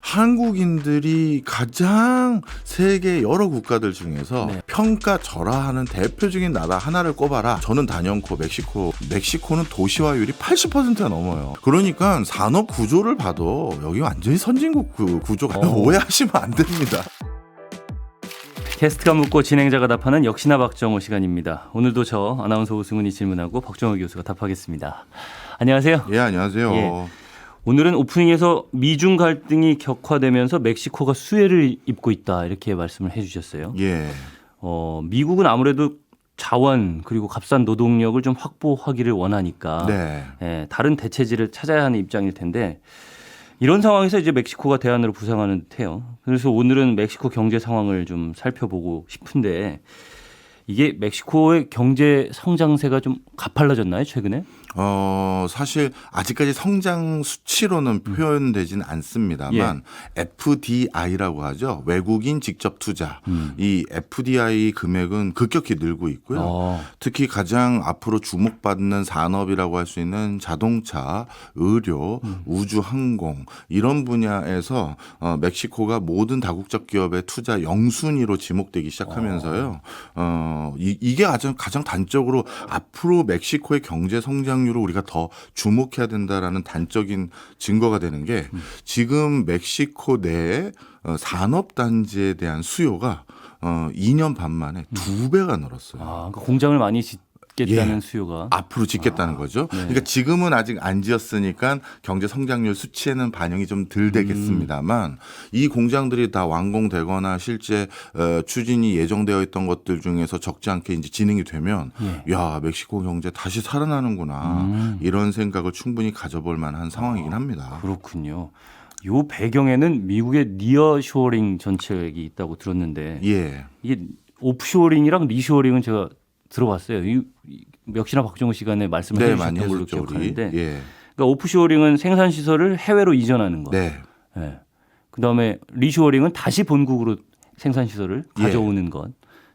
한국인들이 가장 세계 여러 국가들 중에서 네. 평가절하하는 대표적인 나라 하나를 꼽아라. 저는 단연코 멕시코는 도시화율이 80%가 넘어요. 그러니까 산업 구조를 봐도 여기 완전히 선진국 구조가 오해하시면 안 됩니다. 게스트가 묻고 진행자가 답하는 역시나 박정호 시간입니다. 오늘도 저 아나운서 오승훈이 질문하고 박정호 교수가 답하겠습니다. 안녕하세요. 예, 안녕하세요. 예. 오늘은 오프닝에서 미중 갈등이 격화되면서 멕시코가 수혜를 입고 있다 이렇게 말씀을 해주셨어요. 예. 미국은 아무래도 자원 그리고 값싼 노동력을 좀 확보하기를 원하니까 네. 예, 다른 대체지를 찾아야 하는 입장일 텐데 이런 상황에서 이제 멕시코가 대안으로 부상하는 듯해요. 그래서 오늘은 멕시코 경제 상황을 좀 살펴보고 싶은데 이게 멕시코의 경제 성장세가 좀 가팔라졌나요, 최근에? 사실 아직까지 성장 수치로는 표현되진 않습니다만 FDI라고 하죠. 외국인 직접 투자. 이 FDI 금액은 급격히 늘고 있고요. 특히 가장 앞으로 주목받는 산업이라고 할 수 있는 자동차, 의료, 우주항공 이런 분야에서 멕시코가 모든 다국적 기업의 투자 영순위로 지목되기 시작하면서요. 이게 가장 단적으로 앞으로 멕시코의 경제 성장률을 우리가 더 주목해야 된다라는 단적인 증거가 되는 게 지금 멕시코 내에 산업단지에 대한 수요가 2년 반 만에 2배가 늘었어요. 그러니까 공장을 많이 짓겠다는 수요가 앞으로 짓겠다는 거죠. 네. 그러니까 지금은 아직 안 지었으니까 경제 성장률 수치에는 반영이 좀 덜 되겠습니다만 이 공장들이 다 완공되거나 실제 추진이 예정되어 있던 것들 중에서 적지 않게 이제 진행이 되면 야, 멕시코 경제 다시 살아나는구나 이런 생각을 충분히 가져볼 만한 상황이긴 합니다. 그렇군요. 요 배경에는 미국의 니어쇼어링 정책이 있다고 들었는데 예. 이게 오프쇼어링이랑 리쇼어링은 제가 들어봤어요. 역시나 박정호 시간에 말씀을 해주셨던 많이 걸로 했었죠, 기억하는데 우리. 예. 그러니까 오프쇼어링은 생산 시설을 해외로 이전하는 것. 네. 예. 그다음에 리쇼어링은 다시 본국으로 생산 시설을 가져오는 것.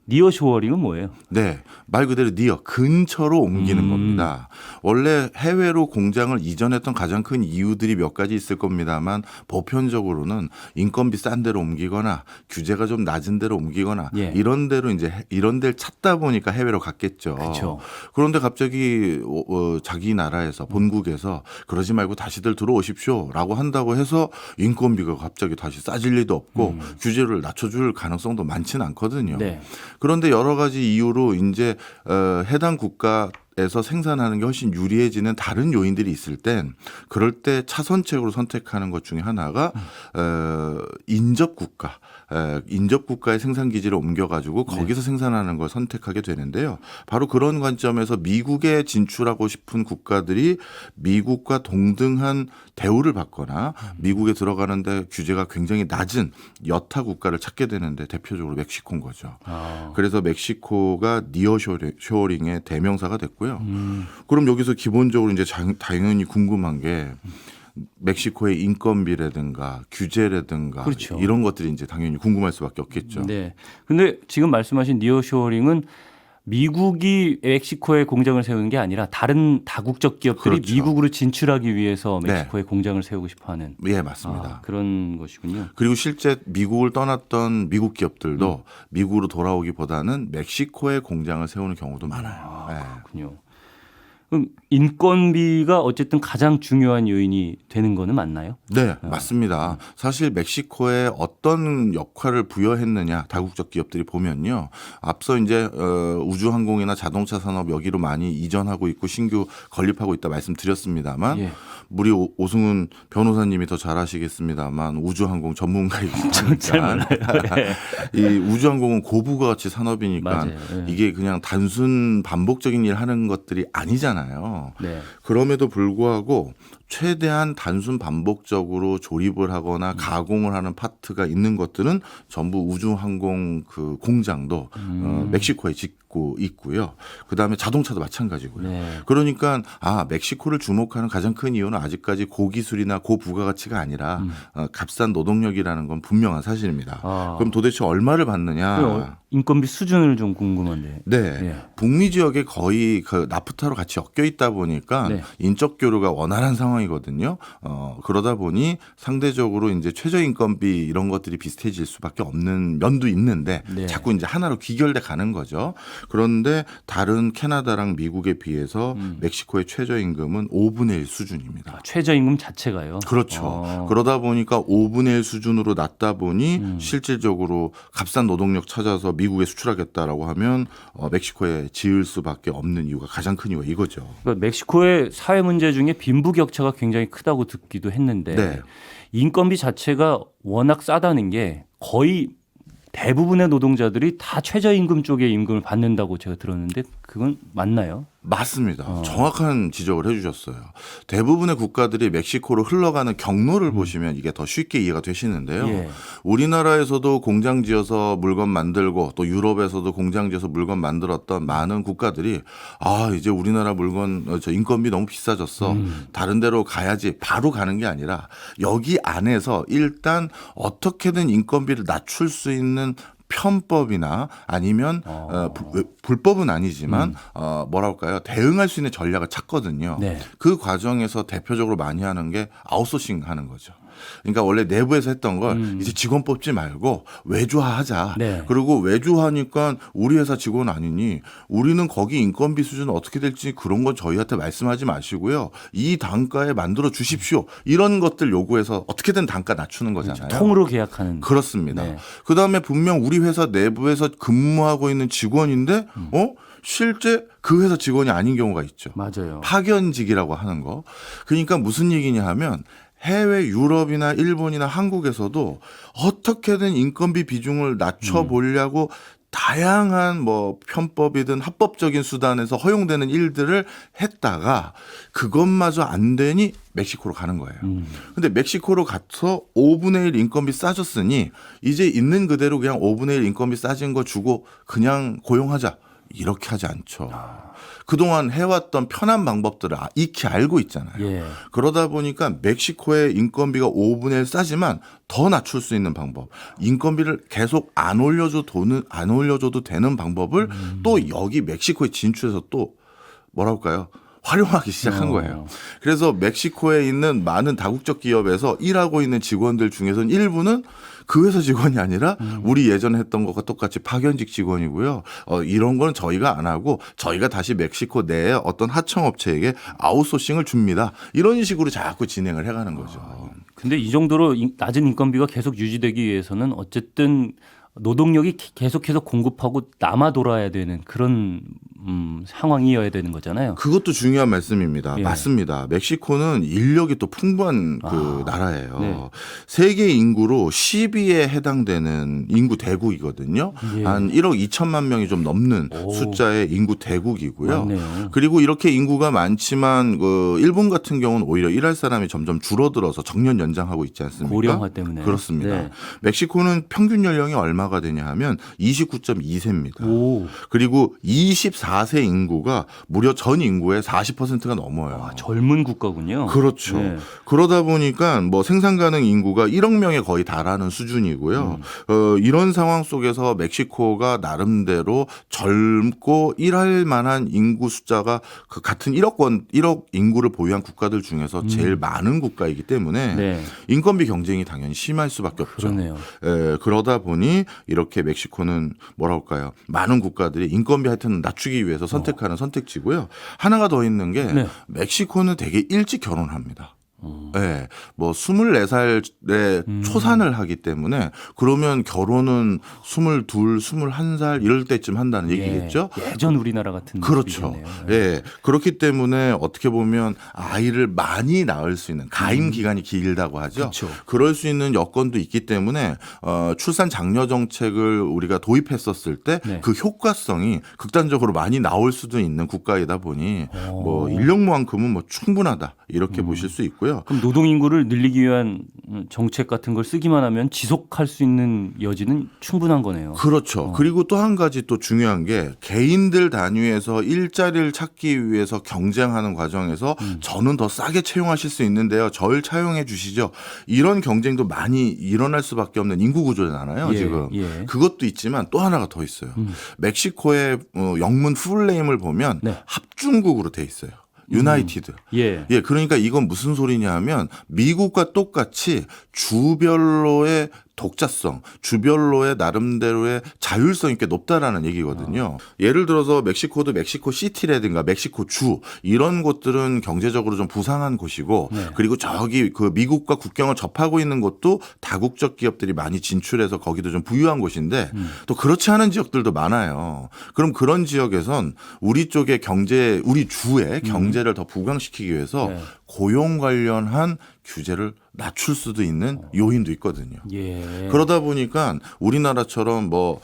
니어쇼어링은 뭐예요? 네, 말 그대로 니어 근처로 옮기는 겁니다. 원래 해외로 공장을 이전했던 가장 큰 이유들이 몇 가지 있을 겁니다만 보편적으로는 인건비 싼 데로 옮기거나 규제가 좀 낮은 데로 옮기거나 이런 데로 이제 이런 데를 찾다 보니까 해외로 갔겠죠. 그렇죠. 그런데 갑자기 자기 나라에서 본국에서 그러지 말고 다시들 들어오십시오라고 한다고 해서 인건비가 갑자기 다시 싸질 리도 없고 규제를 낮춰줄 가능성도 많지는 않거든요. 네. 그런데 여러 가지 이유로 이제 해당 국가에서 생산하는 게 훨씬 유리해지는 다른 요인들이 있을 땐 그럴 때 차선책으로 선택하는 것 중에 하나가 인접 국가의 생산 기지를 옮겨가지고 거기서 생산하는 걸 선택하게 되는데요. 바로 그런 관점에서 미국에 진출하고 싶은 국가들이 미국과 동등한 대우를 받거나 미국에 들어가는데 규제가 굉장히 낮은 여타 국가를 찾게 되는데 대표적으로 멕시코인 거죠. 그래서 멕시코가 니어쇼어링의 대명사가 됐고요. 그럼 여기서 기본적으로 이제 당연히 궁금한 게 멕시코의 인건비라든가 규제라든가 그렇죠. 이런 것들이 이제 당연히 궁금할 수밖에 없겠죠. 네. 근데 지금 말씀하신 니어쇼어링은 미국이 멕시코에 공장을 세우는 게 아니라 다른 다국적 기업들이 그렇죠. 미국으로 진출하기 위해서 멕시코에 공장을 세우고 싶어 하는. 예, 맞습니다. 그런 것이군요. 그리고 실제 미국을 떠났던 미국 기업들도 미국으로 돌아오기보다는 멕시코에 공장을 세우는 경우도 많아요. 그렇군요. 그럼 인건비가 어쨌든 가장 중요한 요인이 되는 거는 맞나요? 네, 맞습니다. 사실 멕시코에 어떤 역할을 부여했느냐 다국적 기업들이 보면요. 앞서 이제 우주항공이나 자동차 산업 여기로 많이 이전하고 있고 신규 건립하고 있다 말씀드렸습니다만 우리 오승훈 변호사님이 더 잘 아시겠습니다만 우주항공 전문가이니까 이 우주항공은 고부가가치 산업이니까 이게 그냥 단순 반복적인 일 하는 것들이 아니잖아요. 그럼에도 불구하고 최대한 단순 반복적으로 조립을 하거나 가공을 하는 파트가 있는 것들은 전부 우주항공 그 공장도 멕시코에 짓고 있고요. 그다음에 자동차도 마찬가지고요. 그러니까 멕시코를 주목하는 가장 큰 이유는 아직까지 고기술이나 고부가가치가 아니라 값싼 노동력이라는 건 분명한 사실입니다. 그럼 도대체 얼마를 받느냐? 인건비 수준을 좀 궁금한데. 네. 예. 북미 지역에 거의 그 나프타로 같이 엮여 있다 보니까 네. 인적 교류가 원활한 상황이거든요. 그러다 보니 상대적으로 이제 최저인건비 이런 것들이 비슷해질 수밖에 없는 면도 있는데 네. 자꾸 이제 하나로 귀결돼 가는 거죠. 그런데 다른 캐나다랑 미국에 비해서 멕시코의 최저임금은 5분의 1 수준입니다. 최저임금 자체가요. 그렇죠. 그러다 보니까 5분의 1 수준으로 낮다 보니 실질적으로 값싼 노동력 찾아서 미국에 수출하겠다라고 하면 멕시코에 지을 수밖에 없는 이유가 가장 큰 이유가 이거죠. 그러니까 멕시코의 사회 문제 중에 빈부격차가 굉장히 크다고 듣기도 했는데 네. 인건비 자체가 워낙 싸다는 게 거의 대부분의 노동자들이 다 최저임금 쪽의 임금을 받는다고 제가 들었는데 그건 맞나요? 맞습니다. 정확한 지적을 해주셨어요. 대부분의 국가들이 멕시코로 흘러가는 경로를 보시면 이게 더 쉽게 이해가 되시는데요. 예. 우리나라에서도 공장 지어서 물건 만들고 또 유럽에서도 공장 지어서 물건 만들었던 많은 국가들이 이제 우리나라 물건 저 인건비 너무 비싸졌어. 다른 데로 가야지 바로 가는 게 아니라 여기 안에서 일단 어떻게든 인건비를 낮출 수 있는 편법이나 아니면 불법은 아니지만 뭐랄까요 대응할 수 있는 전략을 찾거든요. 네. 그 과정에서 대표적으로 많이 하는 게 아웃소싱 하는 거죠. 그러니까 원래 내부에서 했던 걸 이제 직원 뽑지 말고 외주화하자. 네. 그리고 외주화하니까 우리 회사 직원 아니니 우리는 거기 인건비 수준은 어떻게 될지 그런 건 저희한테 말씀하지 마시고요. 이 단가에 만들어 주십시오. 이런 것들 요구해서 어떻게든 단가 낮추는 거잖아요. 통으로 계약하는. 그렇습니다. 네. 그다음에 분명 우리 회사 내부에서 근무하고 있는 직원인데 실제 그 회사 직원이 아닌 경우가 있죠. 맞아요. 파견직이라고 하는 거. 그러니까 무슨 얘기냐 하면 해외 유럽이나 일본이나 한국에서도 어떻게든 인건비 비중을 낮춰보려고 다양한 뭐 편법이든 합법적인 수단에서 허용되는 일들을 했다가 그것마저 안 되니 멕시코로 가는 거예요. 근데 멕시코로 가서 5분의 1 인건비 싸졌으니 이제 있는 그대로 그냥 5분의 1 인건비 싸진 거 주고 그냥 고용하자. 이렇게 하지 않죠. 그동안 해왔던 편한 방법들을 익히 알고 있잖아요. 예. 그러다 보니까 멕시코의 인건비가 5분의 1 싸지만 더 낮출 수 있는 방법, 인건비를 계속 안 올려줘도 되는 방법을 또 여기 멕시코에 진출해서 또 뭐랄까요? 활용하기 시작한 거예요. 그래서 멕시코에 있는 많은 다국적 기업에서 일하고 있는 직원들 중에서는 일부는 그 회사 직원이 아니라 우리 예전에 했던 것과 똑같이 파견직 직원이고요. 이런 거는 저희가 안 하고 저희가 다시 멕시코 내에 어떤 하청업체에게 아웃소싱을 줍니다. 이런 식으로 자꾸 진행을 해가는 거죠. 근데 이 정도로 낮은 인건비가 계속 유지되기 위해서는 어쨌든 노동력이 계속해서 공급하고 남아 돌아야 되는 그런 상황이어야 되는 거잖아요. 그것도 중요한 말씀입니다. 예. 맞습니다. 멕시코는 인력이 또 풍부한 그 나라예요. 네. 세계 인구로 10위에 해당되는 인구 대국이거든요. 예. 한 1억 2천만 명이 좀 넘는 오. 숫자의 인구 대국이고요. 맞네요. 그리고 이렇게 인구가 많지만 그 일본 같은 경우는 오히려 일할 사람이 점점 줄어들어서 정년 연장하고 있지 않습니까? 고령화 때문에. 그렇습니다. 네. 멕시코는 평균 연령이 얼마가 되냐 하면 29.2세입니다. 오. 그리고 24세 인구가 무려 전 인구의 40%가 넘어요. 젊은 국가군요. 그렇죠. 네. 그러다 보니까 뭐 생산 가능 인구가 1억 명에 거의 달하는 수준이고요. 이런 상황 속에서 멕시코가 나름대로 젊고 일할 만한 인구 숫자가 그 같은 1억 인구를 보유한 국가들 중에서 제일 많은 국가이기 때문에 네. 인건비 경쟁이 당연히 심할 수밖에 없죠. 그러네요. 그러다 보니 이렇게 멕시코는 뭐랄까요? 많은 국가들이 인건비 하여튼 낮추기 위해서 선택하는 선택지고요. 하나가 더 있는 게 네. 멕시코는 되게 일찍 결혼합니다. 네, 뭐 24살에 초산을 하기 때문에 그러면 결혼은 22, 21살 이럴 때쯤 한다는 얘기겠죠. 예전 우리나라 같은 그렇죠. 모습이겠네요. 예. 그렇기 때문에 어떻게 보면 아이를 많이 낳을 수 있는 가임 기간이 길다고 하죠. 그렇죠. 그럴 수 있는 여건도 있기 때문에 출산 장려 정책을 우리가 도입했었을 때 네. 그 효과성이 극단적으로 많이 나올 수도 있는 국가이다 보니 뭐 인력만큼은 뭐 충분하다 이렇게 보실 수 있고요. 거고요. 그럼 노동 인구를 늘리기 위한 정책 같은 걸 쓰기만 하면 지속할 수 있는 여지는 충분한 거네요. 그렇죠. 그리고 또 한 가지 또 중요한 게 개인들 단위에서 일자리를 찾기 위해서 경쟁하는 과정에서 저는 더 싸게 채용하실 수 있는데요. 저를 차용해 주시죠. 이런 경쟁도 많이 일어날 수밖에 없는 인구 구조잖아요. 예, 지금. 예. 그것도 있지만 또 하나가 더 있어요. 멕시코의 영문 풀네임을 보면 네. 합중국으로 돼 있어요. 유나이티드. 예. 예, 그러니까 이건 무슨 소리냐 하면 미국과 똑같이 주별로의 독자성, 주별로의 나름대로의 자율성이 꽤 높다라는 얘기거든요. 예를 들어서 멕시코도 멕시코 시티라든가 멕시코 주 이런 곳들은 경제적으로 좀 부상한 곳이고 네. 그리고 저기 그 미국과 국경을 접하고 있는 곳도 다국적 기업들이 많이 진출해서 거기도 좀 부유한 곳인데 또 그렇지 않은 지역들도 많아요. 그럼 그런 지역에선 우리 쪽의 경제, 우리 주의 경제를 더 부강시키기 위해서 네. 고용 관련한 규제를 낮출 수도 있는 요인도 있거든요. 예. 그러다 보니까 우리나라처럼 뭐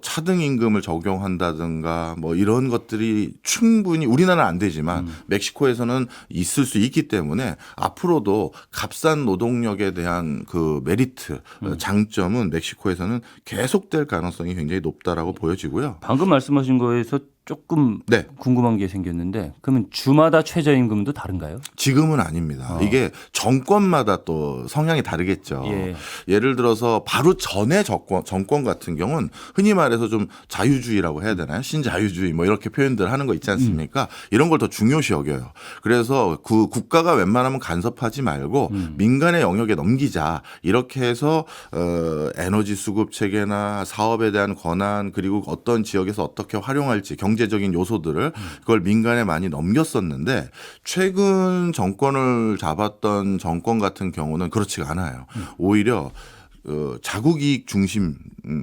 차등 임금을 적용한다든가 뭐 이런 것들이 충분히 우리나라는 안 되지만 멕시코에서는 있을 수 있기 때문에 앞으로도 값싼 노동력에 대한 그 메리트, 장점은 멕시코에서는 계속될 가능성이 굉장히 높다라고 보여지고요. 방금 말씀하신 거에서 조금 네. 궁금한 게 생겼는데 그러면 주마다 최저임금도 다른가요? 지금은 아닙니다. 이게 정권마다 또 성향이 다르겠죠. 예. 예를 들어서 바로 전에 정권 같은 경우는 흔히 말해서 좀 자유주의라고 해야 되나요? 신자유주의 뭐 이렇게 표현들 하는 거 있지 않습니까? 이런 걸 더 중요시 여겨요. 그래서 그 국가가 웬만하면 간섭하지 말고 민간의 영역에 넘기자 이렇게 해서 에너지 수급 체계나 사업에 대한 권한 그리고 어떤 지역에서 어떻게 활용할지 경제적인 요소들을 그걸 민간에 많이 넘겼었는데 최근 정권을 잡았던 정권 같은 경우는 그렇지가 않아요. 오히려 자국 이익 중심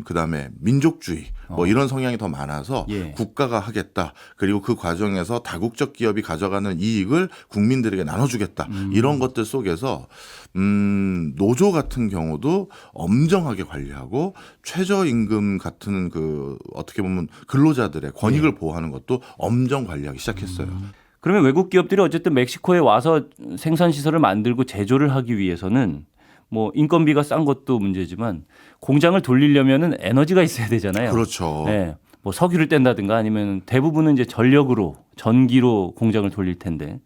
그다음에 민족주의 뭐 이런 성향이 더 많아서 예. 국가가 하겠다. 그리고 그 과정에서 다국적 기업이 가져가는 이익을 국민들에게 나눠주겠다. 이런 것들 속에서 노조 같은 경우도 엄정하게 관리하고 최저임금 같은 그 어떻게 보면 근로자들의 권익을 보호하는 것도 엄정 관리하기 시작했어요. 그러면 외국 기업들이 어쨌든 멕시코에 와서 생산 시설을 만들고 제조를 하기 위해서는 뭐 인건비가 싼 것도 문제지만 공장을 돌리려면은 에너지가 있어야 되잖아요. 그렇죠. 네. 뭐 석유를 뗀다든가 아니면 대부분은 이제 전력으로 전기로 공장을 돌릴 텐데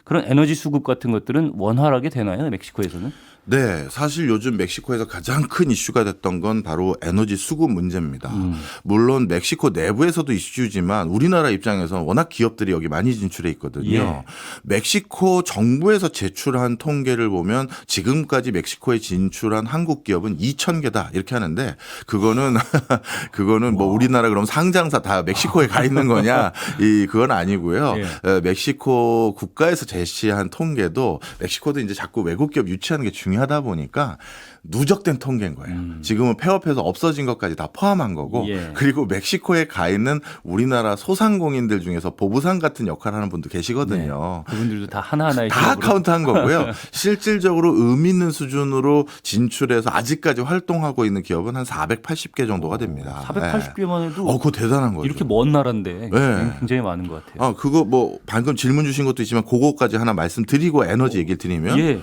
그런 에너지 수급 같은 것들은 원활하게 되나요? 멕시코에서는? 네, 사실 요즘 멕시코에서 가장 큰 이슈가 됐던 건 바로 에너지 수급 문제입니다. 물론 멕시코 내부에서도 이슈지만 우리나라 입장에서 워낙 기업들이 여기 많이 진출해 있거든요. 예. 멕시코 정부에서 제출한 통계를 보면 지금까지 멕시코에 진출한 한국 기업은 2,000개다 이렇게 하는데 그거는 뭐 우리나라 그럼 상장사 다 멕시코에 가 있는 거냐? 그건 아니고요. 예. 멕시코 국가에서 제시한 통계도 멕시코도 이제 자꾸 외국 기업 유치하는 게 중요하다 보니까 누적된 통계인 거예요. 지금은 폐업해서 없어진 것까지 다 포함한 거고 예. 그리고 멕시코에 가 있는 우리나라 소상공인들 중에서 보부상 같은 역할을 하는 분도 계시거든요. 네. 그분들도 다 하나하나의 다 기업으로. 카운트한 거고요. 실질적으로 의미 있는 수준으로 진출해서 아직까지 활동하고 있는 기업은 한 480개 정도가 됩니다. 480개만 해도 그거 대단한 거죠. 이렇게 먼 나라인데 네. 굉장히 많은 것 같아요. 그거 뭐 방금 질문 주신 것도 있지만 그거까지 하나 말씀드리고 에너지 얘기를 드리면 예.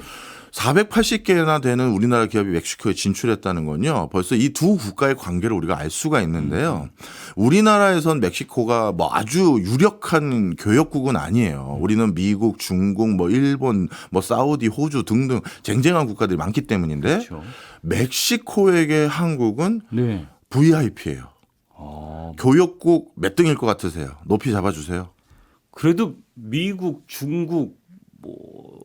480개나 되는 우리나라 기업이 멕시코에 진출했다는 건요. 벌써 이 두 국가의 관계를 우리가 알 수가 있는데요. 우리나라에선 멕시코가 뭐 아주 유력한 교역국은 아니에요. 우리는 미국, 중국, 뭐 일본, 뭐 사우디, 호주 등등 쟁쟁한 국가들이 많기 때문인데 그렇죠. 멕시코에게 한국은 네. VIP예요. 아, 교역국 몇 등일 것 같으세요? 높이 잡아주세요. 그래도 미국, 중국, 뭐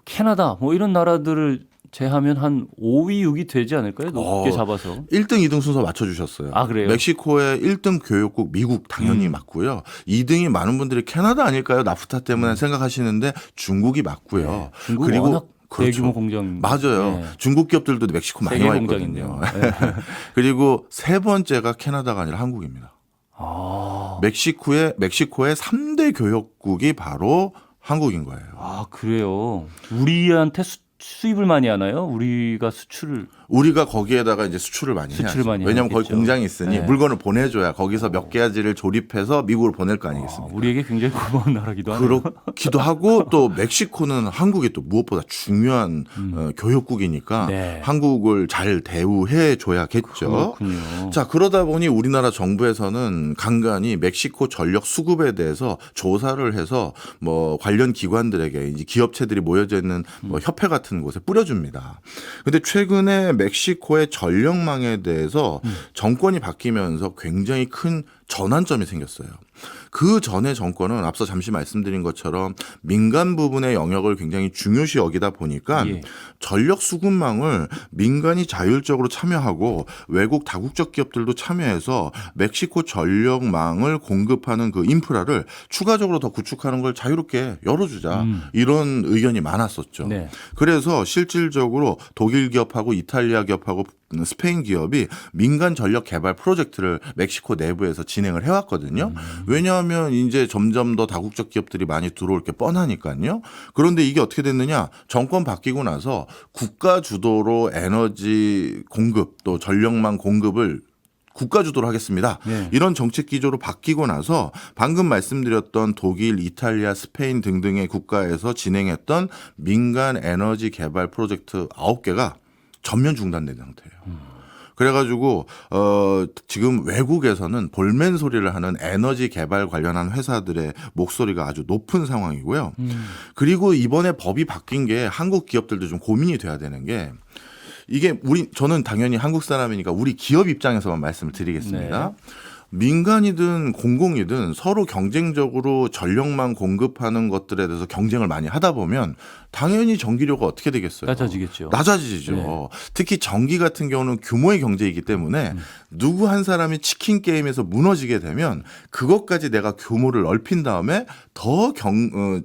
캐나다 뭐 이런 나라들을 제하면 한 5위, 6위 되지 않을까요? 높게 잡아서. 1등, 2등 순서 맞춰주셨어요. 아, 그래요? 멕시코의 1등 교역국 미국 당연히 맞고요. 2등이 많은 분들이 캐나다 아닐까요? 나프타 때문에 생각하시는데 중국이 맞고요. 네. 중국 그리고 워낙 그렇죠. 대규모 공장. 맞아요. 네. 중국 기업들도 멕시코 많이 세계 와 공장인데요. 있거든요. 그리고 세 번째가 캐나다가 아니라 한국입니다. 아, 멕시코의 3대 교역국이 바로 한국인 거예요. 그래요. 우리한테 수입을 많이 하나요? 우리가 수출을. 우리가 거기에다가 이제 수출을 많이 해야죠. 많이 왜냐하면 거기 하겠죠. 공장이 있으니 네. 물건을 보내줘야 거기서 몇 가지를 조립해서 미국으로 보낼 거 아니겠습니까? 우리에게 굉장히 고마운 나라기도 하네요. 그렇기도 하고 또 멕시코는 한국이 또 무엇보다 중요한 교역국이니까 네. 한국을 잘 대우해 줘야겠죠. 그렇군요. 자, 그러다 보니 우리나라 정부에서는 간간히 멕시코 전력 수급에 대해서 조사를 해서 뭐 관련 기관들에게 이제 기업체들이 모여져 있는 뭐 협회 같은 곳에 뿌려줍니다. 근데 최근에 멕시코의 전력망에 대해서 정권이 바뀌면서 굉장히 큰 전환점이 생겼어요. 그 전에 정권은 앞서 잠시 말씀드린 것처럼 민간 부분의 영역을 굉장히 중요시 여기다 보니까 예. 전력 수급망을 민간이 자율적으로 참여하고 외국 다국적 기업들도 참여해서 멕시코 전력망을 공급하는 그 인프라를 추가적으로 더 구축하는 걸 자유롭게 열어주자 이런 의견이 많았었죠. 네. 그래서 실질적으로 독일 기업하고 이탈리아 기업하고 스페인 기업이 민간 전력 개발 프로젝트를 멕시코 내부에서 진행을 해왔거든요. 왜냐하면 이제 점점 더 다국적 기업들이 많이 들어올 게 뻔하니까요. 그런데 이게 어떻게 됐느냐? 정권 바뀌고 나서 국가 주도로 에너지 공급 또 전력망 공급을 국가 주도로 하겠습니다. 네. 이런 정책 기조로 바뀌고 나서 방금 말씀드렸던 독일, 이탈리아, 스페인 등등의 국가에서 진행했던 민간 에너지 개발 프로젝트 9개가 전면 중단된 상태예요. 그래가지고 지금 외국에서는 볼멘 소리를 하는 에너지 개발 관련한 회사들의 목소리가 아주 높은 상황이고요. 그리고 이번에 법이 바뀐 게 한국 기업들도 좀 고민이 돼야 되는 게 이게 저는 당연히 한국 사람이니까 우리 기업 입장에서만 말씀을 드리겠습니다. 네. 민간이든 공공이든 서로 경쟁적으로 전력망 공급하는 것들에 대해서 경쟁을 많이 하다 보면 당연히 전기료가 어떻게 되겠어요? 낮아지겠죠. 낮아지죠. 네. 특히 전기 같은 경우는 규모의 경제이기 때문에 누구 한 사람이 치킨 게임에서 무너지게 되면 그것까지 내가 규모를 넓힌 다음에 더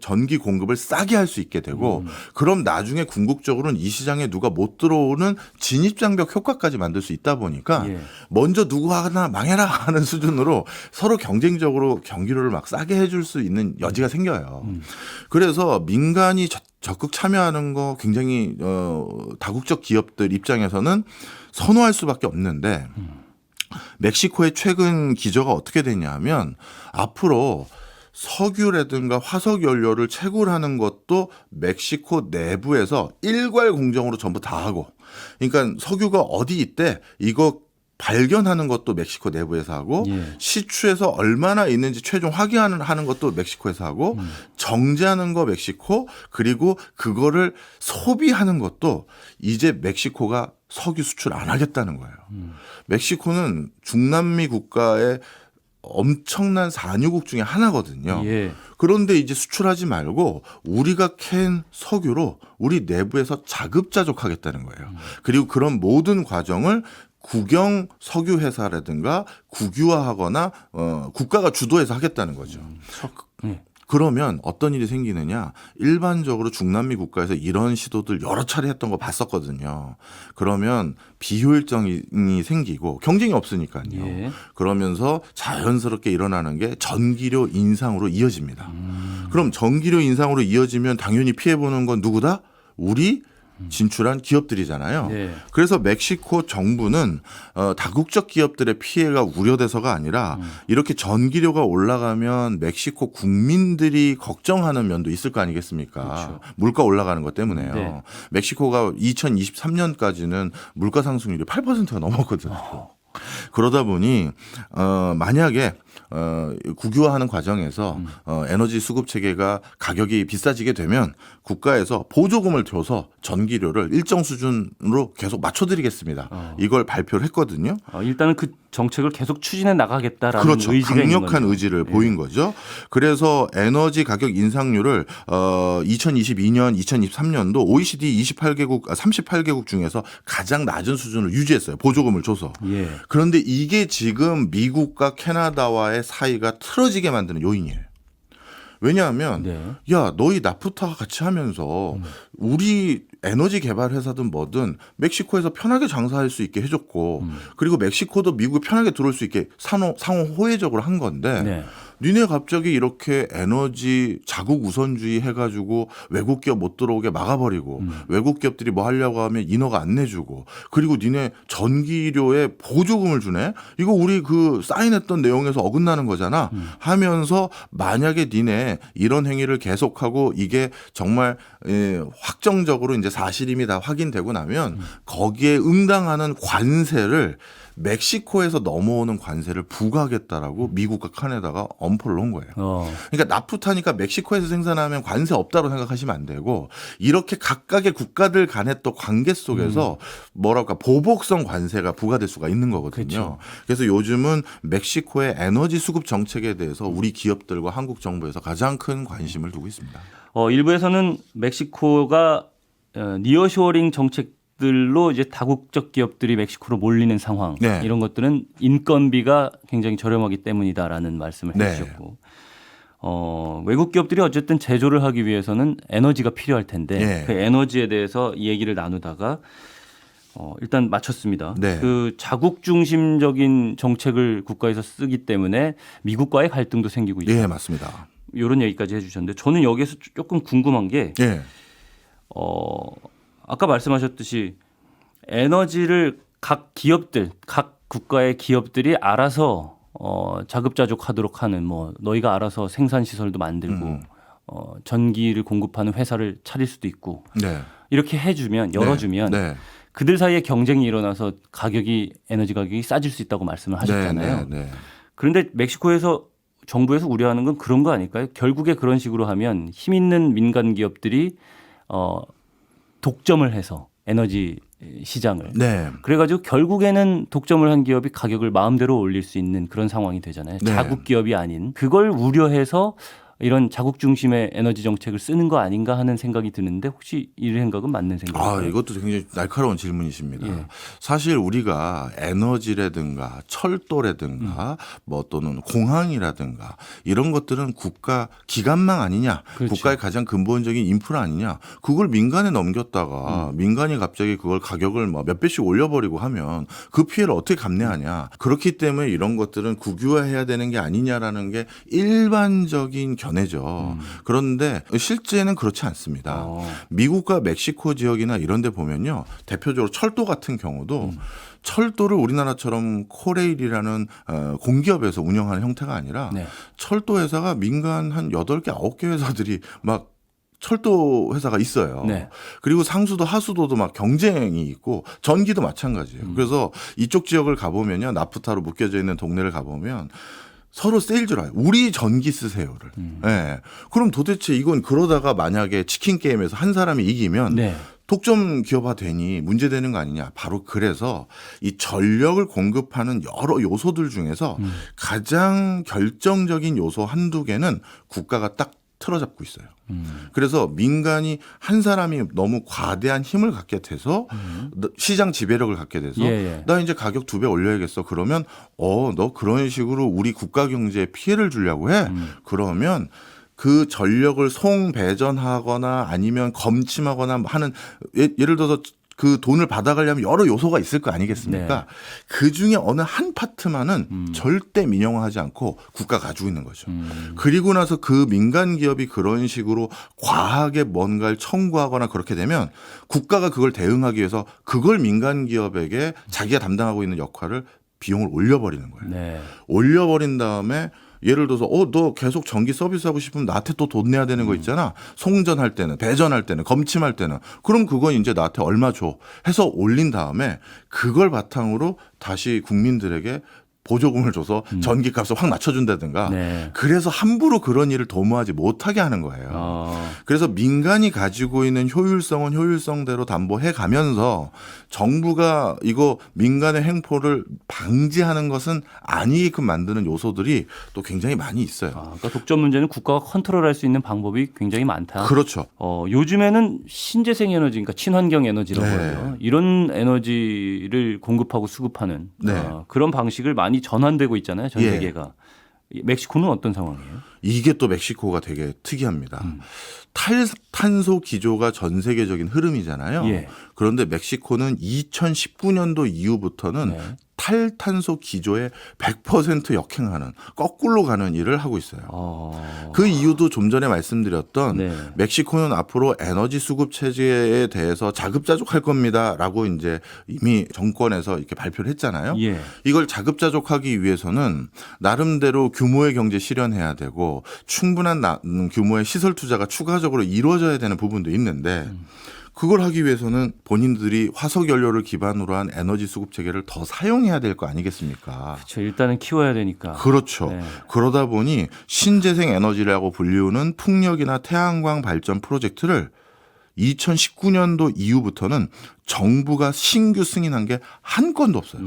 전기 공급을 싸게 할 수 있게 되고 그럼 나중에 궁극적으로는 이 시장에 누가 못 들어오는 진입장벽 효과까지 만들 수 있다 보니까 예. 먼저 누구 하나 망해라 하는 수준으로 서로 경쟁적으로 경기료를 막 싸게 해줄 수 있는 여지가 생겨요. 그래서 민간이 적극 참여하는 거 굉장히 다국적 기업들 입장에서는 선호할 수밖에 없는데 멕시코의 최근 기조가 어떻게 되냐면 앞으로 석유라든가 화석 연료를 채굴하는 것도 멕시코 내부에서 일괄 공정으로 전부 다 하고 그러니까 석유가 어디 있대 이거 발견하는 것도 멕시코 내부에서 하고 예. 시추에서 얼마나 있는지 최종 확인하는 것도 멕시코에서 하고 정제하는 거 멕시코 그리고 그거를 소비하는 것도 이제 멕시코가 석유 수출 안 하겠다는 거예요. 멕시코는 중남미 국가의 엄청난 산유국 중에 하나거든요. 예. 그런데 이제 수출하지 말고 우리가 캔 석유로 우리 내부에서 자급자족하겠다는 거예요. 그리고 그런 모든 과정을 국영 석유 회사라든가 국유화하거나 국가가 주도해서 하겠다는 거죠. 네. 그러면 어떤 일이 생기느냐? 일반적으로 중남미 국가에서 이런 시도들 여러 차례 했던 거 봤었거든요. 그러면 비효율성이 생기고 경쟁이 없으니까요. 예. 그러면서 자연스럽게 일어나는 게 전기료 인상으로 이어집니다. 그럼 전기료 인상으로 이어지면 당연히 피해보는 건 누구다? 우리 진출한 기업들이잖아요. 네. 그래서 멕시코 정부는 다국적 기업들의 피해가 우려돼서가 아니라 이렇게 전기료가 올라가면 멕시코 국민들이 걱정하는 면도 있을 거 아니겠습니까? 그렇죠. 물가 올라가는 것 때문에요. 네. 멕시코가 2023년까지는 물가 상승률이 8%가 넘었거든요. 그러다 보니 만약에 국유화하는 과정에서 에너지 수급 체계가 가격이 비싸지게 되면 국가에서 보조금을 줘서 전기료를 일정 수준으로 계속 맞춰드리겠습니다. 이걸 발표를 했거든요. 일단은 그 정책을 계속 추진해 나가겠다라는 그렇죠. 의지가 있는 강력한 거죠. 의지를 예. 보인 거죠. 그래서 에너지 가격 인상률을 2022년, 2023년도 OECD 38개국 중에서 가장 낮은 수준을 유지했어요. 보조금을 줘서. 예. 그런데 이게 지금 미국과 캐나다와의 사이가 틀어지게 만드는 요인이에요. 왜냐하면 네. 야 너희 나프타 같이 하면서 우리 에너지 개발 회사든 뭐든 멕시코에서 편하게 장사할 수 있게 해줬고 그리고 멕시코도 미국에 편하게 들어올 수 있게 상호 호혜적으로 한 건데 네. 니네 갑자기 이렇게 에너지 자국 우선주의 해가지고 외국 기업 못 들어오게 막아버리고 외국 기업들이 뭐 하려고 하면 인허가 안 내주고 그리고 니네 전기료에 보조금을 주네. 이거 우리 그 사인했던 내용에서 어긋나는 거잖아. 하면서 만약에 니네 이런 행위를 계속하고 이게 정말 확정적으로 이제 사실임이 다 확인되고 나면 거기에 응당하는 관세를 멕시코에서 넘어오는 관세를 부과하겠다라고 미국과 카나다가 엄포를 놓은 거예요. 그러니까 나프타니까 멕시코에서 생산하면 관세 없다고 생각하시면 안 되고 이렇게 각각의 국가들 간의 또 관계 속에서 뭐랄까 보복성 관세가 부과될 수가 있는 거거든요. 그렇죠. 그래서 요즘은 멕시코의 에너지 수급 정책에 대해서 우리 기업들과 한국 정부에서 가장 큰 관심을 두고 있습니다. 일부에서는 멕시코가 니어쇼어링 정책들로 이제 다국적 기업들이 멕시코로 몰리는 상황 네. 이런 것들은 인건비가 굉장히 저렴하기 때문이다라는 말씀을 네. 해주셨고 외국 기업들이 어쨌든 제조를 하기 위해서는 에너지가 필요할 텐데 네. 그 에너지에 대해서 이 얘기를 나누다가 일단 마쳤습니다. 네. 그 자국 중심적인 정책을 국가에서 쓰기 때문에 미국과의 갈등도 생기고 있다. 예, 맞습니다. 이런 얘기까지 해주셨는데 저는 여기에서 조금 궁금한 게 예. 아까 말씀하셨듯이 에너지를 각 기업들, 각 국가의 기업들이 알아서 자급자족하도록 하는 뭐 너희가 알아서 생산 시설도 만들고 전기를 공급하는 회사를 차릴 수도 있고 네. 이렇게 해주면 열어주면 네. 그들 사이에 경쟁이 일어나서 에너지 가격이 싸질 수 있다고 말씀을 하셨잖아요. 네. 그런데 멕시코에서 정부에서 우려하는 건 그런 거 아닐까요? 결국에 그런 식으로 하면 힘 있는 민간 기업들이 독점을 해서 에너지 시장을 네. 그래가지고 결국에는 독점을 한 기업이 가격을 마음대로 올릴 수 있는 그런 상황이 되잖아요. 네. 자국 기업이 아닌 그걸 우려해서 이런 자국 중심의 에너지 정책을 쓰는 거 아닌가 하는 생각이 드는데 혹시 이 생각은 맞는 생각인가요? 이것도 굉장히 날카로운 질문이십니다. 예. 사실 우리가 에너지라든가 철도라든가 뭐 또는 공항이라든가 이런 것들은 국가 기관망 아니냐, 그렇죠. 국가의 가장 근본적인 인프라 아니냐, 그걸 민간에 넘겼다가 민간이 갑자기 그걸 가격을 뭐 몇 배씩 올려버리고 하면 그 피해를 어떻게 감내하냐. 그렇기 때문에 이런 것들은 국유화해야 되는 게 아니냐라는 게 일반적인 견해죠. 그런데 실제는 그렇지 않습니다. 미국과 멕시코 지역이나 이런 데 보면요. 대표적으로 철도 같은 경우도 철도를 우리나라처럼 코레일이라는 공기업에서 운영하는 형태가 아니라 네. 철도 회사가 민간 한 8개, 9개 회사들이 막 철도 회사가 있어요. 네. 그리고 상수도 하수도도 막 경쟁이 있고 전기도 마찬가지예요. 그래서 이쪽 지역을 가보면요. 나프타로 묶여져 있는 동네를 가보면 서로 세일즈를 해요. 우리 전기 쓰세요를. 네. 그럼 도대체 이건 그러다가 만약에 치킨 게임에서 한 사람이 이기면 네. 독점 기업화 되니 문제되는 거 아니냐. 바로 그래서 이 전력을 공급하는 여러 요소들 중에서 가장 결정적인 요소 한두 개는 국가가 딱 틀어잡고 있어요. 그래서 민간이 한 사람이 너무 과대한 힘을 갖게 돼서 시장 지배력을 갖게 돼서 나 이제 가격 2배 올려야겠어. 그러면 너 그런 식으로 우리 국가 경제에 피해를 주려고 해. 그러면 그 전력을 송배전하거나 아니면 검침하거나 하는 예를 들어서 그 돈을 받아가려면 여러 요소가 있을 거 아니겠습니까? 네. 그 중에 어느 한 파트만은 절대 민영화하지 않고 국가가 가지고 있는 거죠. 그리고 나서 그 민간 기업이 그런 식으로 과하게 뭔가를 청구하거나 그렇게 되면 국가가 그걸 대응하기 위해서 그걸 민간 기업에게 자기가 담당하고 있는 역할을 비용을 올려버리는 거예요. 네. 올려버린 다음에 예를 들어서 너 계속 전기 서비스하고 싶으면 나한테 또 돈 내야 되는 거 있잖아. 송전할 때는, 배전할 때는, 검침할 때는. 그럼 그건 이제 나한테 얼마 줘 해서 올린 다음에 그걸 바탕으로 다시 국민들에게 보조금을 줘서 전기값을 확 낮춰준다든가. 네. 그래서 함부로 그런 일을 도모하지 못하게 하는 거예요. 그래서 민간이 가지고 있는 효율성은 효율성대로 담보해 가면서 정부가 이거 민간의 횡포를 방지하는 것은 아니게끔 만드는 요소들이 또 굉장히 많이 있어요. 그러니까 독점 문제는 국가가 컨트롤할 수 있는 방법이 굉장히 많다. 그렇죠. 요즘에는 신재생 에너지, 그러니까 친환경 에너지라고 네. 해요. 이런 에너지를 공급하고 수급하는 네. 그런 방식을 많이 전환되고 있잖아요. 전 예. 세계가. 멕시코는 어떤 상황이에요? 이게 또 멕시코가 되게 특이합니다. 탈탄소 기조가 전 세계적인 흐름이잖아요. 예. 그런데 멕시코는 2019년도 이후부터는 네. 탈탄소 기조에 100% 역행하는 거꾸로 가는 일을 하고 있어요. 그 이유도 좀 전에 말씀드렸던 네. 멕시코는 앞으로 에너지 수급 체제에 대해서 자급자족할 겁니다라고 이제 이미 정권에서 이렇게 발표를 했잖아요. 예. 이걸 자급자족하기 위해서는 나름대로 규모의 경제 실현해야 되고 충분한 규모의 시설 투자가 추가적으로 이루어져야 되는 부분도 있는데 그걸 하기 위해서는 본인들이 화석 연료를 기반으로 한 에너지 수급 체계를 더 사용해야 될 거 아니겠습니까? 그렇죠. 일단은 키워야 되니까. 그렇죠. 네. 그러다 보니 신재생 에너지라고 불리우는 풍력이나 태양광 발전 프로젝트를 2019년도 이후부터는 정부가 신규 승인한 게 한 건도 없어요.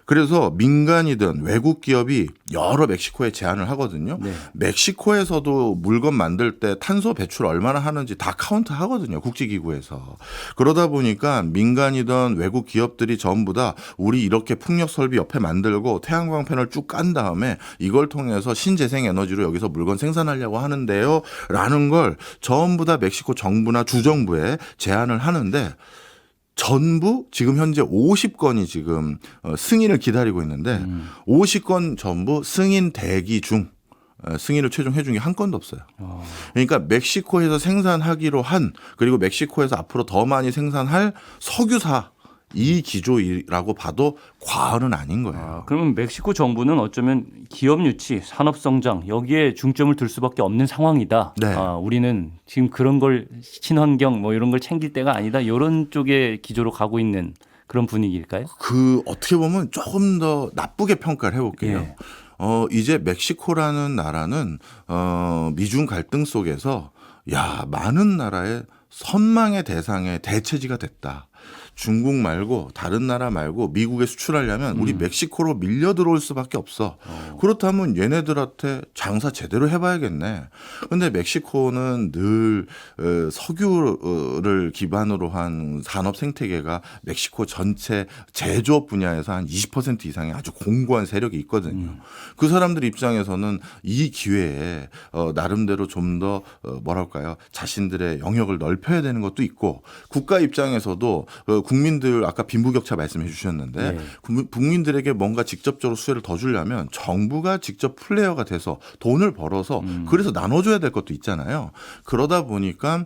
그래서 민간이든 외국 기업이 여러 멕시코에 제안을 하거든요. 네. 멕시코에서도 물건 만들 때 탄소 배출 얼마나 하는지 다 카운트 하거든요. 국제기구에서. 그러다 보니까 민간이든 외국 기업들이 전부 다 우리 이렇게 풍력 설비 옆에 만들고 태양광 패널 쭉 깐 다음에 이걸 통해서 신재생 에너지로 여기서 물건 생산하려고 하는데요. 라는 걸 전부 다 멕시코 정부나 주정부에 제안을 하는데 전부 지금 현재 50건이 지금 승인을 기다리고 있는데 50건 전부 승인 대기 중 승인을 최종 해준 게 한 건도 없어요. 그러니까 멕시코에서 생산하기로 한 그리고 멕시코에서 앞으로 더 많이 생산할 석유사 이 기조라고 봐도 과언은 아닌 거예요. 그러면 멕시코 정부는 어쩌면 기업 유치, 산업 성장 여기에 중점을 둘 수밖에 없는 상황이다. 네. 우리는 지금 그런 걸 친환경 뭐 이런 걸 챙길 때가 아니다. 이런 쪽의 기조로 가고 있는 그런 분위기일까요? 그 어떻게 보면 조금 더 나쁘게 평가를 해볼게요. 예. 이제 멕시코라는 나라는 미중 갈등 속에서 많은 나라의 선망의 대상의 대체지가 됐다. 중국 말고 다른 나라 말고 미국에 수출하려면 우리 멕시코로 밀려 들어올 수밖에 없어. 그렇다면 얘네들한테 장사 제대로 해봐야겠네. 근데 멕시코는 늘 석유를 기반으로 한 산업 생태계가 멕시코 전체 제조업 분야에서 한 20% 이상의 아주 공고한 세력이 있거든요. 그 사람들 입장에서는 이 기회에 나름대로 좀 더 뭐랄까요 자신들의 영역을 넓혀야 되는 것도 있고 국가 입장에서도 국민들 아까 빈부격차 말씀해 주셨는데 네. 국민들에게 뭔가 직접적으로 수혜를 더 주려면 정부가 직접 플레이어가 돼서 돈을 벌어서 그래서 나눠줘야 될 것도 있잖아요. 그러다 보니까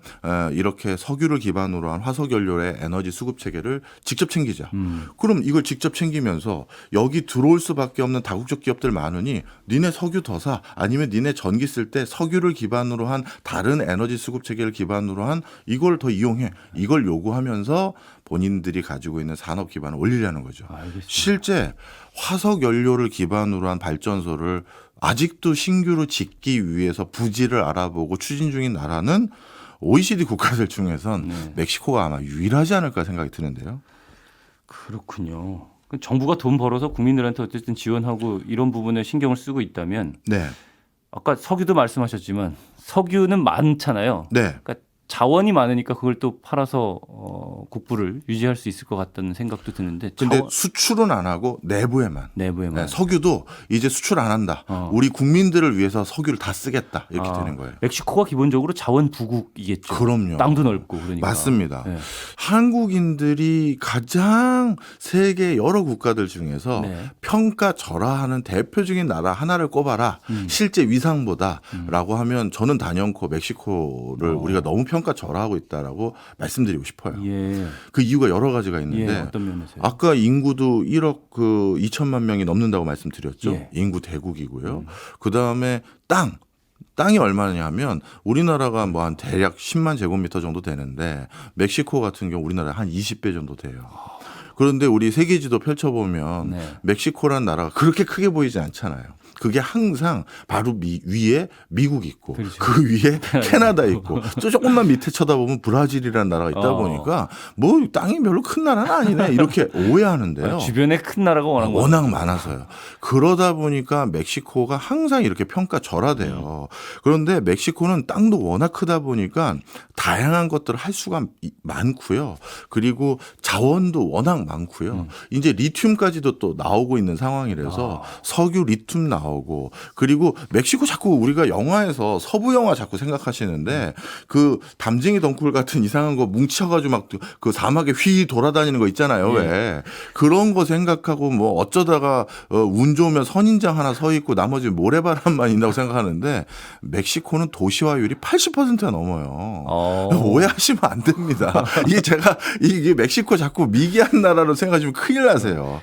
이렇게 석유를 기반으로 한 화석연료의 에너지 수급 체계를 직접 챙기자. 그럼 이걸 직접 챙기면서 여기 들어올 수밖에 없는 다국적 기업들 많으니 니네 석유 더 사 아니면 니네 전기 쓸 때 석유를 기반으로 한 다른 에너지 수급 체계를 기반으로 한 이걸 더 이용해. 이걸 요구하면서 본인들이 가지고 있는 산업 기반을 올리려는 거죠. 알겠습니다. 실제 화석 연료를 기반으로 한 발전소를 아직도 신규로 짓기 위해서 부지를 알아보고 추진 중인 나라는 OECD 국가들 중에선 멕시코가 아마 유일하지 않을까 생각이 드는데요. 그렇군요. 정부가 돈 벌어서 국민들한테 어쨌든 지원하고 이런 부분에 신경을 쓰고 있다면 네. 아까 석유도 말씀하셨지만 석유는 많잖아요. 네. 그러니까 자원이 많으니까 그걸 또 팔아서 국부를 유지할 수 있을 것 같다는 생각도 드는데 근데 수출은 안 하고 내부에만. 내부에만 네, 석유도 이제 수출 안 한다. 우리 국민들을 위해서 석유를 다 쓰겠다. 이렇게 되는 거예요. 멕시코가 기본적으로 자원 부국이겠죠. 그럼요. 땅도 넓고 그러니까. 맞습니다. 네. 한국인들이 가장 세계 여러 국가들 중에서 네. 평가절하하는 대표적인 나라 하나를 꼽아라. 실제 위상보다라고 하면 저는 단연코 멕시코를 우리가 너무 평가절하하고 있다라고 말씀드리고 싶어요. 예. 그 이유가 여러 가지가 있는데 예. 어떤 면에서요? 아까 인구도 1억 2천만 명이 넘는다고 말씀드렸죠. 예. 인구 대국이고요. 그다음에 땅이 얼마냐 하면 우리나라가 뭐 한 대략 10만 제곱미터 정도 되는데 멕시코 같은 경우 우리나라 한 20배 정도 돼요. 그런데 우리 세계지도 펼쳐보면 네. 멕시코란 나라가 그렇게 크게 보이지 않잖아요. 그게 항상 바로 위에 미국이 있고 그렇죠. 그 위에 캐나다 있고 또 조금만 밑에 쳐다보면 브라질이라는 나라가 있다 보니까 뭐 땅이 별로 큰 나라는 아니네 이렇게 오해하는데요. 주변에 큰 나라가 워낙 많아서요. 그러다 보니까 멕시코가 항상 이렇게 평가절하돼요. 그런데 멕시코는 땅도 워낙 크다 보니까 다양한 것들을 할 수가 많고요. 그리고 자원도 워낙 워낙 많고요. 이제 리튬까지도 또 나오고 있는 상황이라서 석유, 리튬 나오고 그리고 멕시코 자꾸 우리가 영화에서 서부 영화 자꾸 생각하시는데 그 담쟁이 덩굴 같은 이상한 거 뭉쳐가지고 막 그 사막에 휘 돌아다니는 거 있잖아요. 왜 그런 거 생각하고 뭐 어쩌다가 운 좋으면 선인장 하나 서 있고 나머지 모래바람만 있다고 생각하는데 멕시코는 도시화율이 80%가 넘어요. 오해하시면 안 됩니다. 이게 제가 이게 멕시코 자꾸 미개한 나라로 생각하시면 큰일 나세요.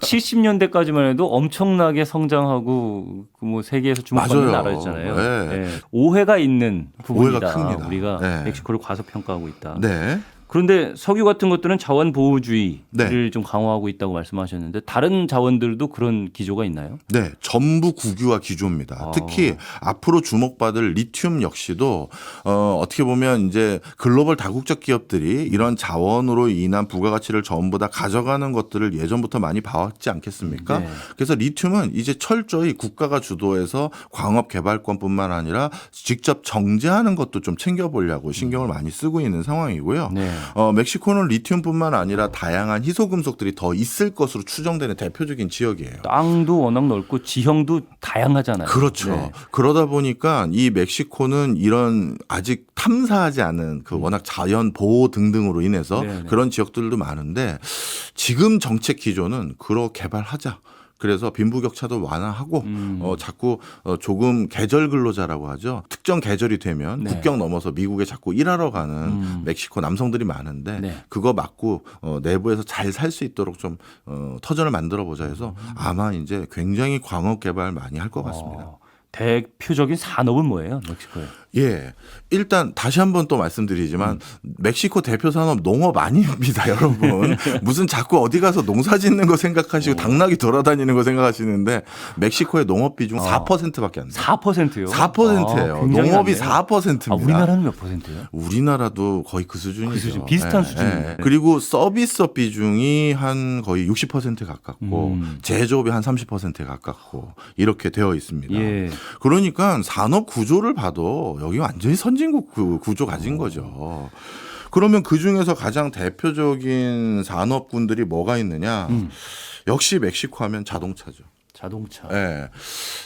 70년대까지만 해도 엄청나게 성장하고 뭐 세계에서 주목받는 맞아요. 나라였잖아요. 네. 네. 오해가 있는 부분이다. 오해가 큽니다. 우리가 네. 멕시코를 과소평가하고 있다. 네. 그런데 석유 같은 것들은 자원 보호주의를 네. 좀 강화하고 있다고 말씀하셨는데 다른 자원들도 그런 기조가 있나요? 네, 전부 국유화 기조입니다. 특히 앞으로 주목받을 리튬 역시도 어떻게 보면 이제 글로벌 다국적 기업들이 이런 자원으로 인한 부가가치를 전부 다 가져가는 것들을 예전부터 많이 봐왔지 않겠습니까? 네. 그래서 리튬은 이제 철저히 국가가 주도해서 광업 개발권뿐만 아니라 직접 정제하는 것도 좀 챙겨보려고 신경을 많이 쓰고 있는 상황이고요. 네. 멕시코는 리튬뿐만 아니라 다양한 희소금속들이 더 있을 것으로 추정되는 대표적인 지역이에요. 땅도 워낙 넓고 지형도 다양하잖아요. 그렇죠. 네. 그러다 보니까 이 멕시코는 이런 아직 탐사하지 않은 그 워낙 자연 보호 등등으로 인해서 네네. 그런 지역들도 많은데 지금 정책 기조는 그러 개발하자. 그래서 빈부격차도 완화하고 자꾸 조금 계절 근로자라고 하죠. 특정 계절이 되면 네. 국경 넘어서 미국에 자꾸 일하러 가는 멕시코 남성들이 많은데 네. 그거 막고 내부에서 잘 살 수 있도록 좀 터전을 만들어 보자 해서 아마 이제 굉장히 광업 개발 많이 할 것 같습니다. 대표적인 산업은 뭐예요, 멕시코에? 예. 일단 다시 한번 또 말씀드리지만 멕시코 대표 산업 농업 아닙니다, 여러분. 무슨 자꾸 어디 가서 농사 짓는 거 생각하시고 당나귀 돌아다니는 거 생각하시는데 멕시코의 농업 비중 4%밖에 안 돼요. 4%요? 4%예요. 농업이 4%입니다. 우리나라는 몇 퍼센트예요? 우리나라도 거의 그 수준이죠. 그 수준, 비슷한 수준인데. 그리고 서비스업 비중이 한 거의 60% 가깝고 제조업이 한 30% 가깝고 이렇게 되어 있습니다. 예. 그러니까 산업 구조를 봐도 여기 완전히 선진국 구조 가진 거죠. 그러면 그중에서 가장 대표적인 산업군들이 뭐가 있느냐? 역시 멕시코 하면 자동차죠. 자동차. 예.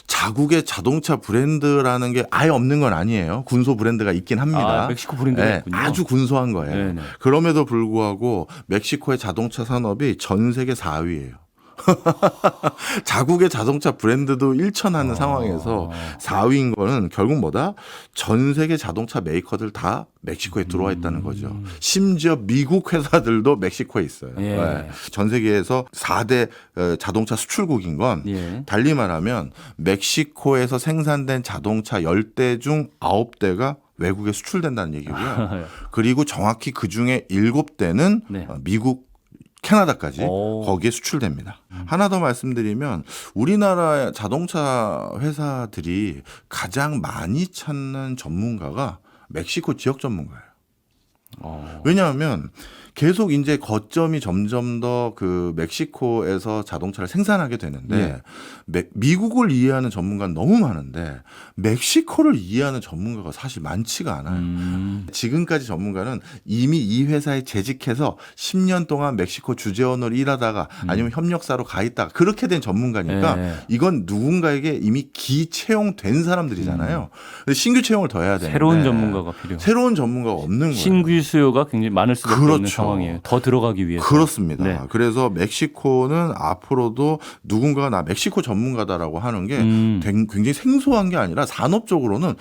자국의 자동차 브랜드라는 게 아예 없는 건 아니에요. 군소 브랜드가 있긴 합니다. 멕시코 브랜드가 예, 있군요. 아주 군소한 거예요. 네네. 그럼에도 불구하고 멕시코의 자동차 산업이 전 세계 4위예요. 자국의 자동차 브랜드도 일천하는 상황에서 4위인 거는 결국 뭐다? 전 세계 자동차 메이커들 다 멕시코에 들어와 있다는 거죠. 심지어 미국 회사들도 멕시코에 있어요. 예. 네. 전 세계에서 4대 자동차 수출국인 건 예. 달리 말하면 멕시코에서 생산된 자동차 10대 중 9대가 외국에 수출된다는 얘기고요. 그리고 정확히 그중에 7대는 네. 미국 캐나다까지 오. 거기에 수출됩니다. 하나 더 말씀드리면 우리나라 자동차 회사들이 가장 많이 찾는 전문가가 멕시코 지역 전문가예요. 왜냐하면 계속 이제 거점이 점점 더 그 멕시코에서 자동차를 생산하게 되는데 미국을 이해하는 전문가는 너무 많은데 멕시코를 이해하는 전문가가 사실 많지가 않아요. 지금까지 전문가는 이미 이 회사에 재직해서 10년 동안 멕시코 주재원으로 일하다가 아니면 협력사로 가 있다가 그렇게 된 전문가니까 이건 누군가에게 이미 기채용된 사람들이잖아요. 근데 신규 채용을 더 해야 되는데 새로운 전문가가 필요해요. 새로운 전문가가 없는 거예요. 신규 수요가 굉장히 많을 수밖에 없는 그렇죠. 상황이에요. 더 들어가기 위해서. 그렇습니다. 네. 그래서 멕시코는 앞으로도 누군가가 나 멕시코 전문가다라고 하는 게 굉장히 생소한 게 아니라 산업적으로는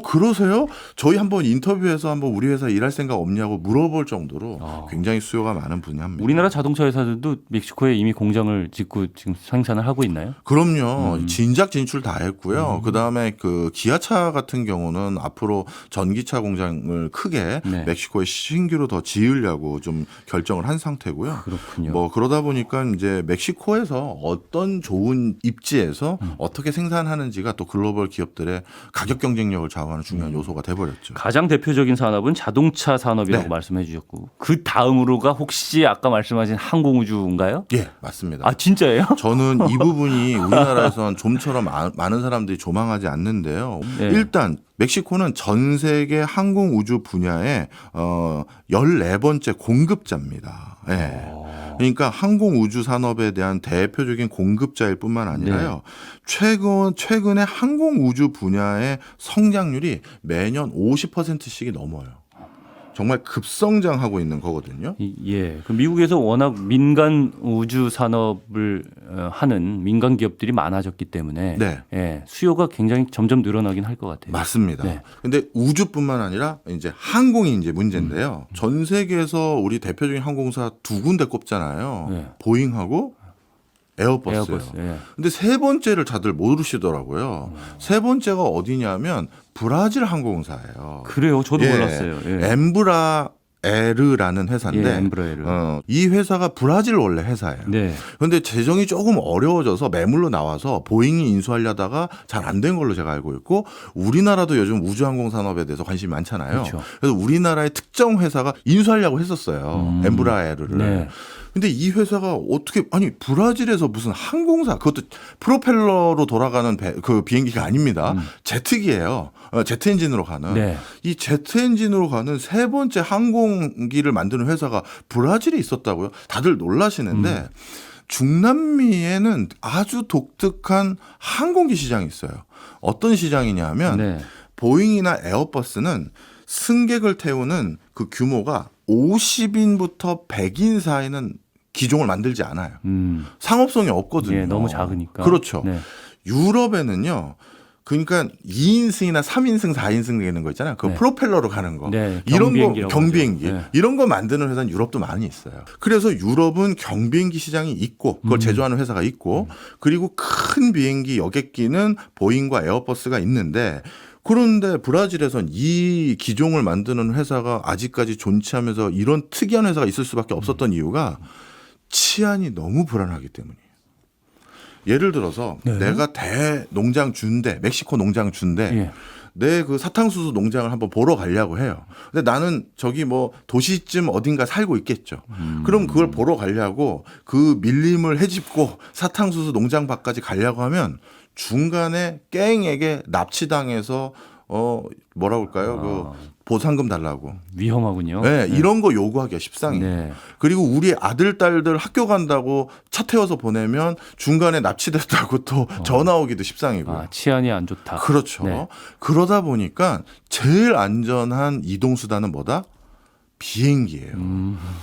그러세요? 저희 한번 인터뷰해서 한번 우리 회사 일할 생각 없냐고 물어볼 정도로 굉장히 수요가 많은 분야입니다. 우리나라 자동차 회사들도 멕시코에 이미 공장을 짓고 지금 생산을 하고 있나요? 그럼요. 진작 진출 다 했고요. 그다음에 그 기아차 같은 경우는 앞으로 전기차 공장을 크게 네. 멕시코에 신규로 더 지으려고 좀 결정을 한 상태고요. 그렇군요. 뭐 그러다 보니까 이제 멕시코에서 어떤 좋은 입지에서 어떻게 생산하는지가 또 글로벌 기업들의 가격 경쟁력을 좌우하는 중요한 요소가 돼버렸죠. 가장 대표적인 산업은 자동차 산업이라고 네. 말씀해 주셨고 그 다음으로가 혹시 아까 말씀하신 항공우주인가요? 예, 맞습니다. 아 진짜예요? 저는 이 부분이 우리나라에서는 좀처럼 많은 사람들이 조망하지 않는데요. 네. 일단 멕시코는 전 세계 항공 우주 분야의 14번째 공급자입니다. 예. 그러니까 항공 우주 산업에 대한 대표적인 공급자일 뿐만 아니라요. 최근에 항공 우주 분야의 성장률이 매년 50%씩이 넘어요. 정말 급성장하고 있는 거거든요. 예. 그 미국에서 워낙 민간 우주 산업을 하는 민간 기업들이 많아졌기 때문에 네. 예, 수요가 굉장히 점점 늘어나긴 할 것 같아요. 맞습니다. 네. 근데 우주뿐만 아니라 이제 항공이 이제 문제인데요. 전 세계에서 우리 대표적인 항공사 두 군데 꼽잖아요. 네. 보잉하고 에어버스요. 에어버스. 예. 근데 세 번째를 다들 모르시더라고요. 세 번째가 어디냐면 브라질 항공사예요. 그래요. 저도 예. 몰랐어요. 예. 엠브라에르라는 회사인데 예, 엠브라에르. 이 회사가 브라질 원래 회사예요. 네. 그런데 재정이 조금 어려워져서 매물로 나와서 보잉이 인수하려다가 잘 안 된 걸로 제가 알고 있고 우리나라도 요즘 우주항공 산업에 대해서 관심이 많잖아요. 그렇죠. 그래서 우리나라의 특정 회사가 인수하려고 했었어요. 엠브라에르를. 네. 근데 이 회사가 어떻게 아니 브라질에서 무슨 항공사 그것도 프로펠러로 돌아가는 그 비행기가 아닙니다. 제트기예요. 제트 엔진으로 가는 네. 이 제트 엔진으로 가는 세 번째 항공기를 만드는 회사가 브라질에 있었다고요. 다들 놀라시는데 중남미에는 아주 독특한 항공기 시장이 있어요. 어떤 시장이냐면 네. 보잉이나 에어버스는 승객을 태우는 그 규모가 50인부터 100인 사이는 기종을 만들지 않아요. 상업성이 없거든요. 예, 너무 작으니까. 그렇죠. 네. 유럽에는요. 그러니까 2인승이나 3인승, 4인승 되는 거 있잖아요. 그 네. 프로펠러로 가는 거. 네, 이런 거 경비행기라고 경비행기. 하죠. 네. 이런 거 만드는 회사는 유럽도 많이 있어요. 그래서 유럽은 경비행기 시장이 있고 그걸 제조하는 회사가 있고 그리고 큰 비행기 여객기는 보잉과 에어버스가 있는데 그런데 브라질에선 이 기종을 만드는 회사가 아직까지 존치하면서 이런 특이한 회사가 있을 수밖에 없었던 이유가 치안이 너무 불안하기 때문이에요. 예를 들어서 내가 대농장 준대, 멕시코 농장 준대 예. 내 그 사탕수수 농장을 한번 보러 가려고 해요. 근데 나는 저기 뭐 도시쯤 어딘가 살고 있겠죠. 그럼 그걸 보러 가려고 그 밀림을 헤집고 사탕수수 농장 밖까지 가려고 하면 중간에 깽에게 납치당해서 뭐라고 할까요? 그 보상금 달라고. 위험하군요. 네, 이런 거 요구하기가 십상이에요. 네. 그리고 우리 아들, 딸들 학교 간다고 차 태워서 보내면 중간에 납치됐다고 또 전화 오기도 십상이고요. 아, 치안이 안 좋다. 그렇죠. 네. 그러다 보니까 제일 안전한 이동수단은 뭐다? 비행기예요.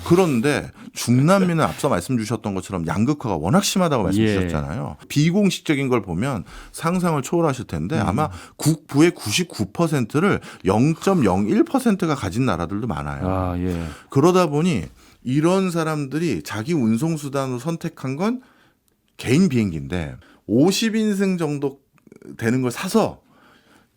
그런데 중남미는 앞서 말씀 주셨던 것처럼 양극화가 워낙 심하다고 말씀 주셨잖아요. 비공식적인 걸 보면 상상을 초월하실 텐데 아마 국부의 99%를 0.01%가 가진 나라들도 많아요. 아, 예. 그러다 보니 이런 사람들이 자기 운송수단으로 선택한 건 개인 비행기인데 50인승 정도 되는 걸 사서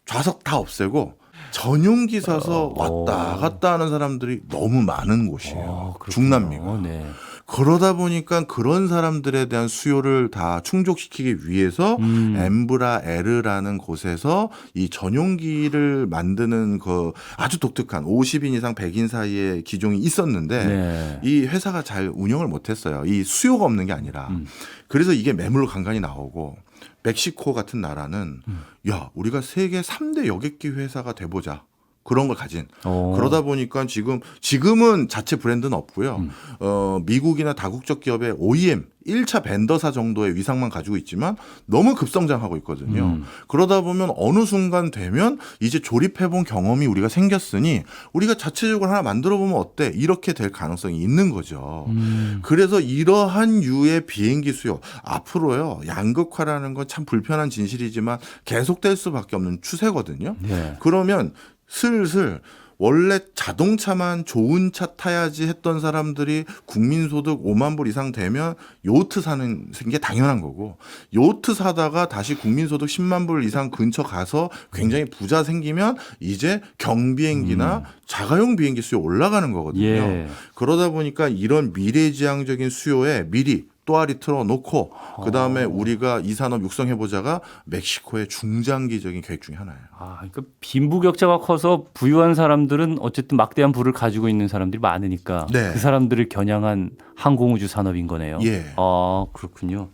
좌석 다 없애고 전용기 사서 왔다 갔다 하는 사람들이 너무 많은 곳이에요. 그렇군요. 중남미가. 네. 그러다 보니까 그런 사람들에 대한 수요를 다 충족시키기 위해서 엠브라에르라는 곳에서 이 전용기를 만드는 그 아주 독특한 50인 이상 100인 사이의 기종이 있었는데 네. 이 회사가 잘 운영을 못했어요. 이 수요가 없는 게 아니라. 그래서 이게 매물로 간간히 나오고 멕시코 같은 나라는 야 우리가 세계 3대 여객기 회사가 돼보자. 그런 걸 가진. 그러다 보니까 지금은 자체 브랜드는 없고요. 미국이나 다국적 기업의 OEM 1차 벤더사 정도의 위상만 가지고 있지만 너무 급성장하고 있거든요. 그러다 보면 어느 순간 되면 이제 조립해본 경험이 우리가 생겼으니 우리가 자체적으로 하나 만들어 보면 어때? 이렇게 될 가능성이 있는 거죠. 그래서 이러한 유의 비행기 수요 앞으로요. 양극화라는 건 참 불편한 진실이지만 계속될 수밖에 없는 추세거든요. 네. 그러면 슬슬 원래 자동차만 좋은 차 타야지 했던 사람들이 국민소득 5만 불 이상 되면 요트 사는 게 당연한 거고 요트 사다가 다시 국민소득 10만 불 이상 근처 가서 굉장히 부자 생기면 이제 경비행기나 자가용 비행기 수요 올라가는 거거든요. 예. 그러다 보니까 이런 미래지향적인 수요에 미리 또아리 틀어놓고 그다음에 우리가 이 산업 육성해보자가 멕시코의 중장기적인 계획 중에 하나예요. 그러니까 빈부격차가 커서 부유한 사람들은 어쨌든 막대한 부를 가지고 있는 사람들이 많으니까 네. 그 사람들을 겨냥한 항공우주 산업인 거네요. 예. 그렇군요.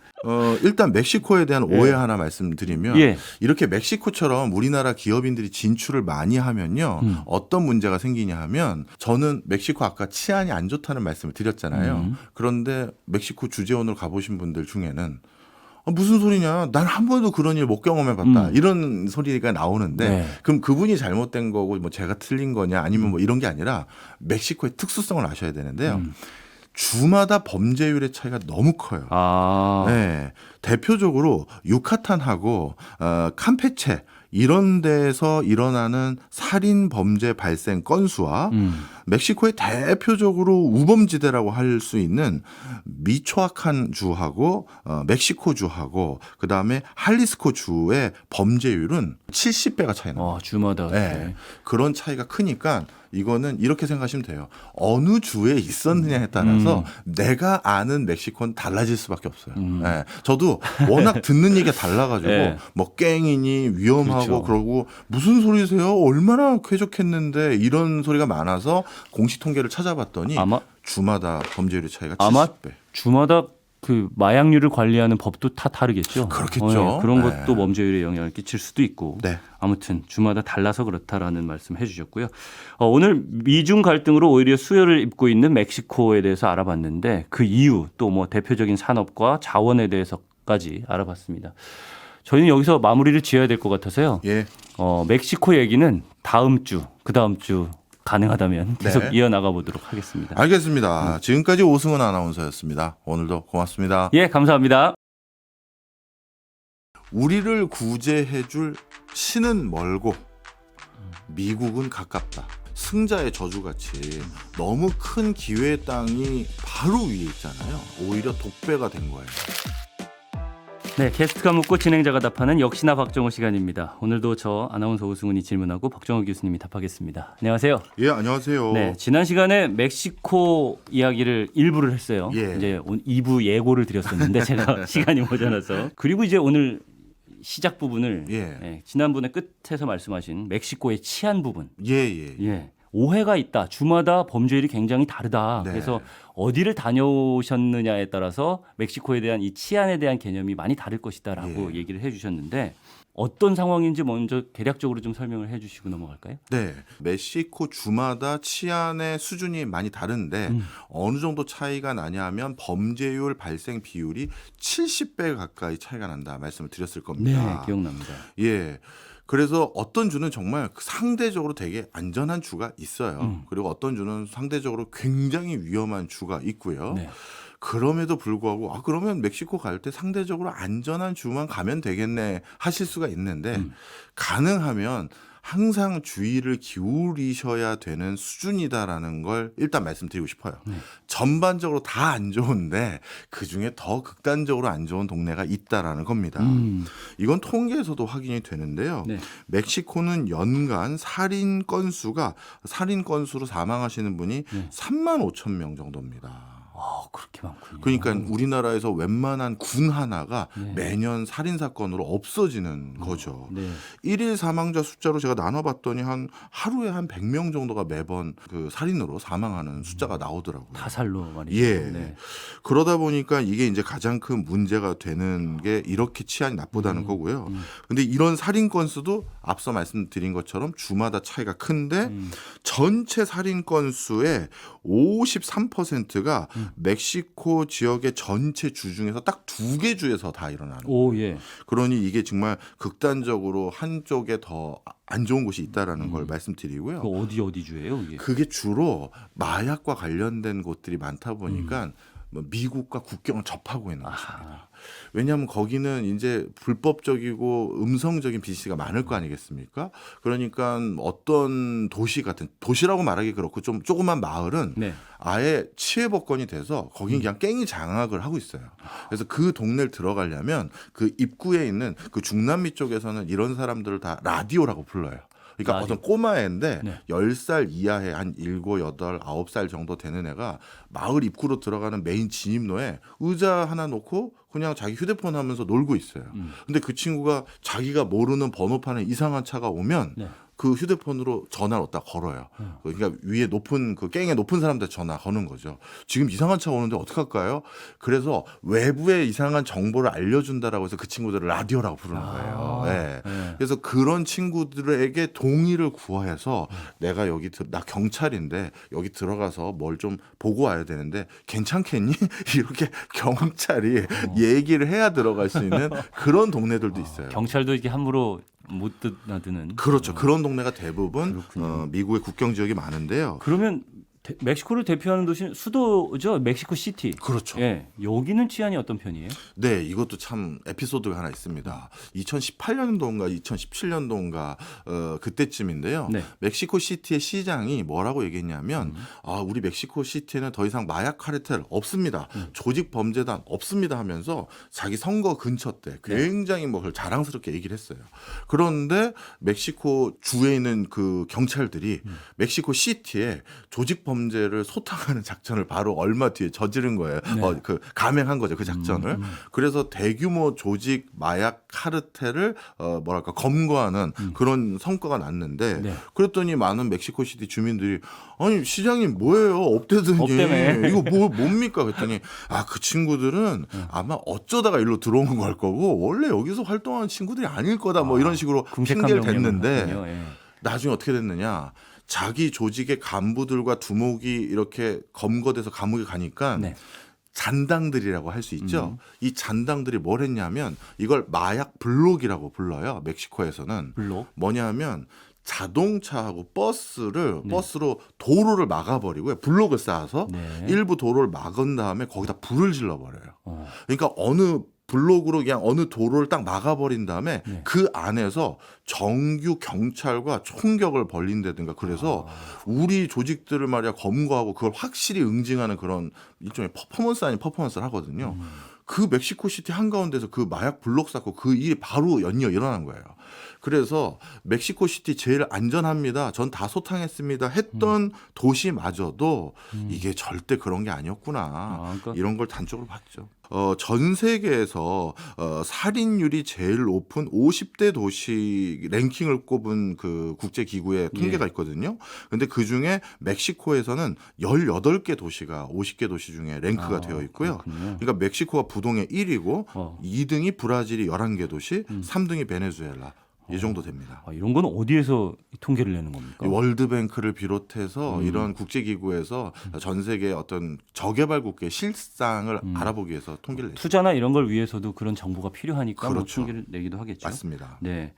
일단 멕시코에 대한 오해 하나 말씀드리면 예. 이렇게 멕시코처럼 우리나라 기업인들이 진출을 많이 하면요. 어떤 문제가 생기냐 하면 저는 멕시코 아까 치안이 안 좋다는 말씀을 드렸잖아요. 그런데 멕시코 주재원으로 가보신 분들 중에는 무슨 소리냐? 난 한 번도 그런 일 못 경험해봤다. 이런 소리가 나오는데 네. 그럼 그분이 잘못된 거고 뭐 제가 틀린 거냐 아니면 뭐 이런 게 아니라 멕시코의 특수성을 아셔야 되는데요. 주마다 범죄율의 차이가 너무 커요. 네, 대표적으로 유카탄하고 캄페체 이런 데서 일어나는 살인 범죄 발생 건수와 멕시코의 대표적으로 우범지대라고 할 수 있는 미초아칸 주하고 멕시코 주하고 그다음에 할리스코 주의 범죄율은 70배가 차이 나요. 주마다. 네, 그런 차이가 크니까 이거는 이렇게 생각하시면 돼요. 어느 주에 있었느냐에 따라서 내가 아는 멕시코는 달라질 수밖에 없어요. 네, 저도 워낙 듣는 얘기가 달라가지고 네. 뭐 갱이니 위험하고 그렇죠. 그러고 무슨 소리세요? 얼마나 쾌적했는데 이런 소리가 많아서 공식 통계를 찾아봤더니 아마 주마다 범죄율의 차이가 아마 70배. 주마다 그 마약류를 관리하는 법도 다 다르겠죠. 그렇겠죠. 그런 네. 것도 범죄율에 영향을 끼칠 수도 있고. 네. 아무튼 주마다 달라서 그렇다라는 말씀 해주셨고요. 오늘 미중 갈등으로 오히려 수혜를 입고 있는 멕시코에 대해서 알아봤는데 그 이유 또 뭐 대표적인 산업과 자원에 대해서까지 알아봤습니다. 저희는 여기서 마무리를 지어야 될 것 같아서요. 예. 멕시코 얘기는 다음 주, 그 다음 주 가능하다면 계속 네. 이어나가 보도록 하겠습니다. 알겠습니다. 지금까지 오승훈 아나운서였습니다. 오늘도 고맙습니다. 예, 감사합니다. 우리를 구제해줄 신은 멀고 미국은 가깝다. 승자의 저주같이 너무 큰 기회의 땅이 바로 위에 있잖아요. 오히려 독배가 된 거예요. 네, 게스트가 묻고 진행자가 답하는 역시나 박정호 시간입니다. 오늘도 저 아나운서 오승훈이 질문하고 박정호 교수님이 답하겠습니다. 안녕하세요. 예, 안녕하세요. 네, 지난 시간에 멕시코 이야기를 일부를 했어요. 예. 이제 2부 예고를 드렸었는데 제가 시간이 모자라서. 그리고 이제 오늘 시작 부분을 예. 지난번에 끝에서 말씀하신 멕시코의 치안 부분. 예. 오해가 있다. 주마다 범죄율이 굉장히 다르다. 네. 그래서 어디를 다녀오셨느냐에 따라서 멕시코에 대한 이 치안에 대한 개념이 많이 다를 것이다라고 얘기를 해주셨는데 어떤 상황인지 먼저 개략적으로 좀 설명을 해주시고 넘어갈까요? 네, 멕시코 주마다 치안의 수준이 많이 다른데 어느 정도 차이가 나냐면 범죄율 발생 비율이 70배 가까이 차이가 난다 말씀을 드렸을 겁니다. 네, 기억납니다. 예. 그래서 어떤 주는 정말 상대적으로 되게 안전한 주가 있어요. 그리고 어떤 주는 상대적으로 굉장히 위험한 주가 있고요. 네. 그럼에도 불구하고 그러면 멕시코 갈 때 상대적으로 안전한 주만 가면 되겠네 하실 수가 있는데 가능하면 항상 주의를 기울이셔야 되는 수준이다라는 걸 일단 말씀드리고 싶어요. 전반적으로 다 안 좋은데 그중에 더 극단적으로 안 좋은 동네가 있다라는 겁니다. 이건 통계에서도 확인이 되는데요. 네. 멕시코는 연간 살인 건수로 사망하시는 분이 3만 5천 명 정도입니다. 그렇게 많군요. 그러니까 우리나라에서 웬만한 군 하나가 매년 살인 사건으로 없어지는 거죠. 네. 1일 사망자 숫자로 제가 나눠봤더니 하루에 한 100명 정도가 매번 그 살인으로 사망하는 숫자가 나오더라고요. 타살로 말이죠. 예. 네. 그러다 보니까 이게 이제 가장 큰 문제가 되는 게 이렇게 치안이 나쁘다는 거고요. 근데 이런 살인 건수도 앞서 말씀드린 것처럼 주마다 차이가 큰데 전체 살인 건수의 53%가 멕시코 지역의 전체 주 중에서 딱 2개 주에서 다 일어나는 거예요. 예. 그러니 이게 정말 극단적으로 한쪽에 더 안 좋은 곳이 있다라는 걸 말씀드리고요. 그 어디 주예요, 이게? 그게 주로 마약과 관련된 곳들이 많다 보니까 뭐 미국과 국경을 접하고 있는 것입니다. 왜냐하면 거기는 이제 불법적이고 음성적인 비즈니스가 많을 거 아니겠습니까? 그러니까 어떤 도시라고 말하기 그렇고 좀 조그만 마을은 네. 아예 치해복권이 돼서 거긴 그냥 갱이 장악을 하고 있어요. 그래서 그 동네를 들어가려면 그 입구에 있는 그 중남미 쪽에서는 이런 사람들을 다 라디오라고 불러요. 그러니까 라디오. 어떤 꼬마애인데 네. 10살 이하의 한 7, 8, 9살 정도 되는 애가 마을 입구로 들어가는 메인 진입로에 의자 하나 놓고 그냥 자기 휴대폰 하면서 놀고 있어요. 근데 그 친구가 자기가 모르는 번호판에 이상한 차가 오면 네. 그 휴대폰으로 전화를 얻다 걸어요. 그러니까 위에 높은 그 갱에 높은 사람들 전화 거는 거죠. 지금 이상한 차 오는데 어떡할까요? 그래서 외부에 이상한 정보를 알려준다라고 해서 그 친구들을 라디오라고 부르는 거예요. 예. 네. 그래서 그런 친구들에게 동의를 구해서 내가 여기 나 경찰인데 여기 들어가서 뭘 좀 보고 와야 되는데 괜찮겠니? 이렇게 경찰이 얘기를 해야 들어갈 수 있는 그런 동네들도 있어요. 경찰도 이렇게 함부로 못 드나드는. 그렇죠. 그런 동네가 대부분 미국의 국경 지역이 많은데요. 그러면 멕시코를 대표하는 도시는 수도죠, 멕시코 시티. 그렇죠. 예, 여기는 치안이 어떤 편이에요? 네, 이것도 참 에피소드가 하나 있습니다. 2018년도인가 2017년도인가 그때쯤인데요. 네. 멕시코 시티의 시장이 뭐라고 얘기했냐면 우리 멕시코 시티에는 더 이상 마약 카르텔 없습니다. 조직 범죄단 없습니다 하면서 자기 선거 근처 때 굉장히 뭐 그걸 자랑스럽게 얘기를 했어요. 그런데 멕시코 주에 있는 그 경찰들이 멕시코 시티에 조직 범죄를 소탕하는 작전을 바로 얼마 뒤에 저지른 거예요. 네. 그 감행한 거죠, 그 작전을. 그래서 대규모 조직 마약 카르텔을 뭐랄까 검거하는 그런 성과가 났는데 네. 그랬더니 많은 멕시코시티 주민들이 아니 시장님 뭐예요? 없대더니 없다며. 이거 뭡니까? 그랬더니 그 친구들은 아마 어쩌다가 일로 들어온 걸 거고 원래 여기서 활동하는 친구들이 아닐 거다 뭐 이런 식으로 궁색한 핑계를 명령을 댔는데 했군요. 예. 나중에 어떻게 됐느냐? 자기 조직의 간부들과 두목이 이렇게 검거돼서 감옥에 가니까 네. 잔당들이라고 할 수 있죠. 이 잔당들이 뭘 했냐면 이걸 마약 블록이라고 불러요. 멕시코에서는. 블록? 뭐냐면 자동차하고 버스로 도로를 막아버리고요. 블록을 쌓아서 네. 일부 도로를 막은 다음에 거기다 불을 질러버려요. 어. 그러니까 어느 블록으로 그냥 어느 도로를 딱 막아버린 다음에 네. 그 안에서 정규 경찰과 총격을 벌린다든가 그래서 우리 조직들을 말이야 검거하고 그걸 확실히 응징하는 그런 일종의 퍼포먼스 아닌 퍼포먼스를 하거든요. 그 멕시코시티 한가운데서 그 마약 블록 쌓고 그 일이 바로 연이어 일어난 거예요. 그래서 멕시코시티 제일 안전합니다. 전 다 소탕했습니다. 했던 도시마저도 이게 절대 그런 게 아니었구나. 그러니까 이런 걸 단적으로 봤죠. 전 세계에서 살인율이 제일 높은 50대 도시 랭킹을 꼽은 그 국제기구의 통계가 있거든요. 근데 그 중에 멕시코에서는 18개 도시가 50개 도시 중에 랭크가 되어 있고요. 그렇군요. 그러니까 멕시코가 부동의 1위고 어. 2등이 브라질이 11개 도시, 3등이 베네수엘라. 이 정도 됩니다. 이런 건 어디에서 통계를 내는 겁니까? 이 월드뱅크를 비롯해서 이런 국제기구에서 전 세계 어떤 저개발국의 실상을 알아보기 위해서 통계를 내죠. 투자나 이런 걸 위해서도 그런 정보가 필요하니까 뭐 그렇죠. 통계를 내기도 하겠죠. 맞습니다. 네.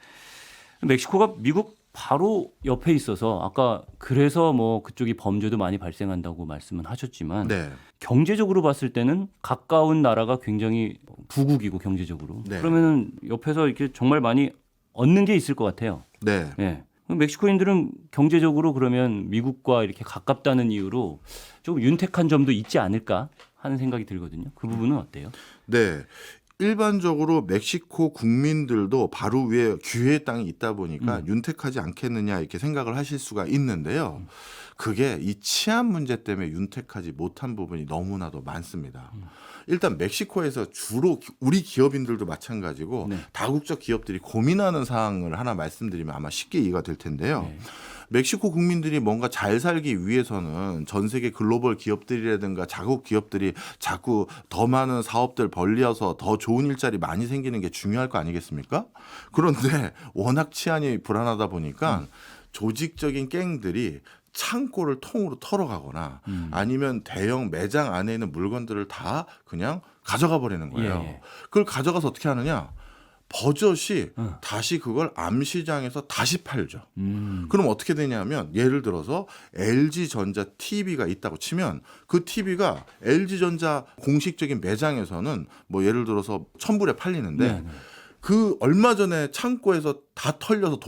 멕시코가 미국 바로 옆에 있어서 아까 그래서 뭐 그쪽이 범죄도 많이 발생한다고 말씀은 하셨지만 네. 경제적으로 봤을 때는 가까운 나라가 굉장히 부국이고 경제적으로 네. 그러면은 옆에서 이렇게 정말 많이 얻는 게 있을 것 같아요. 네. 예. 멕시코인들은 경제적으로 그러면 미국과 이렇게 가깝다는 이유로 좀 윤택한 점도 있지 않을까 하는 생각이 들거든요. 그 부분은 어때요? 네. 일반적으로 멕시코 국민들도 바로 위에 기회의 땅이 있다 보니까 윤택하지 않겠느냐 이렇게 생각을 하실 수가 있는데요. 그게 이 치안 문제 때문에 윤택하지 못한 부분이 너무나도 많습니다. 일단 멕시코에서 주로 우리 기업인들도 마찬가지고 네. 다국적 기업들이 고민하는 사항을 하나 말씀드리면 아마 쉽게 이해가 될 텐데요. 네. 멕시코 국민들이 뭔가 잘 살기 위해서는 전 세계 글로벌 기업들이라든가 자국 기업들이 자꾸 더 많은 사업들 벌려서 더 좋은 일자리 많이 생기는 게 중요할 거 아니겠습니까? 그런데 워낙 치안이 불안하다 보니까 조직적인 갱들이 창고를 통으로 털어가거나 아니면 대형 매장 안에 있는 물건들을 다 그냥 가져가 버리는 거예요. 예. 그걸 가져가서 어떻게 하느냐? 버젓이 다시 그걸 암시장에서 다시 팔죠. 그럼 어떻게 되냐면 예를 들어서 LG전자 TV가 있다고 치면 그 TV가 LG전자 공식적인 매장에서는 뭐 예를 들어서 1,000불에 팔리는데 네, 네. 그 얼마 전에 창고에서 다 털려서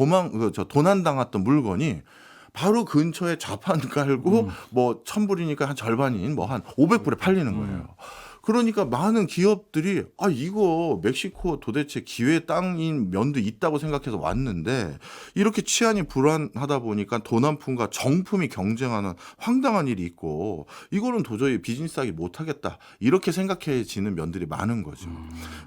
도난당했던 물건이 바로 근처에 좌판 깔고 뭐 1,000불이니까 한 절반인 뭐 한 500불에 팔리는 거예요. 그러니까 많은 기업들이 이거 멕시코 도대체 기회의 땅인 면도 있다고 생각해서 왔는데 이렇게 치안이 불안하다 보니까 도난품과 정품이 경쟁하는 황당한 일이 있고 이거는 도저히 비즈니스하기 못하겠다 이렇게 생각해지는 면들이 많은 거죠.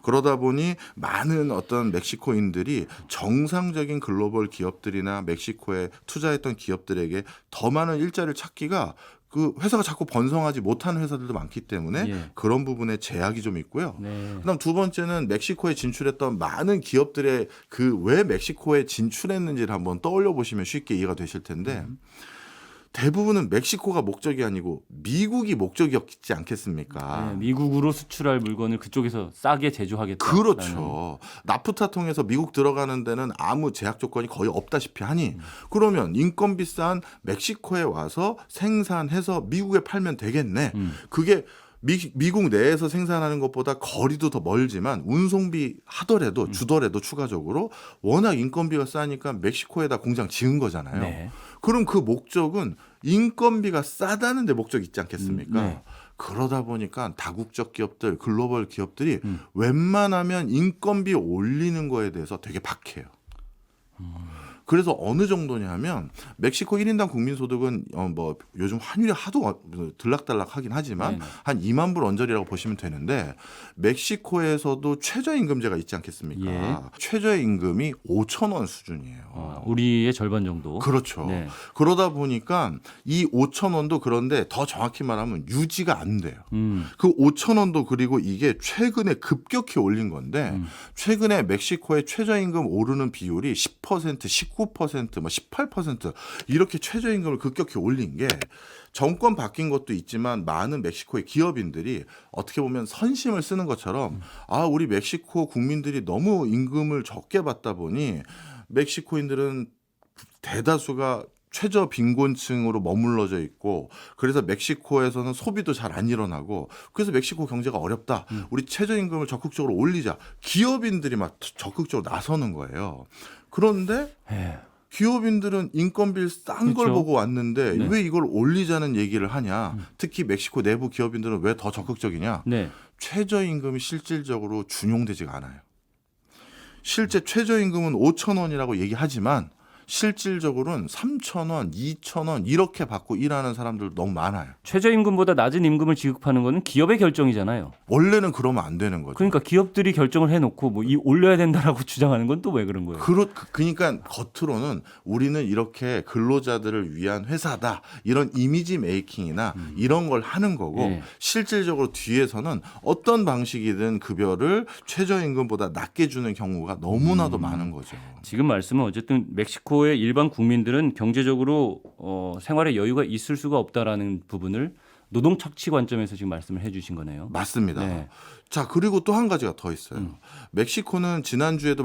그러다 보니 많은 어떤 멕시코인들이 정상적인 글로벌 기업들이나 ม็시코에 투자했던 기업들에게 더 많은 일자리를 찾기가 그 회사가 자꾸 번성하지 못하는 회사들도 많기 때문에 예. 그런 부분에 제약이 좀 있고요. 네. 그다음 두 번째는 멕시코에 진출했던 많은 기업들의 그 왜 멕시코에 진출했는지를 한번 떠올려 보시면 쉽게 이해가 되실 텐데 대부분은 멕시코가 목적이 아니고 미국이 목적이었지 않겠습니까? 네, 미국으로 수출할 물건을 그쪽에서 싸게 제조하겠다. 그렇죠. 나프타 통해서 미국 들어가는 데는 아무 제약 조건이 거의 없다시피 하니 그러면 인건비 싼 멕시코에 와서 생산해서 미국에 팔면 되겠네. 그게 미국 내에서 생산하는 것보다 거리도 더 멀지만 운송비 하더라도 주더라도 추가적으로 워낙 인건비가 싸니까 멕시코에다 공장 지은 거잖아요. 네. 그럼 그 목적은 인건비가 싸다는 데 목적이 있지 않겠습니까? 네. 그러다 보니까 다국적 기업들, 글로벌 기업들이 웬만하면 인건비 올리는 거에 대해서 되게 박해요. 그래서 어느 정도냐면 멕시코 1인당 국민소득은 뭐 요즘 환율이 하도 들락달락하긴 하지만 네네. 한 2만 불 언저리라고 보시면 되는데 멕시코에서도 최저임금제가 있지 않겠습니까? 예. 최저임금이 5천 원 수준이에요. 우리의 절반 정도. 그렇죠. 네. 그러다 보니까 이 5천 원도 그런데 더 정확히 말하면 유지가 안 돼요. 그 5천 원도 그리고 이게 최근에 급격히 올린 건데 최근에 멕시코의 최저임금 오르는 비율이 10%, 19%, 뭐 18% 이렇게 최저임금을 급격히 올린 게 정권 바뀐 것도 있지만 많은 멕시코의 기업인들이 어떻게 보면 선심을 쓰는 것처럼 우리 멕시코 국민들이 너무 임금을 적게 받다 보니 멕시코인들은 대다수가 최저 빈곤층으로 머물러져 있고 그래서 멕시코에서는 소비도 잘 안 일어나고 그래서 멕시코 경제가 어렵다. 우리 최저임금을 적극적으로 올리자. 기업인들이 막 적극적으로 나서는 거예요. 그런데 예. 기업인들은 인건비를 싼 걸 그렇죠. 보고 왔는데 네. 왜 이걸 올리자는 얘기를 하냐. 특히 멕시코 내부 기업인들은 왜 더 적극적이냐. 네. 최저임금이 실질적으로 준용되지가 않아요. 실제 최저임금은 5천 원이라고 얘기하지만 실질적으로는 3천 원, 2천 원 이렇게 받고 일하는 사람들 너무 많아요. 최저임금보다 낮은 임금을 지급하는 거는 기업의 결정이잖아요. 원래는 그러면 안 되는 거죠. 그러니까 기업들이 결정을 해놓고 뭐 이 올려야 된다라고 주장하는 건 또 왜 그런 거예요? 그러니까 겉으로는 우리는 이렇게 근로자들을 위한 회사다 이런 이미지 메이킹이나 이런 걸 하는 거고 네. 실질적으로 뒤에서는 어떤 방식이든 급여를 최저임금보다 낮게 주는 경우가 너무나도 많은 거죠. 지금 말씀은 어쨌든 멕시코의 일반 국민들은 경제적으로 생활에 여유가 있을 수가 없다라는 부분을 노동 착취 관점에서 지금 말씀을 해주신 거네요. 맞습니다. 네. 자, 그리고 또 한 가지가 더 있어요. 멕시코는 지난주에도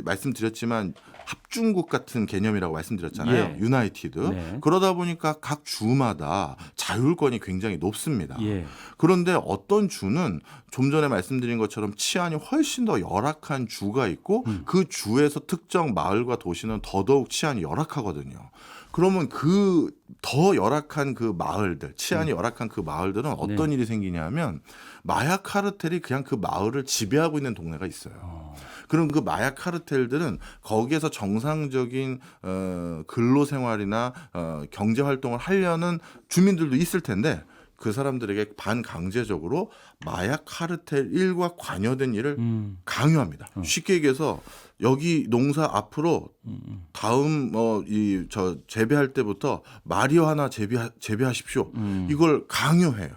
말씀드렸지만 합중국 같은 개념이라고 말씀드렸잖아요. 예. 유나이티드. 네. 그러다 보니까 각 주마다 자율권이 굉장히 높습니다. 예. 그런데 어떤 주는 좀 전에 말씀드린 것처럼 치안이 훨씬 더 열악한 주가 있고 그 주에서 특정 마을과 도시는 더더욱 치안이 열악하거든요. 그러면 그 더 열악한 그 마을들, 치안이 열악한 그 마을들은 어떤 일이 생기냐면 마약 카르텔이 그냥 그 마을을 지배하고 있는 동네가 있어요. 그럼 그 마약 카르텔들은 거기에서 정상적인 근로 생활이나 경제 활동을 하려는 주민들도 있을 텐데 그 사람들에게 반강제적으로 마약 카르텔 일과 관여된 일을 강요합니다. 쉽게 얘기해서 여기 농사 앞으로 다음 재배할 때부터 마리화나 재배하십시오. 이걸 강요해요.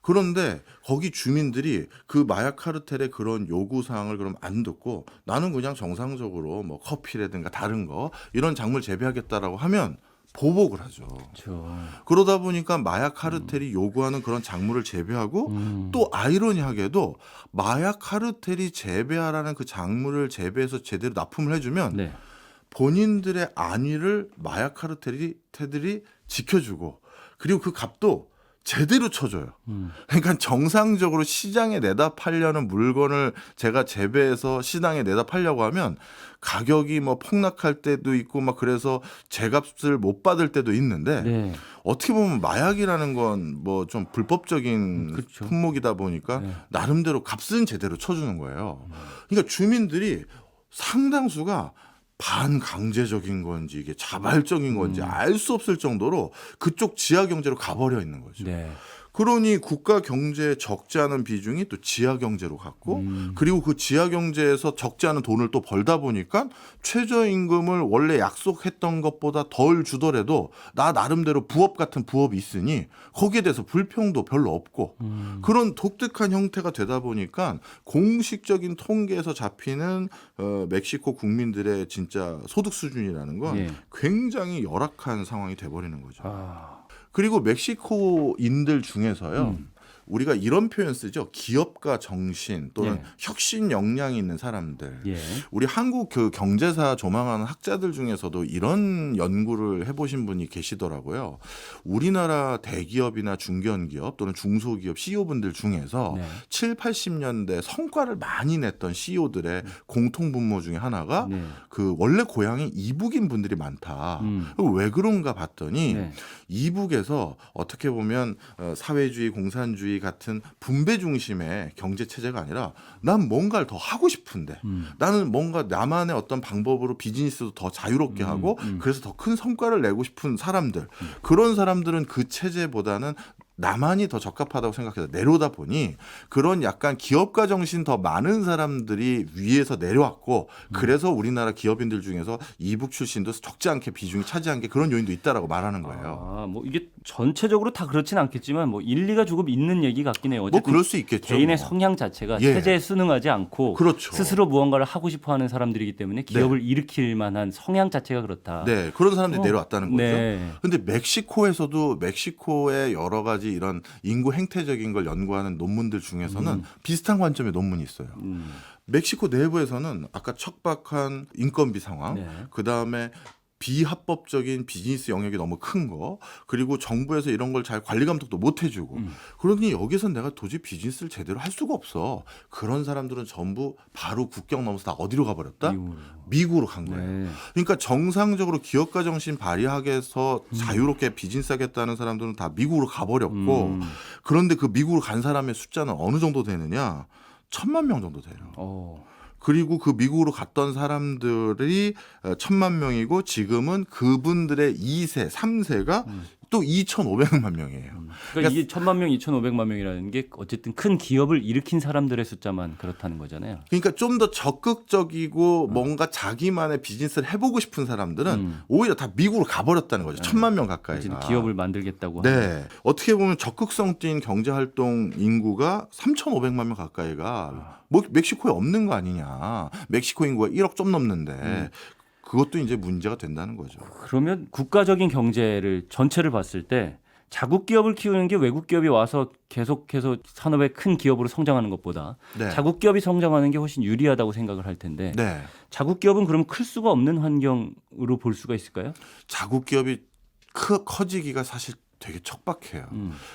그런데 거기 주민들이 그 마약 카르텔의 그런 요구 사항을 그럼 안 듣고 나는 그냥 정상적으로 뭐 커피라든가 다른 거 이런 작물 재배하겠다라고 하면 보복을 하죠. 그렇죠. 그러다 보니까 마약 카르텔이 요구하는 그런 작물을 재배하고 또 아이러니하게도 마약 카르텔이 재배하라는 그 작물을 재배해서 제대로 납품을 해주면 네. 본인들의 안위를 마약 카르텔들이 지켜주고 그리고 그 값도 제대로 쳐줘요. 그러니까 정상적으로 시장에 내다 팔려는 물건을 제가 재배해서 시장에 내다 팔려고 하면 가격이 뭐 폭락할 때도 있고 막 그래서 제값을 못 받을 때도 있는데 네. 어떻게 보면 마약이라는 건 뭐 좀 불법적인 그렇죠. 품목이다 보니까 네. 나름대로 값은 제대로 쳐주는 거예요. 그러니까 주민들이 상당수가 반강제적인 건지 이게 자발적인 건지 알 수 없을 정도로 그쪽 지하 경제로 가버려 있는 거죠. 네. 그러니 국가 경제에 적지 않은 비중이 또 지하 경제로 갔고 그리고 그 지하 경제에서 적지 않은 돈을 또 벌다 보니까 최저임금을 원래 약속했던 것보다 덜 주더라도 나 나름대로 부업 같은 부업이 있으니 거기에 대해서 불평도 별로 없고 그런 독특한 형태가 되다 보니까 공식적인 통계에서 잡히는 멕시코 국민들의 진짜 소득 수준이라는 건 예. 굉장히 열악한 상황이 돼버리는 거죠. 아. 그리고 멕시코인들 중에서요. 우리가 이런 표현 쓰죠. 기업가 정신 또는 예. 혁신 역량이 있는 사람들. 예. 우리 한국 그 경제사 조망하는 학자들 중에서도 이런 연구를 해보신 분이 계시더라고요. 우리나라 대기업이나 중견기업 또는 중소기업 CEO분들 중에서 네. 7, 80년대 성과를 많이 냈던 CEO들의 공통분모 중에 하나가 네. 그 원래 고향이 이북인 분들이 많다. 왜 그런가 봤더니 네. 이북에서 어떻게 보면 사회주의, 공산주의 같은 분배 중심의 경제 체제가 아니라 난 뭔가를 더 하고 싶은데 나는 뭔가 나만의 어떤 방법으로 비즈니스도 더 자유롭게 하고 그래서 더 큰 성과를 내고 싶은 사람들 그런 사람들은 그 체제보다는 나만이 더 적합하다고 생각해서 내려오다 보니 그런 약간 기업가 정신 더 많은 사람들이 위에서 내려왔고 그래서 우리나라 기업인들 중에서 이북 출신도 적지 않게 비중이 차지한 게 그런 요인도 있다라고 말하는 거예요. 아, 뭐 이게 전체적으로 다 그렇진 않겠지만 뭐 일리가 조금 있는 얘기 같긴 해요. 뭐 어쨌든 그럴 수 있겠죠. 개인의 뭐. 성향 자체가 예. 체제에 순응하지 않고 그렇죠. 스스로 무언가를 하고 싶어하는 사람들이기 때문에 기업을 일으킬 만한 성향 자체가 그렇다. 네, 그런 사람들이 내려왔다는 거죠. 네. 근데 멕시코에서도 멕시코의 여러 가지 이런 인구 행태적인 걸 연구하는 논문들 중에서는 비슷한 관점의 논문이 있어요. 멕시코 내부에서는 아까 척박한 인건비 상황, 네. 그다음에 비합법적인 비즈니스 영역이 너무 큰 거, 그리고 정부에서 이런 걸 잘 관리 감독도 못 해주고, 그러니 여기서 내가 도저히 비즈니스를 제대로 할 수가 없어. 그런 사람들은 전부 바로 국경 넘어서 다 어디로 가버렸다? 미국으로 간 거예요. 네. 그러니까 정상적으로 기업가 정신 발휘하게 해서 자유롭게 비즈니스 하겠다는 사람들은 다 미국으로 가버렸고, 그런데 그 미국으로 간 사람의 숫자는 어느 정도 되느냐? 1,000만 명 정도 돼요. 그리고 그 미국으로 갔던 사람들이 1,000만 명이고 지금은 그분들의 2세, 3세가 또 2,500만 명이에요. 그러니까 이게 1,000만 명, 2,500만 명이라는 게 어쨌든 큰 기업을 일으킨 사람들의 숫자만 그렇다는 거잖아요. 그러니까 좀 더 적극적이고 뭔가 자기만의 비즈니스를 해보고 싶은 사람들은 오히려 다 미국으로 가버렸다는 거죠. 1,000만 명 가까이가. 기업을 만들겠다고 하는. 네. 어떻게 보면 적극성 띈 경제활동 인구가 3,500만 명 가까이가 뭐 멕시코에 없는 거 아니냐. 멕시코 인구가 1억 좀 넘는데 그것도 이제 문제가 된다는 거죠. 그러면 국가적인 경제를 전체를 봤을 때 자국 기업을 키우는 게 외국 기업이 와서 계속해서 산업의 큰 기업으로 성장하는 것보다 네. 자국 기업이 성장하는 게 훨씬 유리하다고 생각을 할 텐데 네. 자국 기업은 그럼 클 수가 없는 환경으로 볼 수가 있을까요? 자국 기업이 커지기가 사실 되게 척박해요.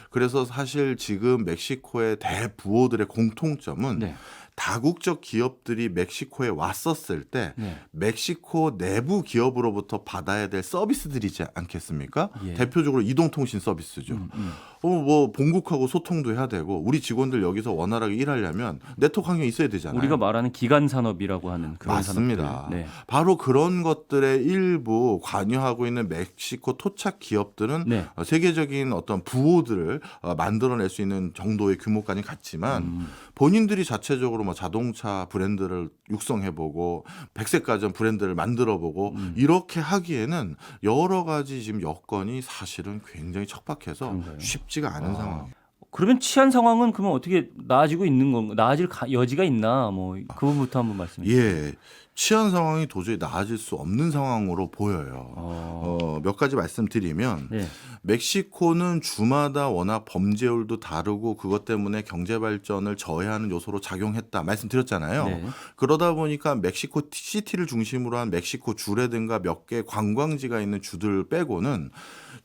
그래서 사실 지금 멕시코의 대부호들의 공통점은 네. 다국적 기업들이 멕시코에 왔었을 때 네. 멕시코 내부 기업으로부터 받아야 될 서비스들이지 않겠습니까? 예. 대표적으로 이동통신 서비스죠. 뭐 본국하고 소통도 해야 되고 우리 직원들 여기서 원활하게 일하려면 네트워크 환경이 있어야 되잖아요. 우리가 말하는 기간 산업이라고 하는 그런 맞습니다. 산업들. 네. 바로 그런 것들의 일부 관여하고 있는 멕시코 토착 기업들은 네. 세계적인 어떤 부호들을 만들어낼 수 있는 정도의 규모까지 갔지만 본인들이 자체적으로 뭐 자동차 브랜드를 육성해보고 백색가전 브랜드를 만들어보고 이렇게 하기에는 여러 가지 지금 여건이 사실은 굉장히 척박해서 그런가요? 쉽지가 않은 상황이에요. 그러면 치안 상황은 그러면 어떻게 나아지고 있는 건가? 나아질 여지가 있나? 뭐 그 부분부터 한번 말씀해 주세요. 예. 치안 상황이 도저히 나아질 수 없는 상황으로 보여요. 몇 가지 말씀드리면 네. 멕시코는 주마다 워낙 범죄율도 다르고 그것 때문에 경제 발전을 저해하는 요소로 작용했다 말씀드렸잖아요. 네. 그러다 보니까 멕시코 시티를 중심으로 한 멕시코 주라든가 몇 개 관광지가 있는 주들 빼고는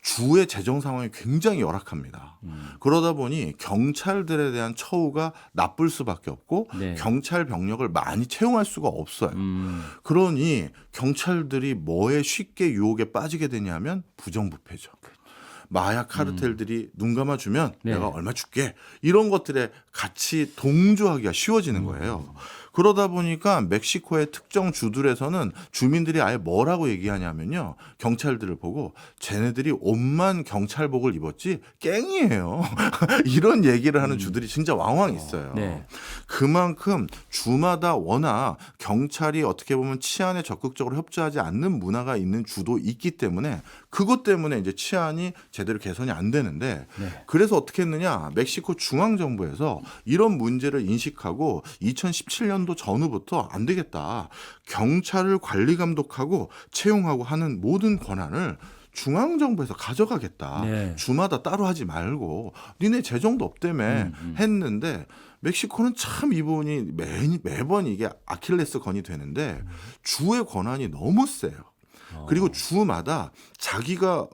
주의 재정 상황이 굉장히 열악합니다. 그러다 보니 경찰들에 대한 처우가 나쁠 수밖에 없고 네. 경찰 병력을 많이 채용할 수가 없어요. 그러니 경찰들이 뭐에 쉽게 유혹에 빠지게 되냐면 부정부패죠. 마약 카르텔들이 눈 감아주면 네. 내가 얼마 줄게 이런 것들에 같이 동조하기가 쉬워지는 거예요. 그러다 보니까 멕시코의 특정 주들에서는 주민들이 아예 뭐라고 얘기하냐면요. 경찰들을 보고 쟤네들이 옷만 경찰복을 입었지 깽이에요. 이런 얘기를 하는 주들이 진짜 왕왕 있어요. 네. 그만큼 주마다 워낙 경찰이 어떻게 보면 치안에 적극적으로 협조하지 않는 문화가 있는 주도 있기 때문에 그것 때문에 이제 치안이 제대로 개선이 안 되는데 네. 그래서 어떻게 했느냐. 멕시코 중앙정부에서 이런 문제를 인식하고 2017년도 전후부터 안 되겠다. 경찰을 관리 감독하고 채용하고 하는 모든 권한을 중앙정부에서 가져가겠다. 네. 주마다 따로 하지 말고 니네 재정도 없다며 했는데 멕시코는 참 이 부분이 매번 이게 아킬레스건이 되는데 주의 권한이 너무 세요. 그리고 주마다 자기가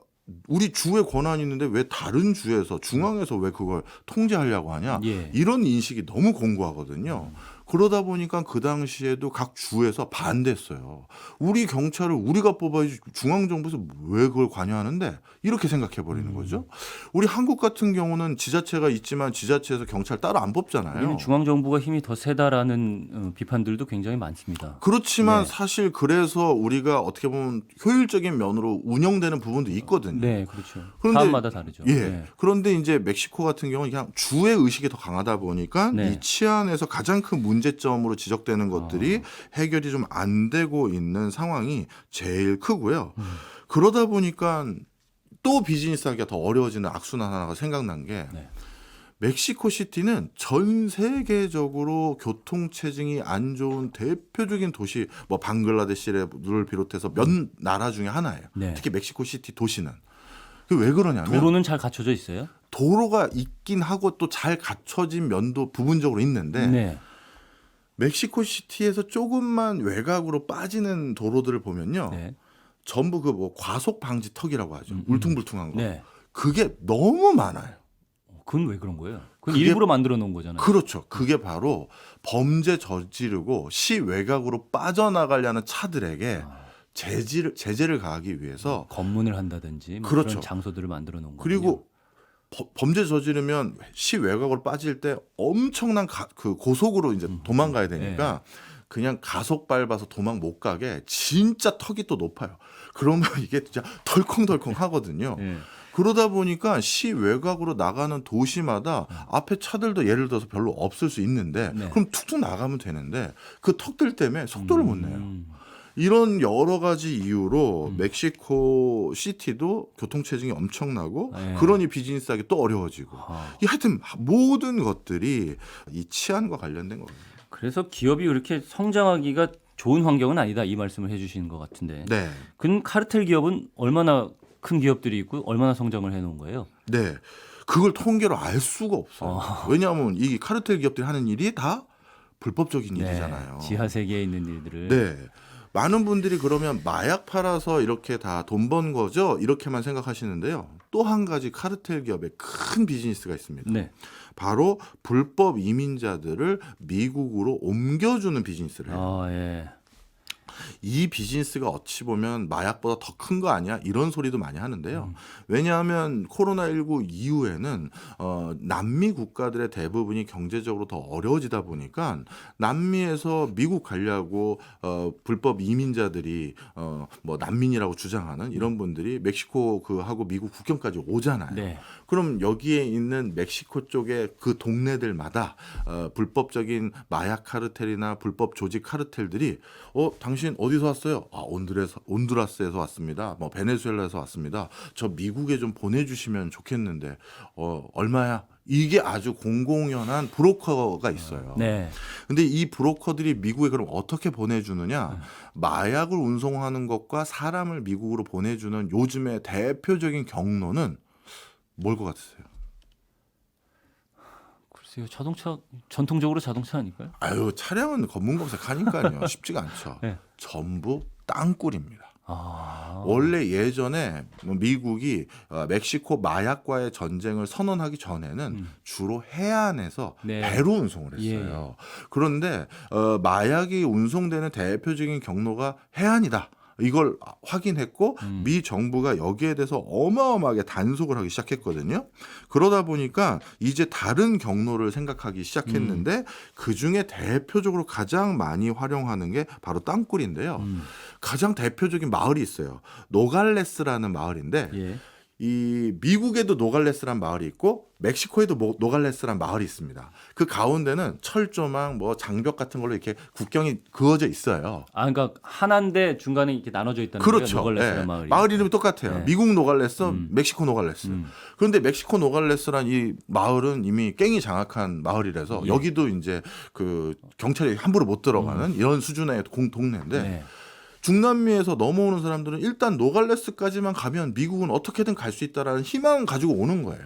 우리 주의 권한이 있는데 왜 다른 주에서 중앙에서 왜 그걸 통제하려고 하냐 예. 이런 인식이 너무 공고하거든요. 그러다 보니까 그 당시에도 각 주에서 반대했어요. 우리 경찰을 우리가 뽑아야지 중앙정부에서 왜 그걸 관여하는데 이렇게 생각해 버리는 거죠. 우리 한국 같은 경우는 지자체가 있지만 지자체에서 경찰 따로 안 뽑잖아요. 우리는 중앙정부가 힘이 더 세다라는 비판들도 굉장히 많습니다. 그렇지만 네. 사실 그래서 우리가 어떻게 보면 효율적인 면으로 운영되는 부분도 있거든요. 네, 그렇죠. 그런데- 사업마다 다르죠. 예. 네. 그런데 이제 멕시코 같은 경우는 그냥 주의 의식이 더 강하다 보니까 네. 이 치안에서 가장 큰 문제점으로 지적되는 것들이 해결이 좀 안 되고 있는 상황이 제일 크고요. 그러다 보니까 또 비즈니스 하기가 더 어려워지는 악순환 하나가 생각난 게 네. 멕시코 시티는 전 세계적으로 교통 체증이 안 좋은 대표적인 도시 뭐 방글라데시를 비롯해서 몇 나라 중에 하나예요. 네. 특히 멕시코 시티 도시는. 그게 왜 그러냐면 도로는 잘 갖춰져 있어요? 도로가 있긴 하고 또 잘 갖춰진 면도 부분적으로 있는데 네. 멕시코 시티에서 조금만 외곽으로 빠지는 도로들을 보면요. 네. 전부 그 뭐 과속 방지 턱이라고 하죠. 울퉁불퉁한 거. 네. 그게 너무 많아요. 그건 왜 그런 거예요? 그건 그게- 일부러 만들어 놓은 거잖아요. 그렇죠. 그게 바로 범죄 저지르고 시 외곽으로 빠져나가려는 차들에게 제재를 가하기 위해서 검문을 한다든지 뭐 그렇죠. 그런 장소들을 만들어 놓은 거예요. 그리고 범죄 저지르면 시 외곽으로 빠질 때 엄청난 그 고속으로 이제 도망가야 되니까 그냥 가속 밟아서 도망 못 가게 진짜 턱이 또 높아요. 그러면 이게 진짜 덜컹덜컹 하거든요. 네. 그러다 보니까 시 외곽으로 나가는 도시마다 앞에 차들도 예를 들어서 별로 없을 수 있는데 네. 그럼 툭툭 나가면 되는데 그 턱들 때문에 속도를 못 내요. 음. 이런 여러 가지 이유로 멕시코 시티도 교통체증이 엄청나고 네. 그러니 비즈니스하기 또 어려워지고 아. 이 하여튼 모든 것들이 이 치안과 관련된 거예요. 그래서 기업이 그렇게 성장하기가 좋은 환경은 아니다 이 말씀을 해주시는 것 같은데. 네. 그 카르텔 기업은 얼마나 큰 기업들이 있고 얼마나 성장을 해놓은 거예요? 네. 그걸 통계로 알 수가 없어요. 왜냐하면 이 카르텔 기업들이 하는 일이 다 불법적인 일이잖아요. 네. 지하 세계에 있는 일들을. 네. 많은 분들이 그러면 마약 팔아서 이렇게 다 돈 번 거죠? 이렇게만 생각하시는데요. 또 한 가지 카르텔 기업의 큰 비즈니스가 있습니다. 네. 바로 불법 이민자들을 미국으로 옮겨주는 비즈니스를 해요. 아, 예. 이 비즈니스가 어찌 보면 마약보다 더 큰 거 아니야? 이런 소리도 많이 하는데요. 왜냐하면 코로나19 이후에는 남미 국가들의 대부분이 경제적으로 더 어려워지다 보니까 남미에서 미국 가려고 불법 이민자들이 뭐 난민이라고 주장하는 이런 분들이 멕시코 하고 미국 국경까지 오잖아요. 네. 그럼 여기에 있는 멕시코 쪽의 그 동네들마다 불법적인 마약 카르텔이나 불법 조직 카르텔들이 당신 당신 어디서 왔어요? 아, 온두라스에서 왔습니다. 뭐 베네수엘라에서 왔습니다. 저 미국에 좀 보내주시면 좋겠는데 얼마야? 이게 아주 공공연한 브로커가 있어요. 네. 근데 이 브로커들이 미국에 그럼 어떻게 보내주느냐? 마약을 운송하는 것과 사람을 미국으로 보내주는 요즘의 대표적인 경로는 뭘 것 같으세요? 글쎄요. 전통적으로 자동차 아닐까요? 아유, 차량은 검문검색하니까요. 쉽지가 않죠. 네. 전부 땅굴입니다. 아. 원래 예전에 미국이 멕시코 마약과의 전쟁을 선언하기 전에는 주로 해안에서 네. 배로 운송을 했어요. 그런데 마약이 운송되는 대표적인 경로가 해안이다. 이걸 확인했고 미 정부가 여기에 대해서 어마어마하게 단속을 하기 시작했거든요. 그러다 보니까 이제 다른 경로를 생각하기 시작했는데 그중에 대표적으로 가장 많이 활용하는 게 바로 땅굴인데요. 가장 대표적인 마을이 있어요. 노갈레스라는 마을인데 예. 이 미국에도 노갈레스란 마을이 있고 멕시코에도 노갈레스란 마을이 있습니다. 그 가운데는 철조망, 뭐 장벽 같은 걸로 이렇게 국경이 그어져 있어요. 아, 그러니까 하나인데 중간에 이렇게 나눠져 있다는 그렇죠. 거예요. 노갈레스라는 예. 마을이. 마을 이름이 똑같아요. 네. 미국 노갈레스, 멕시코 노갈레스. 그런데 멕시코 노갈레스란 이 마을은 이미 깽이 장악한 마을이라서 예. 여기도 이제 그 경찰이 함부로 못 들어가는 이런 수준의 동네인데 네. 중남미에서 넘어오는 사람들은 일단 노갈레스까지만 가면 미국은 어떻게든 갈 수 있다라는 희망을 가지고 오는 거예요.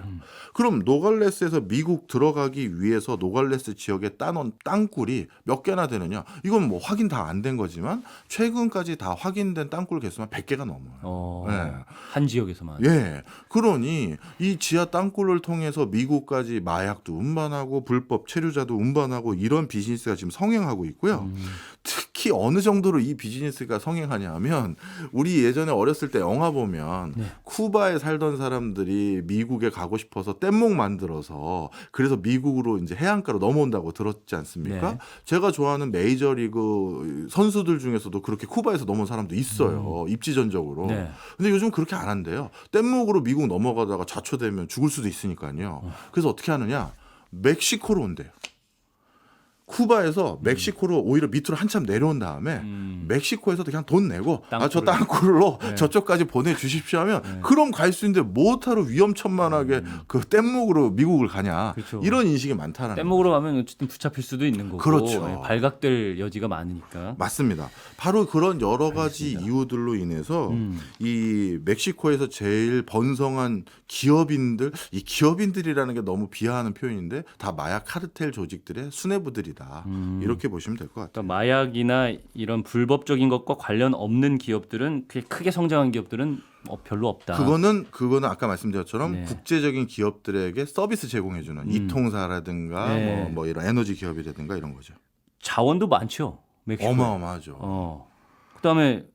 그럼 노갈레스에서 미국 들어가기 위해서 노갈레스 지역에 따놓은 땅굴이 몇 개나 되느냐? 이건 뭐 확인 다 안 된 거지만 최근까지 다 확인된 땅굴 개수만 100개가 넘어요. 네. 한 지역에서만. 예. 그러니 이 지하 땅굴을 통해서 미국까지 마약도 운반하고 불법 체류자도 운반하고 이런 비즈니스가 지금 성행하고 있고요. 특히 어느 정도로 이 비즈니스가 성행하냐면 우리 예전에 어렸을 때 영화 보면 네. 쿠바에 살던 사람들이 미국에 가고 싶어서 뗏목 만들어서 그래서 미국으로 이제 해안가로 넘어온다고 들었지 않습니까? 네. 제가 좋아하는 메이저리그 선수들 중에서도 그렇게 쿠바에서 넘어온 사람도 있어요. 입지전적으로. 네. 근데 요즘 그렇게 안 한대요. 뗏목으로 미국 넘어가다가 자초되면 죽을 수도 있으니까요. 그래서 어떻게 하느냐? 멕시코로 온대요. 쿠바에서 멕시코로 오히려 밑으로 한참 내려온 다음에 멕시코에서도 그냥 돈 내고 저 땅굴로 네. 저쪽까지 보내주십시오 하면 그럼 갈 수 있는데 뭐하러 위험천만하게 그 뗏목으로 미국을 가냐. 그렇죠. 이런 인식이 많다는 거예요. 뗏목으로 가면 어쨌든 붙잡힐 수도 있는 거고 그렇죠. 예, 발각될 여지가 많으니까. 맞습니다. 바로 그런 여러 가지 이유들로 인해서 이 멕시코에서 제일 번성한 기업인들, 이 기업인들이라는 게 너무 비하하는 표현인데 다 마약 카르텔 조직들의 수뇌부들이다. 이렇게 보시면 될 것 같아요. 그러니까 마약이나 이런 불법적인 것과 관련 없는 기업들은 크게 성장한 기업들은 별로 없다. 그거는 아까 말씀드린 것처럼 네. 국제적인 기업들에게 서비스 제공해주는 이통사라든가 네. 뭐 이런 에너지 기업이라든가 이런 거죠. 자원도 많죠. 멕시코. 어마어마하죠. 그다음에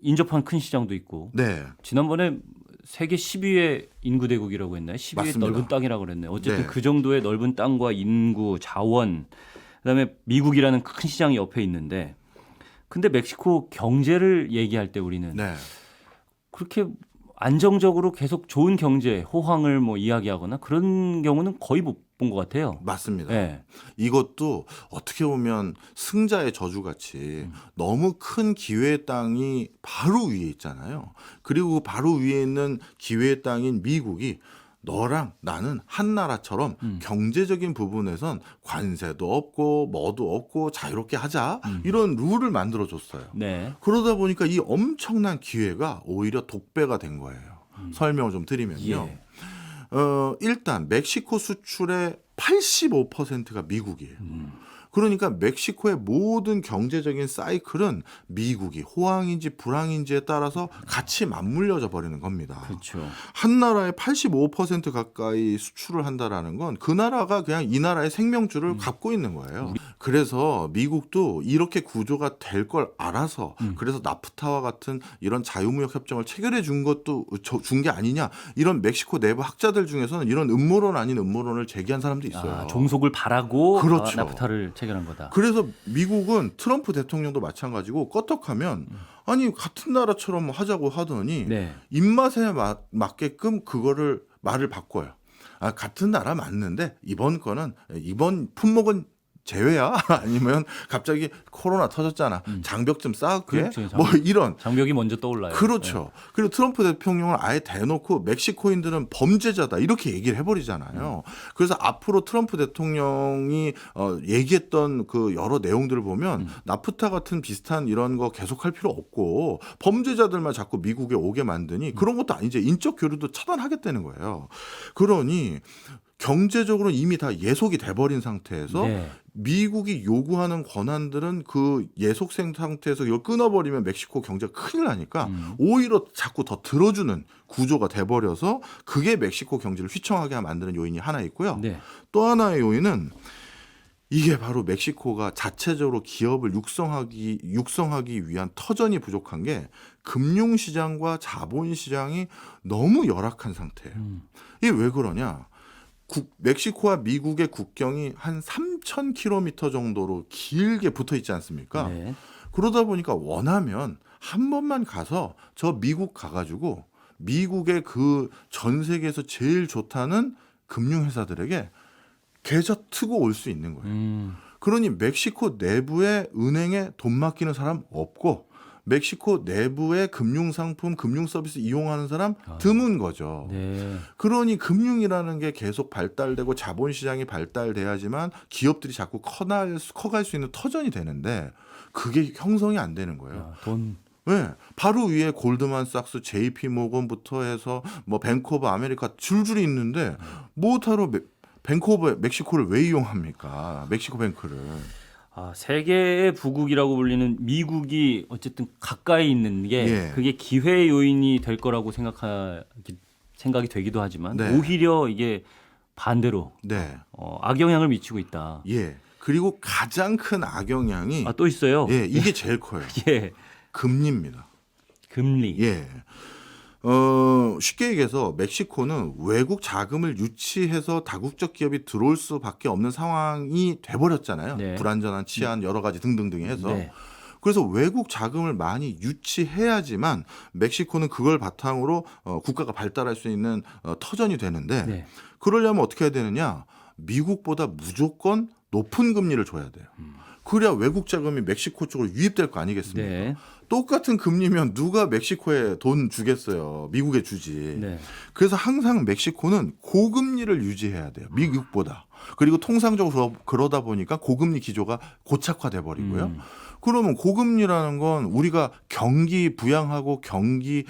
인접한 큰 시장도 있고. 네. 지난번에 세계 10위의 인구 대국이라고 했나요? 10위의 맞습니다. 넓은 땅이라고 그랬네요. 어쨌든 네. 그 정도의 넓은 땅과 인구, 자원, 그다음에 미국이라는 큰 시장이 옆에 있는데, 근데 멕시코 경제를 얘기할 때 우리는 네. 그렇게 안정적으로 계속 좋은 경제, 호황을 뭐 이야기하거나 그런 경우는 거의 못 본 것 같아요. 맞습니다. 네. 이것도 어떻게 보면 승자의 저주같이 너무 큰 기회의 땅이 바로 위에 있잖아요. 그리고 바로 위에 있는 기회의 땅인 미국이 너랑 나는 한 나라처럼 경제적인 부분에선 관세도 없고 뭐도 없고 자유롭게 하자 이런 룰을 만들어줬어요. 네. 그러다 보니까 이 엄청난 기회가 오히려 독배가 된 거예요. 설명을 좀 드리면요. 예. 일단 멕시코 수출의 85%가 미국이에요. 그러니까 멕시코의 모든 경제적인 사이클은 미국이 호황인지 불황인지에 따라서 같이 맞물려져 버리는 겁니다. 그렇죠. 한 나라에 85% 가까이 수출을 한다라는 건 그 나라가 그냥 이 나라의 생명줄을 갖고 있는 거예요. 그래서 미국도 이렇게 구조가 될 걸 알아서 그래서 나프타와 같은 이런 자유무역 협정을 체결해 준 것도 준 게 아니냐. 이런 멕시코 내부 학자들 중에서는 이런 음모론 아닌 음모론을 제기한 사람도 있어요. 종속을 바라고 그렇죠. 나프타를 체결한 거다. 그래서 미국은 트럼프 대통령도 마찬가지고 껐떡하면 아니 같은 나라처럼 하자고 하더니 네. 입맛에 맞게끔 그거를 말을 바꿔요. 같은 나라 맞는데 이번 품목은 제외야? 아니면 갑자기 코로나 터졌잖아. 장벽 좀 쌓을게? 그렇죠, 뭐 이런. 장벽이 먼저 떠올라요. 그렇죠. 그리고 트럼프 대통령을 아예 대놓고 멕시코인들은 범죄자다 이렇게 얘기를 해버리잖아요. 그래서 앞으로 트럼프 대통령이 얘기했던 그 여러 내용들을 보면 나프타 같은 비슷한 이런 거 계속할 필요 없고 범죄자들만 자꾸 미국에 오게 만드니 그런 것도 이제 인적 교류도 차단하겠다는 거예요. 그러니 경제적으로 이미 다 예속이 돼버린 상태에서 네. 미국이 요구하는 권한들은 그 예속생 상태에서 이걸 끊어버리면 멕시코 경제가 큰일 나니까 오히려 자꾸 더 들어주는 구조가 돼버려서 그게 멕시코 경제를 휘청하게 만드는 요인이 하나 있고요. 네. 또 하나의 요인은 이게 바로 멕시코가 자체적으로 기업을 육성하기 위한 터전이 부족한 게 금융시장과 자본시장이 너무 열악한 상태예요. 이게 왜 그러냐? 멕시코와 미국의 국경이 한 3,000km 정도로 길게 붙어 있지 않습니까? 네. 그러다 보니까 원하면 한 번만 가서 저 미국 가가지고 미국의 그 전 세계에서 제일 좋다는 금융회사들에게 계좌 트고 올 수 있는 거예요. 그러니 멕시코 내부에 은행에 돈 맡기는 사람 없고 멕시코 내부의 금융상품, 금융서비스 이용하는 사람 드문 거죠. 네. 그러니 금융이라는 게 계속 발달되고 자본시장이 발달돼야지만 기업들이 자꾸 커갈 수 있는 터전이 되는데 그게 형성이 안 되는 거예요. 돈. 네, 바로 위에 골드만삭스, JP 모건부터 해서 뭐 뱅크 오브 아메리카 줄줄이 있는데 뭐하러 뱅크 오브 멕시코를 왜 이용합니까? 멕시코 뱅크를. 세계의 부국이라고 불리는 미국이 어쨌든 가까이 있는 게 예. 그게 기회 요인이 될 거라고 생각이 되기도 하지만 네. 오히려 이게 반대로 네. 악영향을 미치고 있다. 예. 그리고 가장 큰 악영향이 또 있어요. 예, 이게 제일 커요. 예. 금리입니다. 금리. 예. 쉽게 얘기해서 멕시코는 외국 자금을 유치해서 다국적 기업이 들어올 수밖에 없는 상황이 돼버렸잖아요. 네. 불안전한 치안 여러 가지 등등등 해서. 네. 그래서 외국 자금을 많이 유치해야지만 멕시코는 그걸 바탕으로 국가가 발달할 수 있는 터전이 되는데 네. 그러려면 어떻게 해야 되느냐. 미국보다 무조건 높은 금리를 줘야 돼요. 그래야 외국 자금이 멕시코 쪽으로 유입될 거 아니겠습니까? 네. 똑같은 금리면 누가 멕시코에 돈 주겠어요. 미국에 주지. 네. 그래서 항상 멕시코는 고금리를 유지해야 돼요. 미국보다. 그리고 통상적으로 그러다 보니까 고금리 기조가 고착화돼 버리고요. 그러면 고금리라는 건 우리가 경기 부양하고 경기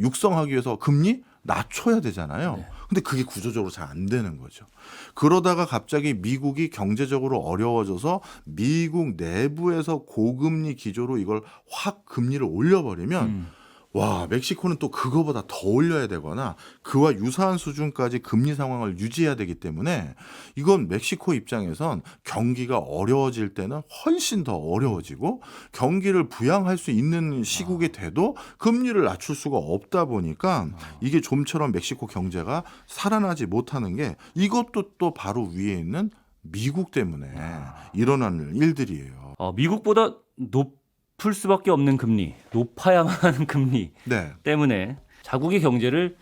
육성하기 위해서 금리 낮춰야 되잖아요. 네. 근데 그게 구조적으로 잘 안 되는 거죠. 그러다가 갑자기 미국이 경제적으로 어려워져서 미국 내부에서 고금리 기조로 이걸 확 금리를 올려버리면 와, 멕시코는 또 그거보다 더 올려야 되거나 그와 유사한 수준까지 금리 상황을 유지해야 되기 때문에 이건 멕시코 입장에선 경기가 어려워질 때는 훨씬 더 어려워지고 경기를 부양할 수 있는 시국이 돼도 금리를 낮출 수가 없다 보니까 이게 좀처럼 ม็xi코 경제가 살아나지 못하는 게 이것도 또 바로 위에 있는 미국 때문에 일어나는 일들이에요. 미국보다 높을 수밖에 없는 금리, 높아야만 하는 금리 네. 때문에 자국의 경제를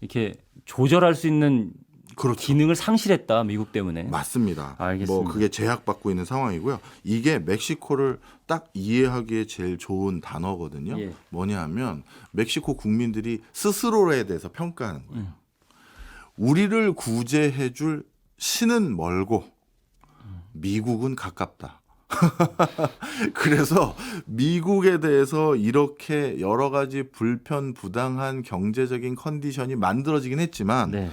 이렇게 조절할 수 있는 그렇죠. 기능을 상실했다. 미국 때문에. 맞습니다. 알겠습니다. 뭐 그게 제약받고 있는 상황이고요. 이게 멕시코를 딱 이해하기에 제일 좋은 단어거든요. 예. 뭐냐 하면 멕시코 국민들이 스스로에 대해서 평가하는 거예요. 우리를 구제해 줄 신은 멀고 미국은 가깝다. 그래서 미국에 대해서 이렇게 여러 가지 불편부당한 경제적인 컨디션이 만들어지긴 했지만 네.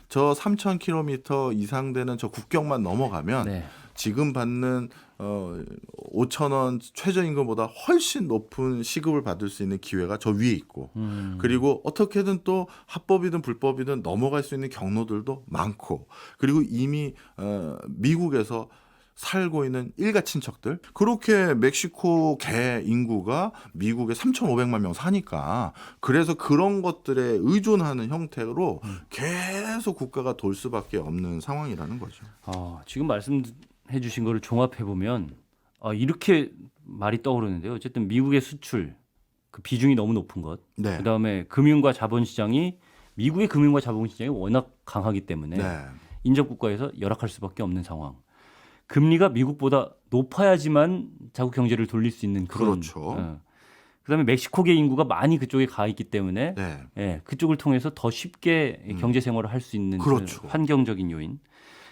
저 3,000km 이상 되는 저 국경만 넘어가면 네. 지금 받는 5,000원 최저임금보다 훨씬 높은 시급을 받을 수 있는 기회가 저 위에 있고 그리고 어떻게든 또 합법이든 불법이든 넘어갈 수 있는 경로들도 많고 그리고 이미 미국에서 살고 있는 일가 친척들 그렇게 멕시코 개 인구가 미국에 3,500만 명 사니까 그래서 그런 것들에 의존하는 형태로 계속 국가가 돌 수밖에 없는 상황이라는 거죠. 지금 말씀해 주신 거를 종합해 보면 이렇게 말이 떠오르는데요. 어쨌든 미국의 수출 그 비중이 너무 높은 것. 네. 그다음에 금융과 자본시장이 미국의 금융과 자본시장이 워낙 강하기 때문에 네. 인접 국가에서 열악할 수밖에 없는 상황. 금리가 미국보다 높아야지만 자국 경제를 돌릴 수 있는 그런. 그렇죠. 그다음에 멕시코계 인구가 많이 그쪽에 가 있기 때문에 네. 예, 그쪽을 통해서 더 쉽게 경제 생활을 할 수 있는 그렇죠. 그 환경적인 요인.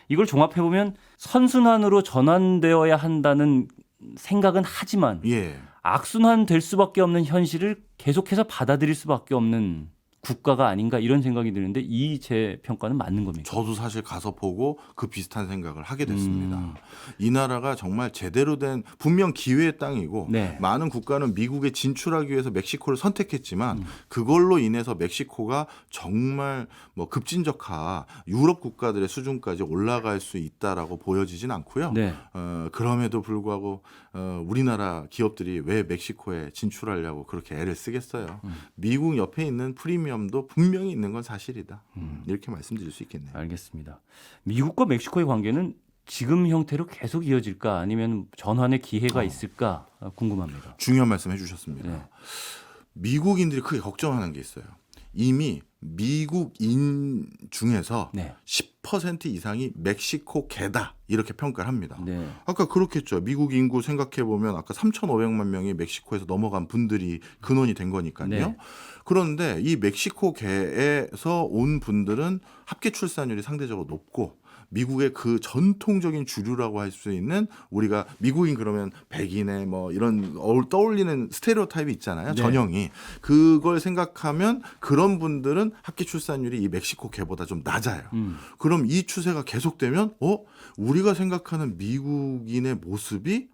이걸 종합해 보면 선순환으로 전환되어야 한다는 생각은 하지만 예. 악순환 될 수밖에 없는 현실을 계속해서 받아들일 수밖에 없는 국가가 아닌가 이런 생각이 드는데 이 제 평가는 맞는 겁니까? 저도 사실 가서 보고 그 비슷한 생각을 하게 됐습니다. 음. 이 나라가 정말 제대로 된 분명 기회의 땅이고 네. 많은 국가는 미국에 진출하기 위해서 멕시코를 선택했지만 그걸로 인해서 멕시코가 정말 뭐 급진적화 유럽 국가들의 수준까지 올라갈 수 있다라고 보여지진 않고요. 네. 그럼에도 불구하고 우리나라 기업들이 왜 멕시코에 진출하려고 그렇게 애를 쓰겠어요. 미국 옆에 있는 프리미엄도 분명히 있는 건 사실이다. 이렇게 말씀드릴 수 있겠네요. 알겠습니다. 미국과 멕시코의 관계는 지금 형태로 계속 이어질까 아니면 전환의 기회가 있을까 궁금합니다. 중요한 말씀 해주셨습니다. 네. 미국인들이 크게 걱정하는 게 있어요. 이미 미국인 중에서 네. 10% 이상이 멕시코계다 이렇게 평가를 합니다. 네. 아까 그렇겠죠. 미국 인구 생각해 보면 아까 3,500만 명이 멕시코에서 넘어간 분들이 근원이 된 거니까요. 네. 그런데 이 멕시코계에서 온 분들은 합계 출산율이 상대적으로 높고 미국의 그 전통적인 주류라고 할 수 있는 우리가 미국인 그러면 백인의 뭐 이런 떠올리는 스테레오타입이 있잖아요. 네. 전형이. 그걸 생각하면 그런 분들은 합계 출산율이 이 멕시코계보다 좀 낮아요. 그럼 이 추세가 계속되면 우리가 생각하는 미국인의 모습이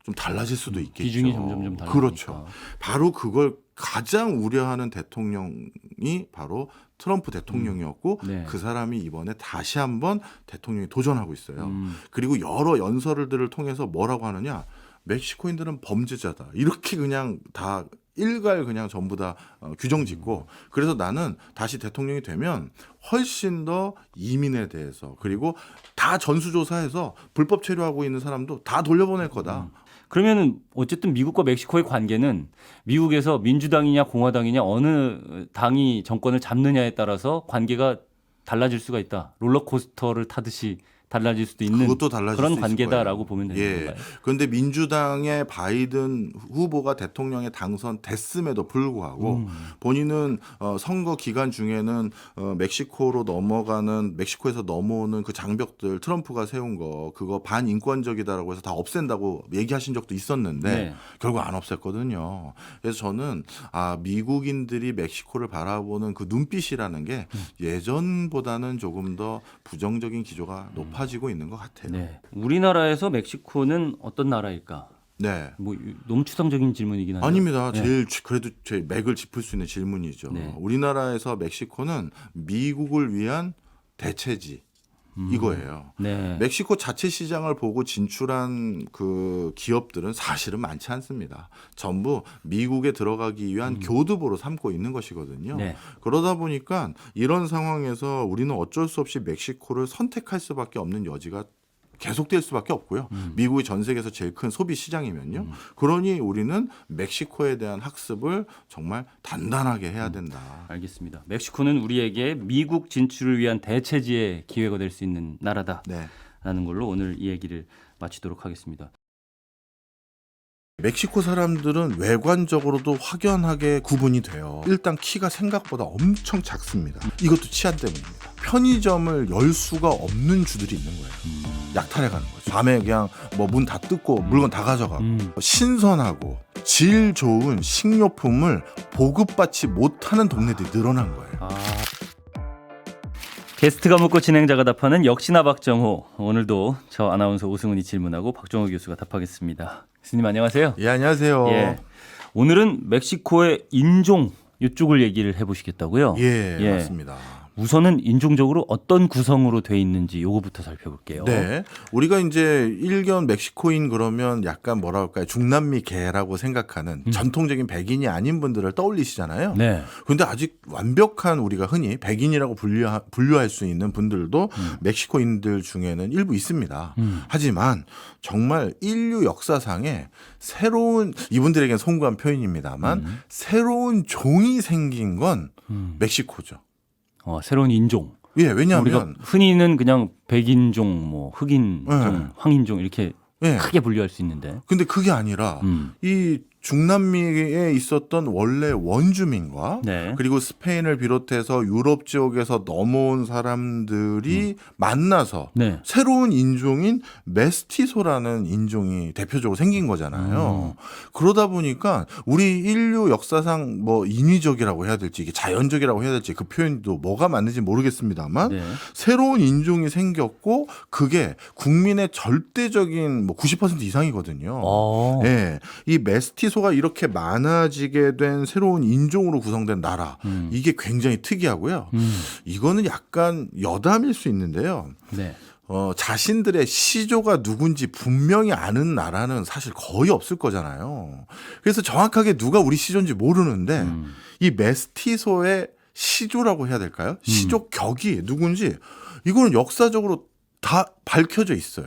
좀 달라질 수도 있겠죠. 비중이 점점 좀 달라지니까. 그렇죠. 바로 그걸 가장 우려하는 대통령이 바로 트럼프 대통령이었고 네. 그 사람이 이번에 다시 한번 대통령이 도전하고 있어요. 그리고 여러 연설들을 통해서 뭐라고 하느냐. 멕시코인들은 범죄자다. 이렇게 그냥 다 일갈 그냥 전부 다 규정 짓고 그래서 나는 다시 대통령이 되면 훨씬 더 이민에 대해서 그리고 다 전수조사해서 불법 체류하고 있는 사람도 다 돌려보낼 거다. 그러면은 어쨌든 미국과 멕시코의 관계는 미국에서 민주당이냐 공화당이냐 어느 당이 정권을 잡느냐에 따라서 관계가 달라질 수가 있다. 롤러코스터를 타듯이 달라질 수도 있는 그것도 달라질 그런 수 있을 관계다라고 거예요. 보면 되는 예. 건가요? 그런데 민주당의 바이든 후보가 대통령에 당선됐음에도 불구하고 본인은 선거 기간 중에는 멕시코로 넘어가는 멕시코에서 넘어오는 그 장벽들 트럼프가 세운 거 그거 반인권적이다라고 해서 다 없앤다고 얘기하신 적도 있었는데 네. 결국 안 없앴거든요. 그래서 저는 미국인들이 멕시코를 바라보는 그 눈빛이라는 게 예전보다는 조금 더 부정적인 기조가 높아지고 있는 것 같아요. 네. 우리나라에서 멕시코는 어떤 나라일까? 네. 뭐 너무 추상적인 질문이긴 한데. 아닙니다. 네. 제일 그래도 제 맥을 짚을 수 있는 질문이죠. 네. 우리나라에서 멕시코는 미국을 위한 대체지 이거예요. 네. 멕시코 자체 시장을 보고 진출한 그 기업들은 사실은 많지 않습니다. 전부 미국에 들어가기 위한 교두보로 삼고 있는 것이거든요. 네. 그러다 보니까 이런 상황에서 우리는 어쩔 수 없이 멕시코를 선택할 수밖에 없는 여지가 계속될 수밖에 없고요. 미국이 전 세계에서 제일 큰 소비 시장이면요. 그러니 우리는 멕시코에 대한 학습을 정말 단단하게 해야 된다. 알겠습니다. 멕시코는 우리에게 미국 진출을 위한 대체지의 기회가 될 수 있는 나라다라는 네. 걸로 오늘 이 얘기를 마치도록 하겠습니다. 멕시코 사람들은 외관적으로도 확연하게 구분이 돼요. 일단 키가 생각보다 엄청 작습니다. 이것도 치안 때문입니다. 편의점을 열 수가 없는 주들이 있는 거예요. 약탈해 가는 거죠. 밤에 그냥 뭐 문 다 뜯고 물건 다 가져가고 신선하고 질 좋은 식료품을 보급받지 못하는 동네들이 늘어난 거예요. 게스트가 묻고 진행자가 답하는 역시나 박정호. 오늘도 저 아나운서 오승훈이 질문하고 박정호 교수가 답하겠습니다. 교수님 안녕하세요. 예, 안녕하세요. 예. 오늘은 멕시코의 인종 이쪽을 얘기를 해보시겠다고요? 예, 맞습니다. 우선은 인종적으로 어떤 구성으로 돼 있는지 요거부터 살펴볼게요. 네. 우리가 이제 일견 멕시코인 그러면 약간 뭐라 할까요? 중남미계라고 생각하는 전통적인 백인이 아닌 분들을 떠올리시잖아요. 네. 그런데 아직 완벽한 우리가 흔히 백인이라고 분류할 수 있는 분들도 멕시코인들 중에는 일부 있습니다. 하지만 정말 인류 역사상에 새로운 이분들에게는 송구한 표현입니다만 새로운 종이 생긴 건 멕시코죠. 새로운 인종. 예, 우리가 왜냐하면 흔히는 그냥 백인종, 뭐 흑인종, 네. 황인종 이렇게 예. 크게 분류할 수 있는데. 근데 그게 아니라 이 중남미에 있었던 원래 원주민과 네. 그리고 스페인을 비롯해서 유럽 지역에서 넘어온 사람들이 만나서 네. 새로운 인종인 메스티소라는 인종이 대표적으로 생긴 거잖아요. 그러다 보니까 우리 인류 역사상 뭐 인위적이라고 해야 될지 이게 자연적이라고 해야 될지 그 표현도 뭐가 맞는지 모르겠습니다만 네. 새로운 인종이 생겼고 그게 국민의 절대적인 뭐 90% 이상이거든요. 어. 예, 이 메스티소가 이렇게 많아지게 된 새로운 인종으로 구성된 나라 이게 굉장히 특이하고요. 이거는 약간 여담일 수 있는데요. 네. 자신들의 시조가 누군지 분명히 아는 나라는 사실 거의 없을 거잖아요. 그래서 정확하게 누가 우리 시조인지 모르는데 이 메스티소의 시조라고 해야 될까요? 시조 격이 누군지 이거는 역사적으로 다 밝혀져 있어요.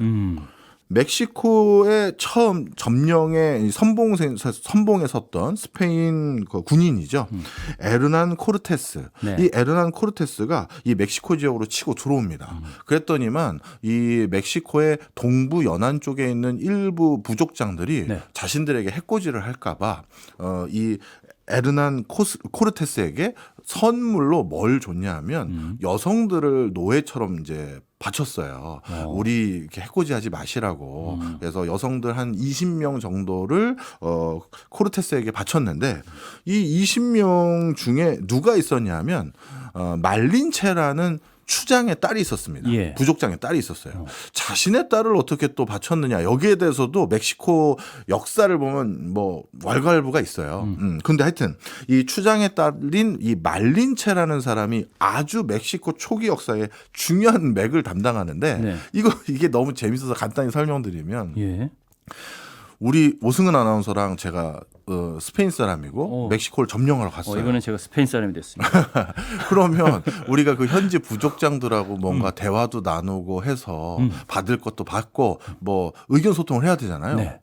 멕시코의 처음 점령에 선봉에 섰던 스페인 그 군인이죠. 에르난 코르테스. 네. 이 에르난 코르테스가 이 멕시코 지역으로 치고 들어옵니다. 그랬더니만 이 멕시코의 동부 연안 쪽에 있는 일부 부족장들이 네. 자신들에게 해코지를 할까봐 이 에르난 코르테스에게 선물로 뭘 줬냐 하면 여성들을 노예처럼 이제 바쳤어요. 우리 이렇게 해코지하지 마시라고. 그래서 여성들 한 20명 정도를 코르테스에게 바쳤는데 이 20명 중에 누가 있었냐면 말린체라는 추장의 딸이 있었습니다. 예. 부족장의 딸이 있었어요. 자신의 딸을 어떻게 또 바쳤느냐. 여기에 대해서도 멕시코 역사를 보면 뭐 왈가왈부가 있어요. 근데 하여튼 이 추장의 딸인 이 말린체라는 사람이 아주 멕시코 초기 역사에 중요한 맥을 담당하는데 네. 이게 너무 재밌어서 간단히 설명드리면 예. 우리 오승은 아나운서랑 제가 스페인 사람이고 멕시코를 점령하러 갔어요. 이번엔 제가 스페인 사람이 됐습니다. 그러면 우리가 그 현지 부족장들하고 뭔가 대화도 나누고 해서 받을 것도 받고 뭐 의견 소통을 해야 되잖아요. 네.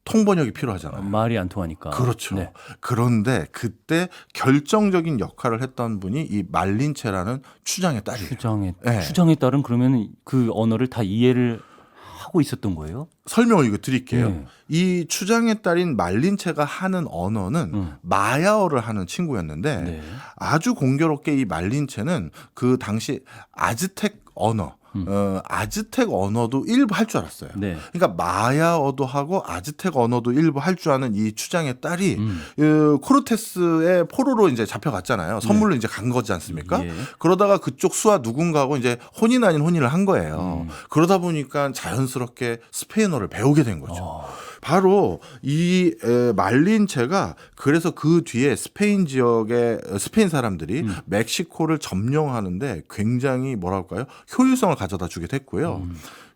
통번역이 필요하잖아요. 말이 안 통하니까. 그렇죠. 네. 그런데 그때 결정적인 역할을 했던 분이 이 말린체라는 추장의 딸이에요. 네. 추장에 따른 그러면 그 언어를 다 이해를 하고 있었던 거예요? 설명을 이거 드릴게요. 네. 이 추장의 딸인 말린체가 하는 언어는 마야어를 하는 친구였는데 네. 아주 공교롭게 이 말린체는 그 당시 아즈텍 언어 아즈텍 언어도 일부 할 줄 알았어요. 네. 그러니까 마야어도 하고 아즈텍 언어도 일부 할 줄 아는 이 추장의 딸이 코르테스의 포로로 이제 잡혀갔잖아요. 선물로 이제 간 거지 않습니까? 예. 그러다가 그쪽 수하 누군가하고 이제 혼인 아닌 혼인을 한 거예요. 그러다 보니까 자연스럽게 스페인어를 배우게 된 거죠. 바로 이 말린체가 그래서 그 뒤에 스페인 지역의 스페인 사람들이 멕시코를 점령하는데 굉장히 뭐랄까요? 효율성을 가져다 주게 됐고요.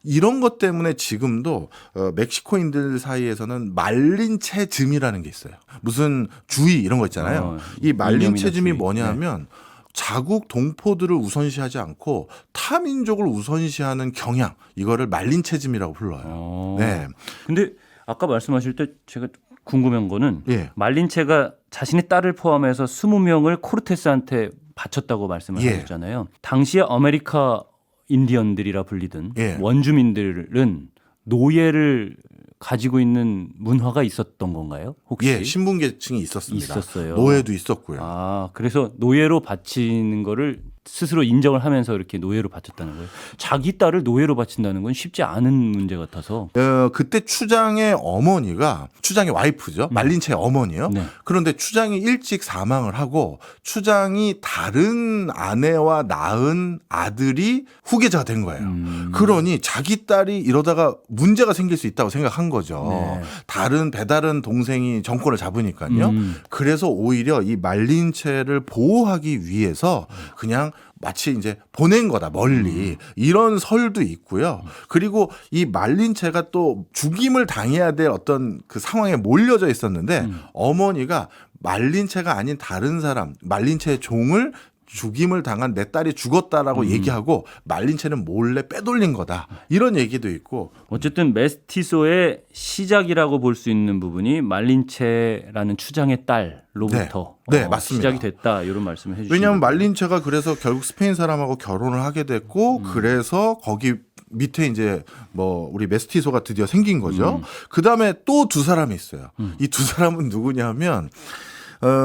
이런 것 때문에 지금도 멕시코인들 사이에서는 말린체즘이라는 게 있어요. 무슨 주의 이런 거 있잖아요. 이 말린체즘이 뭐냐면 자국 동포들을 우선시하지 않고 타민족을 우선시하는 경향 이거를 말린체즘이라고 불러요. 네. 근데 아까 말씀하실 때 제가 궁금한 거는 예. 말린체가 자신의 딸을 포함해서 20명을 코르테스한테 바쳤다고 말씀을 예. 하셨잖아요. 당시에 아메리카 인디언들이라 불리던 예. 원주민들은 노예를 가지고 있는 문화가 있었던 건가요? 혹시? 예, 신분계층이 있었습니다. 있었어요. 노예도 있었고요. 아, 그래서 노예로 바치는 거를 스스로 인정을 하면서 이렇게 노예로 바쳤다는 거예요. 자기 딸을 노예로 바친다는 건 쉽지 않은 문제 같아서. 그때 추장의 어머니가 추장의 와이프죠. 말린체의 어머니요. 네. 그런데 추장이 일찍 사망을 하고 추장이 다른 아내와 낳은 아들이 후계자가 된 거예요. 그러니 자기 딸이 이러다가 문제가 생길 수 있다고 생각한 거죠. 네. 배다른 동생이 정권을 잡으니까요. 그래서 오히려 이 말린체를 보호하기 위해서 그냥 마치 이제 보낸 거다 멀리 이런 설도 있고요. 그리고 이 말린체가 또 죽임을 당해야 될 어떤 그 상황에 몰려져 있었는데 어머니가 말린체가 아닌 다른 사람 말린체의 종을 죽임을 당한 내 딸이 죽었다라고 얘기하고 말린 채는 몰래 빼돌린 거다. 이런 얘기도 있고. 어쨌든 메스티소의 시작이라고 볼 수 있는 부분이 말린체라는 추장의 딸로부터 네, 맞습니다. 시작이 됐다 이런 말씀을 해주시죠. 왜냐하면 말린체가 그래서 결국 스페인 사람하고 결혼을 하게 됐고 그래서 거기 밑에 이제 뭐 우리 메스티소가 드디어 생긴 거죠. 그 다음에 또 두 사람이 있어요. 이 두 사람은 누구냐면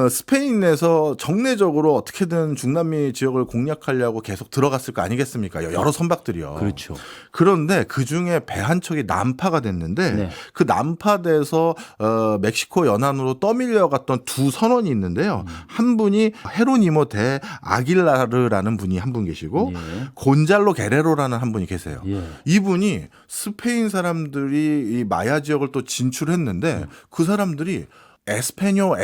스페인에서 정례적으로 어떻게든 중남미 지역을 공략하려고 계속 들어갔을 거 아니겠습니까? 여러 선박들이요. 그렇죠. 그런데 그 중에 배 한 척이 난파가 됐는데 네. 그 난파돼서 멕시코 연안으로 떠밀려갔던 두 선원이 있는데요. 한 분이 헤로니모 데 아길라르라는 분이 한 분 계시고 예. 곤잘로 게레로라는 한 분이 계세요. 예. 이분이 스페인 사람들이 이 마야 지역을 또 진출했는데 그 사람들이 에스페뇨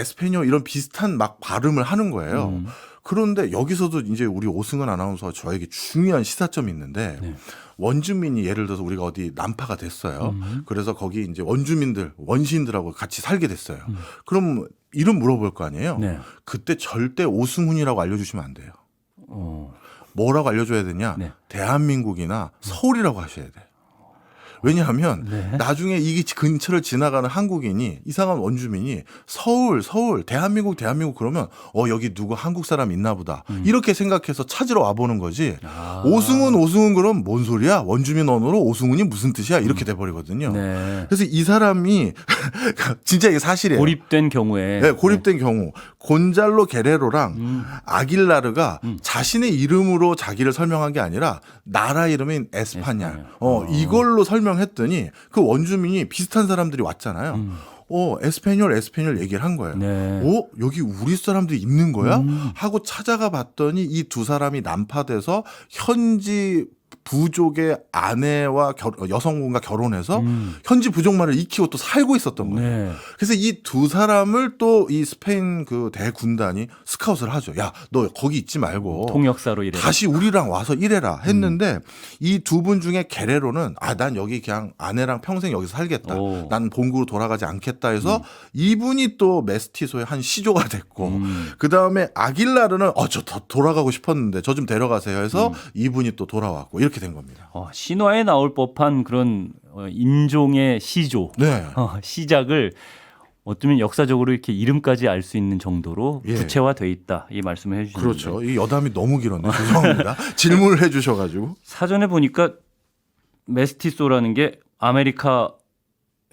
이런 비슷한 막 발음을 하는 거예요. 그런데 여기서도 이제 우리 오승은 아나운서가 저에게 중요한 시사점이 있는데 네. 원주민이 예를 들어서 우리가 어디 난파가 됐어요. 그래서 거기 이제 원시인들하고 같이 살게 됐어요. 그럼 이름 물어볼 거 아니에요. 네. 그때 절대 오승훈이라고 알려주시면 안 돼요. 어. 뭐라고 알려줘야 되냐? 네. 대한민국이나 서울이라고 하셔야 돼요. 왜냐하면 네. 나중에 이 근처를 지나가는 한국인이 이상한 원주민이 서울 대한민국 그러면 여기 누구 한국 사람 있나 보다 이렇게 생각해서 찾으러 와보는 거지. 오승훈 그럼 뭔 소리야? 원주민 언어로 오승훈이 무슨 뜻이야? 이렇게 돼버리거든요. 네. 그래서 이 사람이 진짜 이게 사실이에요. 고립된 경우에 네, 고립된 경우 곤잘로 게레로랑 아길라르가 자신의 이름으로 자기를 설명한 게 아니라 나라 이름인 에스파냐. 이걸로 설명했더니 그 원주민이 비슷한 사람들이 왔잖아요. 에스페뇰 얘기를 한 거예요. 네. 여기 우리 사람들이 있는 거야? 하고 찾아가 봤더니 이 두 사람이 난파돼서 현지 부족의 아내와 여성분과 결혼해서 현지 부족만을 익히고 또 살고 있었던 거예요. 네. 그래서 이 두 사람을 또 이 스페인 그 대군단이 스카웃을 하죠. 야, 너 거기 있지 말고 통역사로 일해. 다시 우리랑 와서 일해라 했는데 이 두 분 중에 게레로는 난 여기 그냥 아내랑 평생 여기서 살겠다. 오. 난 본국으로 돌아가지 않겠다 해서 이분이 또 메스티소의 한 시조가 됐고 그다음에 아길라르는 저 돌아가고 싶었는데 저 좀 데려가세요 해서 이분이 또 돌아왔고 이렇게 된 겁니다. 신화에 나올 법한 그런 인종의 시조, 네. 시작을 어쩌면 역사적으로 이렇게 이름까지 알 수 있는 정도로 예. 구체화돼 있다 이 말씀을 해주시는데 그렇죠. 이 여담이 너무 길었네. 죄송합니다. 질문을 해주셔가지고. 사전에 보니까 메스티소라는 게 아메리카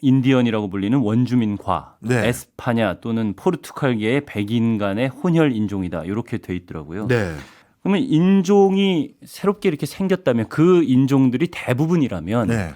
인디언이라고 불리는 원주민과 네. 에스파냐 또는 포르투갈계의 백인 간의 혼혈 인종이다 이렇게 돼 있더라고요. 네. 그러면 인종이 새롭게 이렇게 생겼다면 그 인종들이 대부분이라면 네.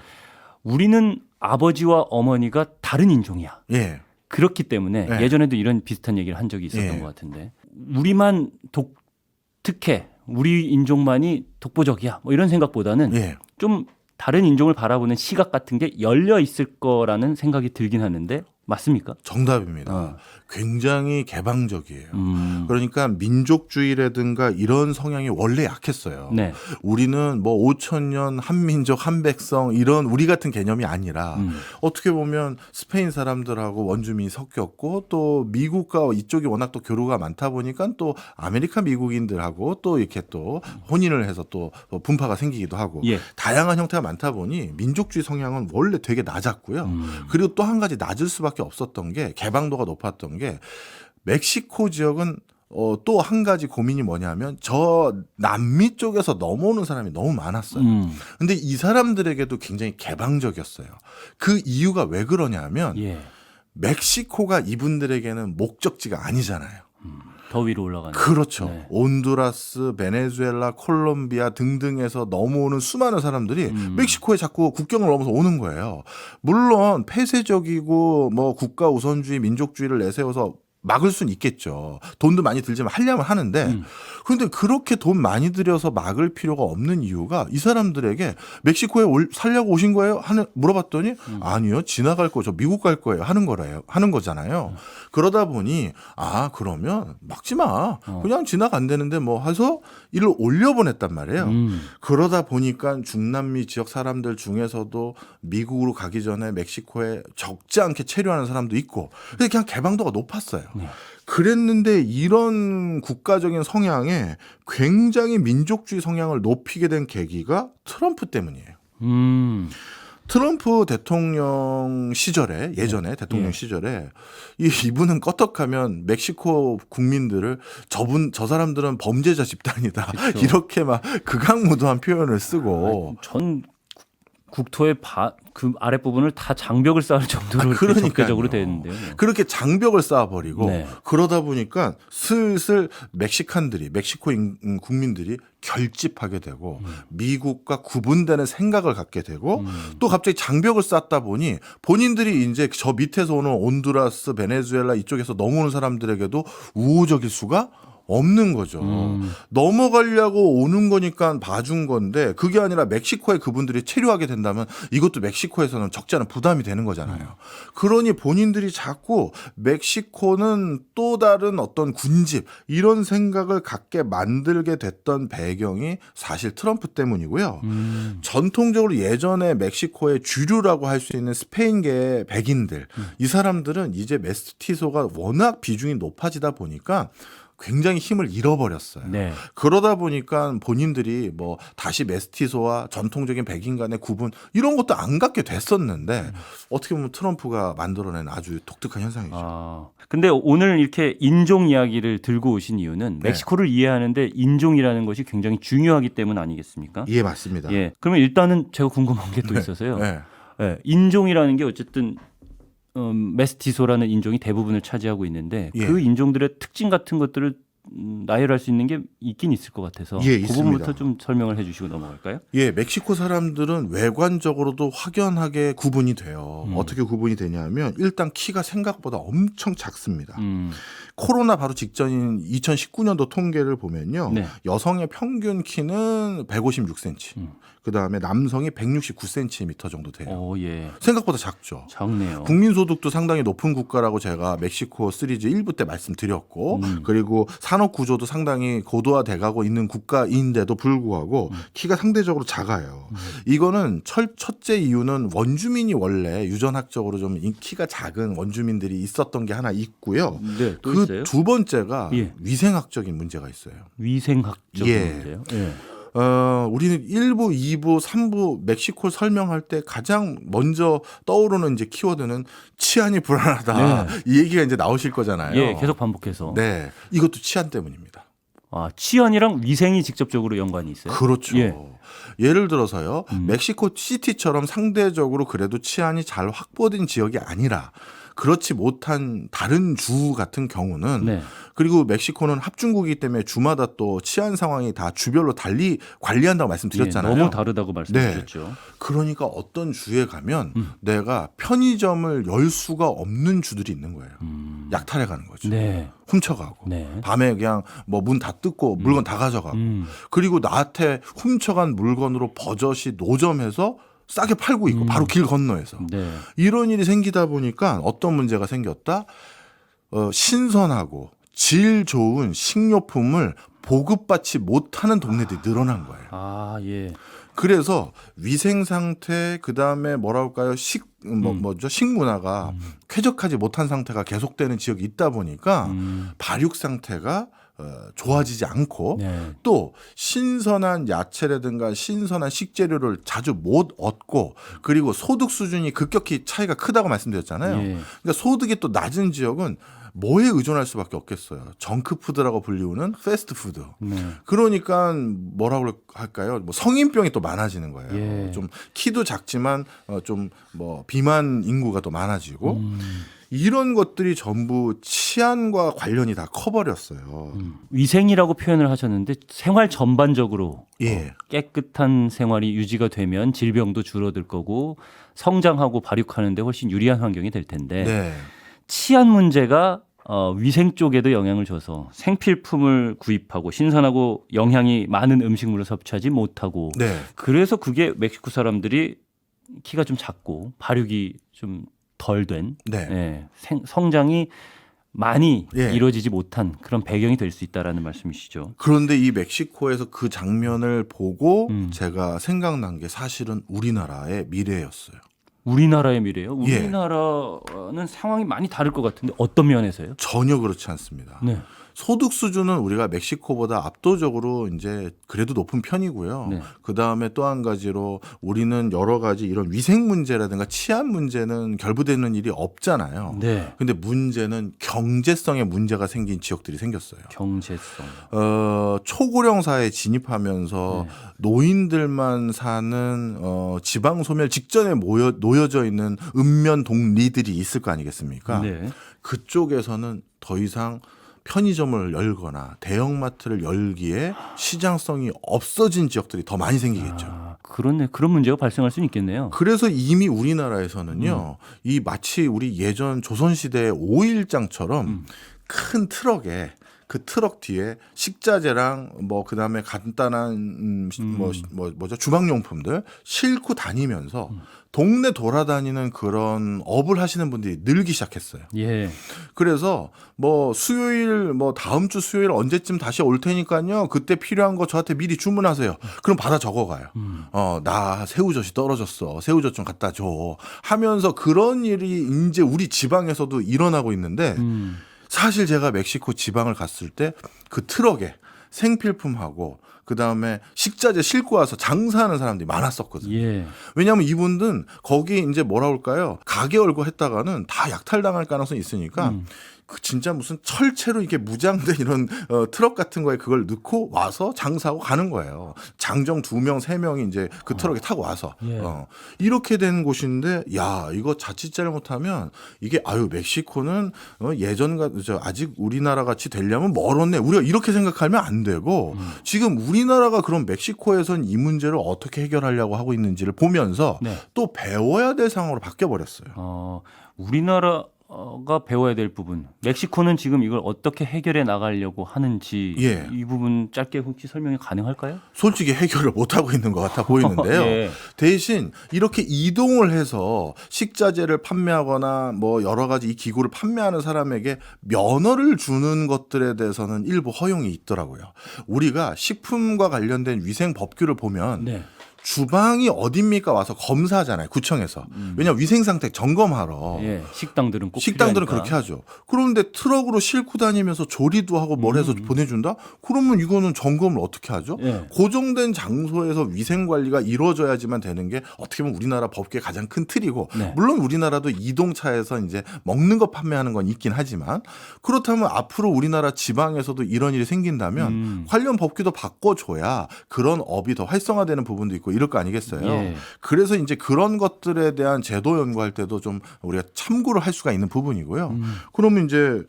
우리는 아버지와 어머니가 다른 인종이야. 예. 그렇기 때문에 네. 예전에도 이런 비슷한 얘기를 한 적이 있었던 예. 것 같은데 우리만 독특해. 우리 인종만이 독보적이야. 뭐 이런 생각보다는 예. 좀 다른 인종을 바라보는 시각 같은 게 열려 있을 거라는 생각이 들긴 하는데 맞습니까? 정답입니다. 굉장히 개방적이에요. 음. 그러니까 민족주의라든가 이런 성향이 원래 약했어요. 네. 우리는 뭐 5,000년 한민족 한백성 이런 우리 같은 개념이 아니라 어떻게 보면 스페인 사람들하고 원주민이 섞였고 또 미국과 이쪽이 워낙 또 교류가 많다 보니까 또 아메리카 미국인들하고 또 이렇게 또 혼인을 해서 또 분파가 생기기도 하고 예. 다양한 형태가 많다 보니 민족주의 성향은 원래 되게 낮았고요. 그리고 또 한 가지 낮을 수밖에 없었던 게 개방도가 높았던 게 멕시코 지역은 또 한 가지 고민이 뭐냐면 저 남미 쪽에서 넘어오는 사람이 너무 많았어요. 근데 이 사람들에게도 굉장히 개방적이었어요. 그 이유가 왜 그러냐면 예. 멕시코가 이분들에게는 목적지가 아니잖아요. 더 위로 올라가는. 그렇죠. 네. 온두라스, 베네수엘라, 콜롬비아 등등에서 넘어오는 수많은 사람들이 멕시코에 자꾸 국경을 넘어서 오는 거예요. 물론 폐쇄적이고 뭐 국가 우선주의, 민족주의를 내세워서 막을 수는 있겠죠. 돈도 많이 들지만 하려면 하는데 그런데 그렇게 돈 많이 들여서 막을 필요가 없는 이유가 이 사람들에게 멕시코에 살려고 오신 거예요? 물어봤더니 아니요. 지나갈 거 저 미국 갈 거예요. 하는 거잖아요. 그러다 보니 그러면 막지 마. 그냥 지나간다는데 뭐 해서 이를 올려보냈단 말이에요. 그러다 보니까 중남미 지역 사람들 중에서도 미국으로 가기 전에 멕시코에 적지 않게 체류하는 사람도 있고 그래서 그냥 개방도가 높았어요. 네. 그랬는데 이런 국가적인 성향에 굉장히 민족주의 성향을 높이게 된 계기가 트럼프 때문이에요. 트럼프 대통령 시절에 예전에 대통령 예. 시절에 이분은 껐떡하면 멕시코 국민들을 저 사람들은 범죄자 집단이다 그쵸. 이렇게 막 극악무도한 표현을 쓰고 전 국토의 그 아랫부분을 다 장벽을 쌓을 정도로 이렇게 그러니까요. 적대적으로 되는데요. 그렇게 장벽을 쌓아버리고 네. 그러다 보니까 슬슬 멕시코 국민들이 결집하게 되고 미국과 구분되는 생각을 갖게 되고 또 갑자기 장벽을 쌓다 보니 본인들이 이제 저 밑에서 오는 온두라스, 베네수엘라 이쪽에서 넘어오는 사람들에게도 우호적일 수가 없는 거죠. 넘어가려고 오는 거니까 봐준 건데 그게 아니라 멕시코에 그분들이 체류하게 된다면 이것도 멕시코에서는 적지 않은 부담이 되는 거잖아요. 그러니 본인들이 자꾸 멕시코는 또 다른 어떤 군집 이런 생각을 갖게 만들게 됐던 배경이 사실 트럼프 때문이고요. 전통적으로 예전에 멕시코의 주류라고 할 수 있는 스페인계 백인들 이 사람들은 이제 메스티소가 워낙 비중이 높아지다 보니까 굉장히 힘을 잃어버렸어요. 네. 그러다 보니까 본인들이 뭐 다시 메스티소와 전통적인 백인 간의 구분 이런 것도 안 갖게 됐었는데 어떻게 보면 트럼프가 만들어낸 아주 독특한 현상이죠. 근데 오늘 이렇게 인종 이야기를 들고 오신 이유는 멕시코를 이해하는데 인종이라는 것이 굉장히 중요하기 때문 아니겠습니까? 예, 맞습니다. 예. 그러면 일단은 제가 궁금한 게 또 있어서요. 네. 예, 인종이라는 게 어쨌든 메스티소라는 인종이 대부분을 차지하고 있는데 예. 그 인종들의 특징 같은 것들을 나열할 수 있는 게 있긴 있을 것 같아서 예, 그 있습니다. 부분부터 좀 설명을 해주시고 넘어갈까요? 예, 멕시코 사람들은 외관적으로도 확연하게 구분이 돼요. 어떻게 구분이 되냐면 일단 키가 생각보다 엄청 작습니다. 코로나 바로 직전인 2019년도 통계를 보면요. 네. 여성의 평균 키는 156cm. 그다음에 남성이 169cm 정도 돼요. 예. 생각보다 작죠. 작네요. 국민소득도 상당히 높은 국가라고 제가 멕시코 시리즈 1부 때 말씀드렸고 그리고 산업 구조도 상당히 고도화돼가고 있는 국가인데도 불구하고 키가 상대적으로 작아요. 이거는 첫째 이유는 원주민이 원래 유전학적으로 좀 키가 작은 원주민들이 있었던 게 하나 있고요. 네, 또 그 있어요? 두 번째가 예. 위생학적인 문제가 있어요. 위생학적 예. 문제요. 예. 우리는 1부, 2부, 3부 멕시코를 설명할 때 가장 먼저 떠오르는 이제 키워드는 치안이 불안하다. 네. 이 얘기가 이제 나오실 거잖아요. 예, 계속 반복해서. 네. 이것도 치안 때문입니다. 치안이랑 위생이 직접적으로 연관이 있어요? 그렇죠. 예. 예를 들어서요. 멕시코 시티처럼 상대적으로 그래도 치안이 잘 확보된 지역이 아니라 그렇지 못한 다른 주 같은 경우는 네. 그리고 멕시코는 합중국이기 때문에 주마다 또 치안 상황이 다 주별로 달리 관리한다고 말씀드렸잖아요. 예, 너무 다르다고 말씀드렸죠. 그러니까 어떤 주에 가면 내가 편의점을 열 수가 없는 주들이 있는 거예요. 약탈해 가는 거죠. 네. 훔쳐가고 네. 밤에 그냥 뭐 문 다 뜯고 물건 다 가져가고 그리고 나한테 훔쳐간 물건으로 버젓이 노점해서 싸게 팔고 있고 바로 길 건너에서 네. 이런 일이 생기다 보니까 어떤 문제가 생겼다. 신선하고 질 좋은 식료품을 보급받지 못하는 동네들이 늘어난 거예요. 예. 그래서 위생 상태 그다음에 뭐라고 할까요? 뭐죠? 식문화가 쾌적하지 못한 상태가 계속되는 지역이 있다 보니까 발육 상태가 좋아지지 않고 네. 또 신선한 야채라든가 신선한 식재료를 자주 못 얻고 그리고 소득 수준이 급격히 차이가 크다고 말씀드렸잖아요. 예. 그러니까 소득이 또 낮은 지역은 뭐에 의존할 수밖에 없겠어요. 정크푸드라고 불리우는 패스트푸드. 네. 그러니까 뭐라고 할까요? 뭐 성인병이 또 많아지는 거예요. 예. 좀 키도 작지만 좀 뭐 비만 인구가 또 많아지고 이런 것들이 전부 치안과 관련이 다 커버렸어요. 위생이라고 표현을 하셨는데 생활 전반적으로 예. 깨끗한 생활이 유지가 되면 질병도 줄어들 거고 성장하고 발육하는 데 훨씬 유리한 환경이 될 텐데 네. 치안 문제가 위생 쪽에도 영향을 줘서 생필품을 구입하고 신선하고 영양이 많은 음식물을 섭취하지 못하고 네. 그래서 그게 멕시코 사람들이 키가 좀 작고 발육이 좀 덜 된 네. 성장이 많이 예. 이루어지지 못한 그런 배경이 될 수 있다라는 말씀이시죠. 그런데 이 멕시코에서 그 장면을 보고 제가 생각난 게 사실은 우리나라의 미래였어요. 우리나라의 미래요? 예. 우리나라는 상황이 많이 다를 것 같은데 어떤 면에서요? 전혀 그렇지 않습니다. 네. 소득 수준은 우리가 멕시코보다 압도적으로 이제 그래도 높은 편이고요. 네. 그 다음에 또 한 가지로 우리는 여러 가지 이런 위생 문제라든가 치안 문제는 결부되는 일이 없잖아요. 네. 근데 문제는 경제성의 문제가 생긴 지역들이 생겼어요. 경제성. 초고령 사회에 진입하면서 네. 노인들만 사는 지방 소멸 직전에 놓여져 있는 읍면 동리들이 있을 거 아니겠습니까? 네. 그쪽에서는 더 이상 편의점을 열거나 대형마트를 열기에 시장성이 없어진 지역들이 더 많이 생기겠죠. 아, 그렇네. 그런 문제가 발생할 수는 있겠네요. 그래서 이미 우리나라에서는요, 이 마치 우리 예전 조선시대의 5일장처럼 큰 트럭에 그 트럭 뒤에 식자재랑 뭐 그다음에 간단한 뭐죠 주방용품들 싣고 다니면서 동네 돌아다니는 그런 업을 하시는 분들이 늘기 시작했어요. 예. 그래서 뭐 수요일 뭐 다음 주 수요일 언제쯤 다시 올 테니까요. 그때 필요한 거 저한테 미리 주문하세요. 그럼 받아 적어가요. 나 새우젓이 떨어졌어. 새우젓 좀 갖다 줘. 하면서 그런 일이 이제 우리 지방에서도 일어나고 있는데 사실 제가 멕시코 지방을 갔을 때 그 트럭에 생필품하고 그다음에 식자재 싣고 와서 장사하는 사람들이 많았었거든요. 예. 왜냐하면 이분들은 거기 이제 뭐라 그럴까요? 가게 열고 했다가는 다 약탈당할 가능성이 있으니까 그 진짜 무슨 철채로 이렇게 무장된 이런 트럭 같은 거에 그걸 넣고 와서 장사하고 가는 거예요. 장정 2명, 3명이 이제 그 트럭에 타고 와서 예. 이렇게 된 곳인데 야 이거 자칫 잘못하면 이게 멕시코는 예전과 아직 우리나라 같이 되려면 멀었네. 우리가 이렇게 생각하면 안 되고 지금 우리나라가 그럼 멕시코에선 이 문제를 어떻게 해결하려고 하고 있는지를 보면서 네. 또 배워야 될 상황으로 바뀌어 버렸어요. 우리나라가 배워야 될 부분. 멕시코는 지금 이걸 어떻게 해결해 나가려고 하는지 예. 이 부분 짧게 혹시 설명이 가능할까요? 솔직히 해결을 못 하고 있는 것 같아 보이는데요. 예. 대신 이렇게 이동을 해서 식자재를 판매하거나 뭐 여러 가지 이 기구를 판매하는 사람에게 면허를 주는 것들에 대해서는 일부 허용이 있더라고요. 우리가 식품과 관련된 위생 법규를 보면 네. 주방이 어딥니까 와서 검사하잖아요. 구청에서. 왜냐하면 위생 상태 점검하러. 예. 식당들은 꼭 식당들은 필요하니까. 그렇게 하죠. 그런데 트럭으로 싣고 다니면서 조리도 하고 뭘 해서 보내준다? 그러면 이거는 점검을 어떻게 하죠? 예. 고정된 장소에서 위생 관리가 이루어져야지만 되는 게 어떻게 보면 우리나라 법규의 가장 큰 틀이고 네. 물론 우리나라도 이동차에서 이제 먹는 거 판매하는 건 있긴 하지만 그렇다면 앞으로 우리나라 지방에서도 이런 일이 생긴다면 관련 법규도 바꿔줘야 그런 업이 더 활성화되는 부분도 있고 이럴 거 아니겠어요. 예. 그래서 이제 그런 것들에 대한 제도 연구할 때도 좀 우리가 참고를 할 수가 있는 부분이고요. 그러면 이제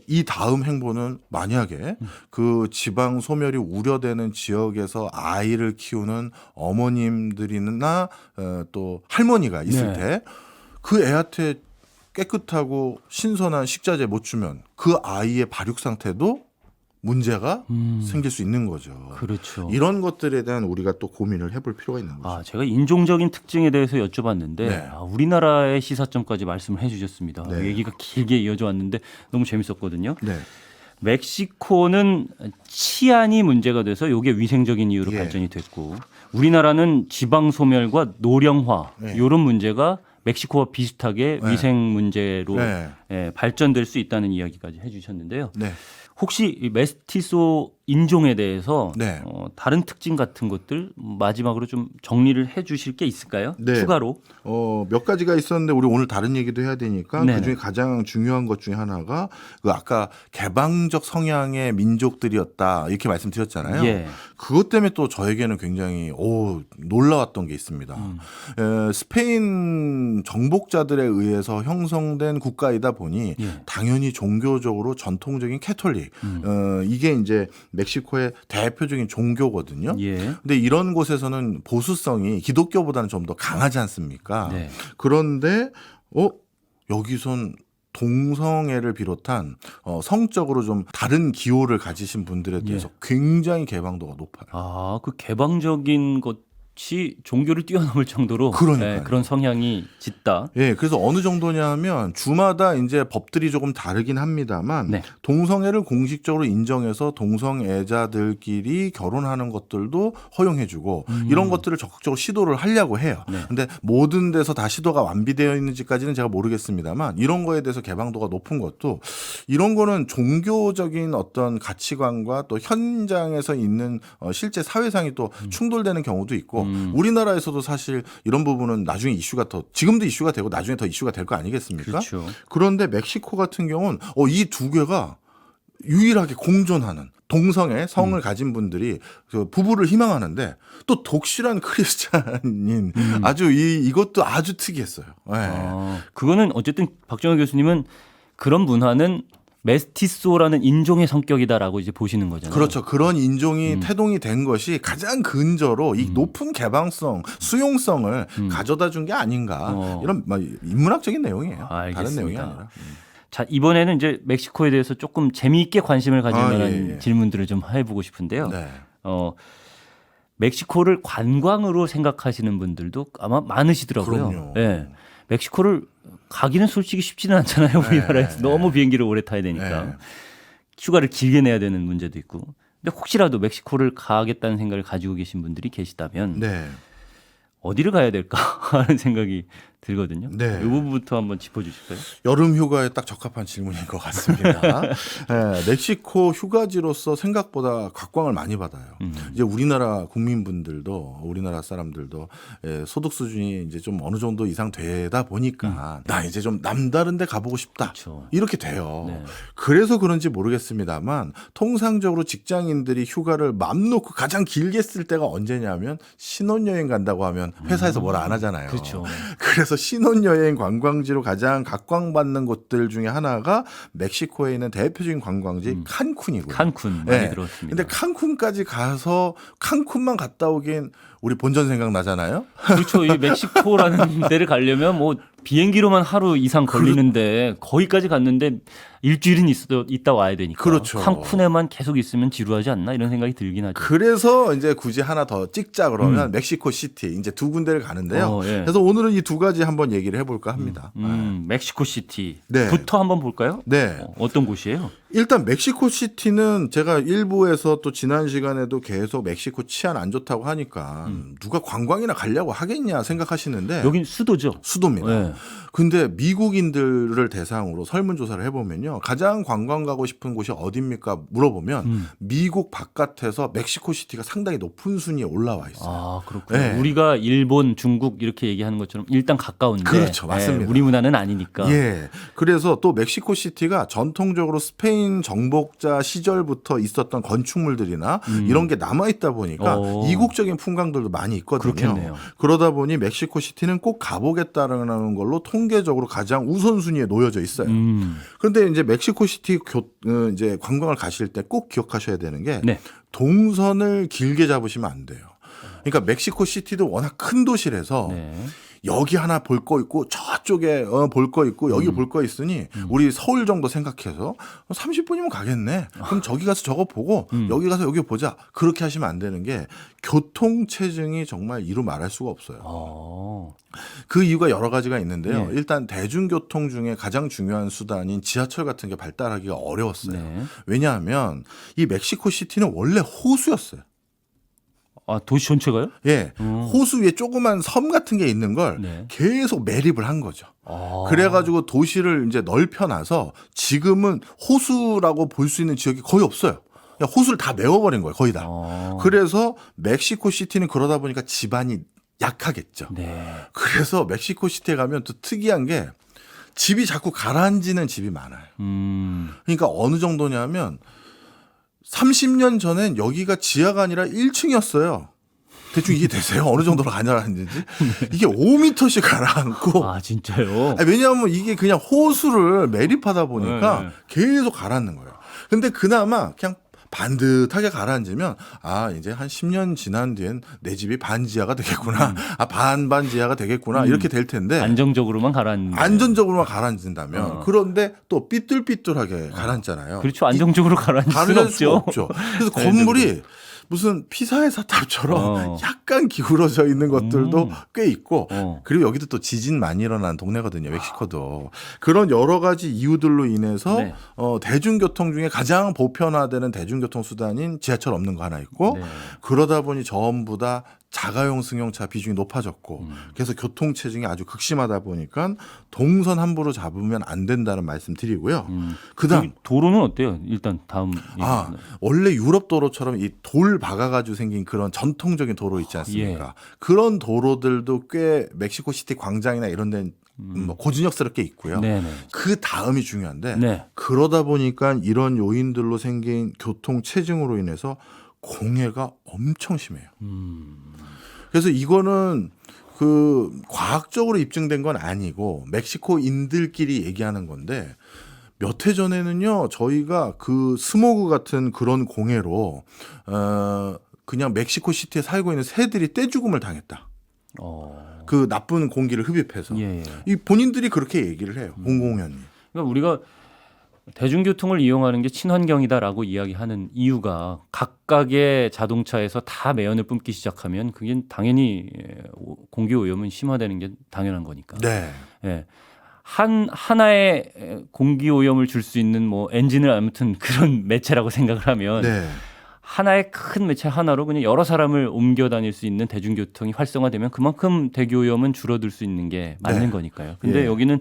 이 다음 행보는 만약에 그 지방 소멸이 우려되는 지역에서 아이를 키우는 어머님들이나 또 할머니가 있을 네. 때 그 애한테 깨끗하고 신선한 식자재 못 주면 그 아이의 발육 상태도 문제가 생길 수 있는 거죠. 그렇죠. 이런 것들에 대한 우리가 또 고민을 해볼 필요가 있는 거죠. 제가 인종적인 특징에 대해서 여쭤봤는데 네. 우리나라의 시사점까지 말씀을 해주셨습니다. 네. 얘기가 길게 이어져 왔는데 너무 재밌었거든요. 네. 멕시코는 치안이 문제가 돼서 이게 위생적인 이유로 예. 발전이 됐고 우리나라는 지방 소멸과 노령화 네. 이런 문제가 멕시코와 비슷하게 네. 위생 문제로 네. 발전될 수 있다는 이야기까지 해주셨는데요. 네. 혹시 이 메스티소 인종에 대해서 네. 다른 특징 같은 것들 마지막으로 좀 정리를 해주실 게 있을까요? 네. 추가로. 몇 가지가 있었는데 우리 오늘 다른 얘기도 해야 되니까 네네. 그중에 가장 중요한 것 중에 하나가 그 아까 개방적 성향의 민족들이었다 이렇게 말씀드렸잖아요. 예. 그것 때문에 또 저에게는 굉장히 놀라웠던 게 있습니다. 스페인 정복자들에 의해서 형성된 국가이다 보니 예. 당연히 종교적으로 전통적인 캐톨릭 이게 이제 멕시코의 대표적인 종교거든요. 예. 근데 이런 곳에서는 보수성이 기독교보다는 좀 더 강하지 않습니까? 네. 그런데 여기선 동성애를 비롯한 성적으로 좀 다른 기호를 가지신 분들에 대해서 굉장히 개방도가 높아요. 그 개방적인 것 종교를 뛰어넘을 정도로 그러니까요. 예, 그런 성향이 짙다. 예, 그래서 어느 정도냐면 주마다 이제 법들이 조금 다르긴 합니다만 네. 동성애를 공식적으로 인정해서 동성애자들끼리 결혼하는 것들도 허용해주고 이런 것들을 적극적으로 시도를 하려고 해요. 네. 근데 모든 데서 다 시도가 완비되어 있는지까지는 제가 모르겠습니다만 이런 거에 대해서 개방도가 높은 것도 이런 거는 종교적인 어떤 가치관과 또 현장에서 있는 실제 사회상이 또 충돌되는 경우도 있고 우리나라에서도 사실 이런 부분은 나중에 이슈가 더 지금도 이슈가 되고 나중에 더 이슈가 될 거 아니겠습니까? 그렇죠. 그런데 멕시코 같은 경우는 이 두 개가 유일하게 공존하는 동성애 성을 가진 분들이 그 부부를 희망하는데 또 독실한 크리스찬인 아주 이것도 아주 특이했어요. 네. 그거는 어쨌든 박정호 교수님은 그런 문화는 메스티소라는 인종의 성격이다라고 이제 보시는 거잖아요. 그렇죠. 그런 인종이 태동이 된 것이 가장 근저로 이 높은 개방성, 수용성을 가져다 준 게 아닌가 이런 인문학적인 내용이에요. 알겠습니다. 다른 내용이 아니라. 자, 이번에는 이제 멕시코에 대해서 조금 재미있게 관심을 가질 만한 예. 질문들을 좀 해보고 싶은데요. 네. 멕시코를 관광으로 생각하시는 분들도 아마 많으시더라고요. 그럼요. 예. 멕시코를 가기는 솔직히 쉽지는 않잖아요. 우리나라에서 너무 비행기를 오래 타야 되니까. 네. 휴가를 길게 내야 되는 문제도 있고. 근데 혹시라도 멕시코를 가겠다는 생각을 가지고 계신 분들이 계시다면 네. 어디를 가야 될까 하는 생각이 들거든요. 네. 이 부분부터 한번 짚어주실까요? 여름 휴가에 딱 적합한 질문인 것 같습니다. 네, 멕시코 휴가지로서 생각보다 각광을 많이 받아요. 이제 우리나라 국민분들도 우리나라 사람들도 소득 수준이 이제 좀 어느 정도 이상 되다 보니까 나 이제 좀 남다른 데 가보고 싶다. 그렇죠. 이렇게 돼요. 네. 그래서 그런지 모르겠습니다만 통상적으로 직장인들이 휴가를 맘 놓고 가장 길게 쓸 때가 언제냐면 신혼여행 간다고 하면 회사에서 뭐라 안 하잖아요. 그렇죠. 그래서 신혼여행 관광지로 가장 각광받는 곳들 중에 하나가 멕시코에 있는 대표적인 관광지 칸쿤이고요. 칸쿤 많이 네. 들었습니다. 근데 칸쿤까지 가서 칸쿤만 갔다 오긴 우리 본전 생각 나잖아요. 그렇죠. 이 멕시코라는 데를 가려면 뭐 비행기로만 하루 이상 걸리는데 거기까지 갔는데 일주일은 있다 와야 되니까. 그렇죠. 칸쿤에만 계속 있으면 지루하지 않나 이런 생각이 들긴 하죠. 그래서 이제 굳이 하나 더 찍자 그러면 멕시코 시티 이제 두 군데를 가는데요. 예. 그래서 오늘은 이 두 가지 한번 얘기를 해볼까 합니다. 멕시코 시티부터 네. 한번 볼까요? 네. 어떤 곳이에요? 일단 멕시코 시티는 제가 일부에서 또 지난 시간에도 계속 멕시코 치안 안 좋다고 하니까 누가 관광이나 가려고 하겠냐 생각하시는데 여긴 수도죠. 수도입니다. 네. 근데 미국인들을 대상으로 설문조사를 해보면요. 가장 관광 가고 싶은 곳이 어디입니까? 물어보면 미국 바깥에서 멕시코 시티가 상당히 높은 순위에 올라와 있어요. 아, 그렇군요. 네. 우리가 일본, 중국 이렇게 얘기하는 것처럼 일단 가까운데 그렇죠. 맞습니다. 우리 문화는 아니니까. 예. 그래서 또 멕시코 시티가 전통적으로 스페인 정복자 시절부터 있었던 건축물들이나 이런 게 남아 있다 보니까 이국적인 풍광들도 많이 있거든요. 그렇겠네요. 그러다 보니 멕시코 시티는 꼭 가보겠다라는 걸로 통계적으로 가장 우선순위에 놓여져 있어요. 그런데 이제 멕시코 시티 이제 관광을 가실 때 꼭 기억하셔야 되는 게 네. 동선을 길게 잡으시면 안 돼요. 그러니까 멕시코 시티도 워낙 큰 도시라서 네. 여기 하나 볼 거 있고 저쪽에 볼 거 있고 여기 볼 거 있으니 우리 서울 정도 생각해서 30분이면 가겠네. 그럼 저기 가서 저거 보고 여기 가서 여기 보자. 그렇게 하시면 안 되는 게 교통체증이 정말 이루 말할 수가 없어요. 그 이유가 여러 가지가 있는데요. 네. 일단 대중교통 중에 가장 중요한 수단인 지하철 같은 게 발달하기가 어려웠어요. 네. 왜냐하면 이 멕시코 시티는 원래 호수였어요. 아, 도시 전체가요? 예, 호수 위에 조그만 섬 같은 게 있는 걸 네. 계속 매립을 한 거죠. 그래가지고 도시를 이제 넓혀놔서 지금은 호수라고 볼 수 있는 지역이 거의 없어요. 그냥 호수를 다 메워버린 거예요, 거의 다. 그래서 멕시코 시티는 그러다 보니까 지반이 약하겠죠. 네. 그래서 멕시코 시티에 가면 또 특이한 게 집이 자꾸 가라앉는 집이 많아요. 그러니까 어느 정도냐면 30년 전엔 여기가 지하가 아니라 1층이었어요. 대충 이게 되세요? 어느 정도로 가라앉는지? 이게 5m씩 가라앉고. 아, 진짜요? 왜냐하면 이게 그냥 호수를 매립하다 보니까 네. 계속 가라앉는 거예요. 근데 그나마 그냥 반듯하게 가라앉으면 이제 한 10년 지난 뒤엔 내 집이 반지하가 되겠구나. 반지하가 되겠구나. 이렇게 될 텐데. 안정적으로만 가라앉는. 안전적으로만 가라앉는다면. 그런데 또 삐뚤삐뚤하게 가라앉잖아요. 그렇죠. 안정적으로 가라앉을 수는 수가 없죠. 없죠. 그래서 건물이 무슨 피사의 사탑처럼 어. 약간 기울어져 있는 것들도 꽤 있고 그리고 여기도 또 지진 많이 일어나는 동네거든요. 멕시코도. 그런 여러 가지 이유들로 인해서 네. 대중교통 중에 가장 보편화되는 대중교통 수단인 지하철 없는 거 하나 있고 네. 그러다 보니 전부 다 자가용 승용차 비중이 높아졌고 그래서 교통체증이 아주 극심하다 보니까 동선 함부로 잡으면 안 된다는 말씀 드리고요. 그다음 여기 도로는 어때요? 일단 다음 원래 유럽 도로처럼 이 돌 박아가지고 생긴 그런 전통적인 도로 있지 않습니까? 그런 도로들도 꽤 멕시코 시티 광장이나 이런 데는 뭐 고즈넉스럽게 있고요. 네네. 그 다음이 중요한데 네. 그러다 보니까 이런 요인들로 생긴 교통 체증으로 인해서 공해가 엄청 심해요. 그래서 이거는 그 과학적으로 입증된 건 아니고 멕시코인들끼리 얘기하는 건데 몇 해 전에는요 저희가 그 스모그 같은 그런 공해로 그냥 멕시코 시티에 살고 있는 새들이 떼죽음을 당했다. 그 나쁜 공기를 흡입해서 예. 이 본인들이 그렇게 얘기를 해요. 공공연히. 그러니까 우리가 대중교통을 이용하는 게 친환경이다라고 이야기하는 이유가 각각의 자동차에서 다 매연을 뿜기 시작하면 그게 당연히 공기 오염은 심화되는 게 당연한 거니까. 네. 예. 하나의 공기 오염을 줄 수 있는 뭐 엔진을 아무튼 그런 매체라고 생각을 하면 네. 하나의 큰 매체 하나로 그냥 여러 사람을 옮겨 다닐 수 있는 대중교통이 활성화되면 그만큼 대기 오염은 줄어들 수 있는 게 맞는 네. 거니까요. 근데 예. 여기는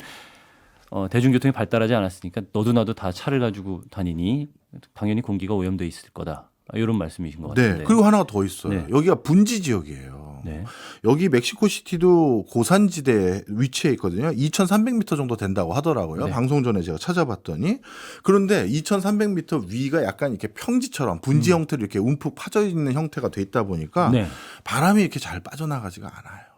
대중교통이 발달하지 않았으니까 너도 나도 다 차를 가지고 다니니 당연히 공기가 오염돼 있을 거다. 이런 말씀이신 것 같은데. 네. 그리고 하나가 더 있어요. 네. 여기가 분지 지역이에요. 네. 여기 멕시코 시티도 고산지대에 위치해 있거든요. 2,300m 정도 된다고 하더라고요. 네. 방송 전에 제가 찾아봤더니 그런데 2,300m 위가 약간 이렇게 평지처럼 분지 형태로 이렇게 움푹 파져 있는 형태가 돼 있다 보니까 네. 바람이 이렇게 잘 빠져나가지가 않아요.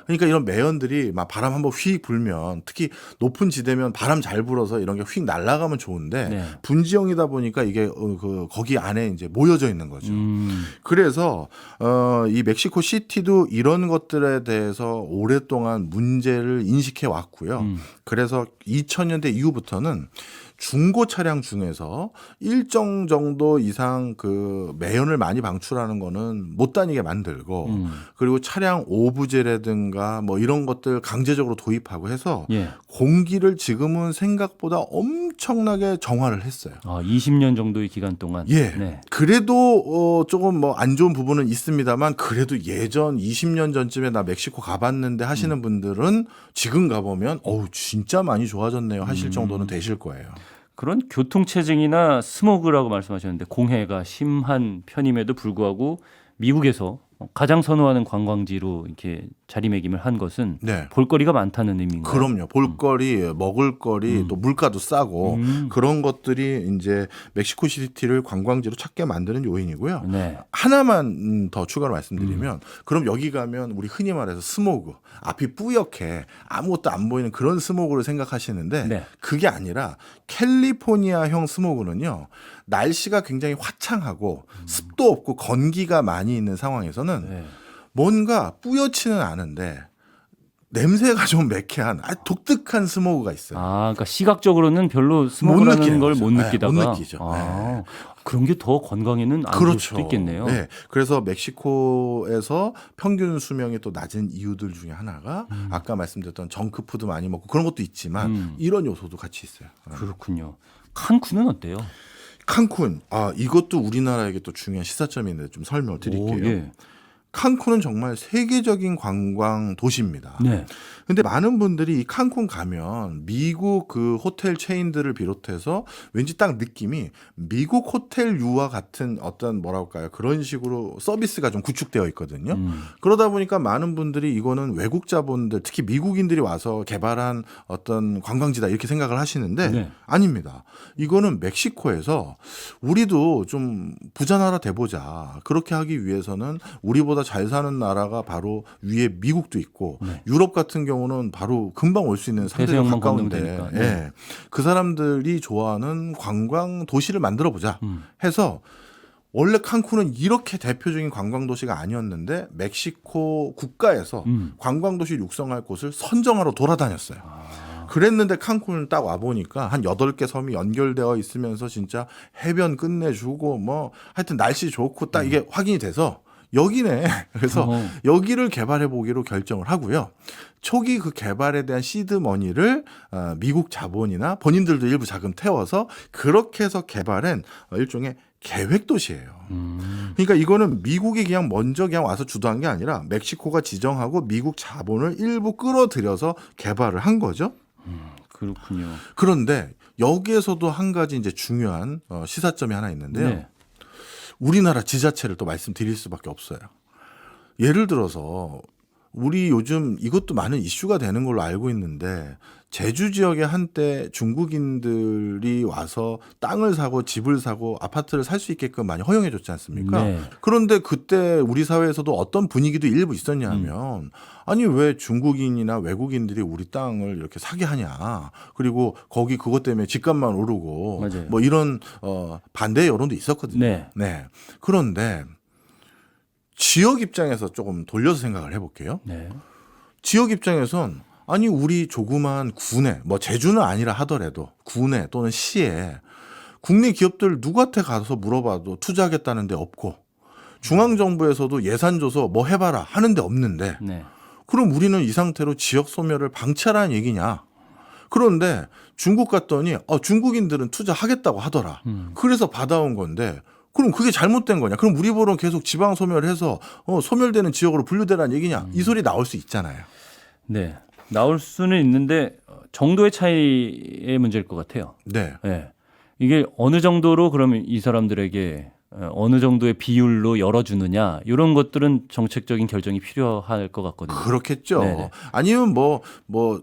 그러니까 이런 매연들이 막 바람 한번 휙 불면 특히 높은 지대면 바람 잘 불어서 이런 게 휙 날아가면 좋은데 네. 분지형이다 보니까 이게 거기 안에 이제 모여져 있는 거죠. 그래서 이 멕시코 시티도 이런 것들에 대해서 오랫동안 문제를 인식해 왔고요. 그래서 2000년대 이후부터는 중고 차량 중에서 일정 정도 이상 그 매연을 많이 방출하는 거는 못 다니게 만들고 그리고 차량 오브제라든가 뭐 이런 것들 강제적으로 도입하고 해서 예. 공기를 지금은 생각보다 엄청나게 정화를 했어요. 20년 정도의 기간 동안. 예. 네. 그래도 조금 뭐 안 좋은 부분은 있습니다만 그래도 예전 20년 전쯤에 나 멕시코 가봤는데 하시는 분들은 지금 가보면 어우 진짜 많이 좋아졌네요 하실 정도는 되실 거예요. 그런 교통체증이나 스모그라고 말씀하셨는데 공해가 심한 편임에도 불구하고 미국에서 가장 선호하는 관광지로 이렇게 자리매김을 한 것은 네. 볼거리가 많다는 의미인가요? 그럼요. 볼거리, 먹을거리, 또 물가도 싸고 그런 것들이 이제 멕시코 시티를 관광지로 찾게 만드는 요인이고요. 네. 하나만 더 추가로 말씀드리면 그럼 여기 가면 우리 흔히 말해서 스모그 앞이 뿌옇게 아무것도 안 보이는 그런 스모그를 생각하시는데 네. 그게 아니라 캘리포니아형 스모그는요. 날씨가 굉장히 화창하고 습도 없고 건기가 많이 있는 상황에서는 네. 뭔가 뿌옇지는 않은데 냄새가 좀 매캐한 독특한 스모그가 있어요. 그러니까 시각적으로는 별로 스모그라는 걸 못 네, 느끼다가 못 느끼죠. 그런 게 더 건강에는 안 좋을 그렇죠. 수도 있겠네요. 네. 그래서 멕시코에서 평균 수명이 또 낮은 이유들 중에 하나가 아까 말씀드렸던 정크푸드 많이 먹고 그런 것도 있지만 이런 요소도 같이 있어요. 그렇군요. 칸쿤은 어때요? 칸쿤, 이것도 우리나라에게 또 중요한 시사점인데 좀 설명을 드릴게요. 예. 칸쿤은 정말 세계적인 관광 도시입니다. 네. 근데 많은 분들이 이 칸쿤 가면 미국 그 호텔 체인들을 비롯해서 왠지 딱 느낌이 미국 호텔 유와 같은 어떤 뭐랄까요 그런 식으로 서비스가 좀 구축되어 있거든요. 그러다 보니까 많은 분들이 이거는 외국 자본들 특히 미국인들이 와서 개발한 어떤 관광지다 이렇게 생각을 하시는데 네. 아닙니다. 이거는 멕시코에서 우리도 좀 부자 나라 돼보자 그렇게 하기 위해서는 우리보다 잘 사는 나라가 바로 위에 미국도 있고 유럽 같은 경우는 바로 금방 올 수 있는 상대가 대서양만 건너면 가까운데 되니까. 예. 그 사람들이 좋아하는 관광 도시를 만들어 보자 해서 원래 칸쿤은 이렇게 대표적인 관광 도시가 아니었는데 멕시코 국가에서 관광 도시를 육성할 곳을 선정하러 돌아다녔어요. 그랬는데 칸쿤을 딱 와보니까 한 8개 섬이 연결되어 있으면서 진짜 해변 끝내주고 뭐 하여튼 날씨 좋고 딱 이게 확인이 돼서 여기네. 그래서 여기를 개발해 보기로 결정을 하고요. 초기 그 개발에 대한 시드 머니를 미국 자본이나 본인들도 일부 자금 태워서 그렇게 해서 개발한 일종의 계획 도시예요. 그러니까 이거는 미국이 그냥 먼저 그냥 와서 주도한 게 아니라 멕시코가 지정하고 미국 자본을 일부 끌어들여서 개발을 한 거죠. 그렇군요. 그런데 여기에서도 한 가지 이제 중요한 시사점이 하나 있는데요. 네. 우리나라 지자체를 또 말씀드릴 수밖에 없어요. 예를 들어서 우리 요즘 이것도 많은 이슈가 되는 걸로 알고 있는데 제주 지역에 한때 중국인들이 와서 땅을 사고 집을 사고 아파트를 살 수 있게끔 많이 허용해 줬지 않습니까? 네. 그런데 그때 우리 사회에서도 어떤 분위기도 일부 있었냐면 아니 왜 중국인이나 외국인들이 우리 땅을 이렇게 사게 하냐. 그리고 거기 그것 때문에 집값만 오르고 맞아요. 뭐 이런 반대 여론도 있었거든요. 네. 네. 그런데 지역 입장에서 조금 돌려서 생각을 해볼게요. 네. 지역 입장에선 아니 우리 조그만 군에 뭐 제주는 아니라 하더라도 군에 또는 시에 국내 기업들 누구한테 가서 물어봐도 투자하겠다는 데 없고 중앙정부에서도 예산 줘서 뭐 해봐라 하는 데 없는데 네. 그럼 우리는 이 상태로 지역 소멸을 방치하라는 얘기냐. 그런데 중국 갔더니 중국인들은 투자하겠다고 하더라. 그래서 받아온 건데 그럼 그게 잘못된 거냐. 그럼 우리 보러 계속 지방 소멸해서 소멸되는 지역으로 분류되라는 얘기냐. 이 소리 나올 수 있잖아요. 네. 나올 수는 있는데 정도의 차이의 문제일 것 같아요. 네. 네. 이게 어느 정도로 그러면 이 사람들에게 어느 정도의 비율로 열어주느냐 이런 것들은 정책적인 결정이 필요할 것 같거든요. 그렇겠죠. 네네. 아니면 뭐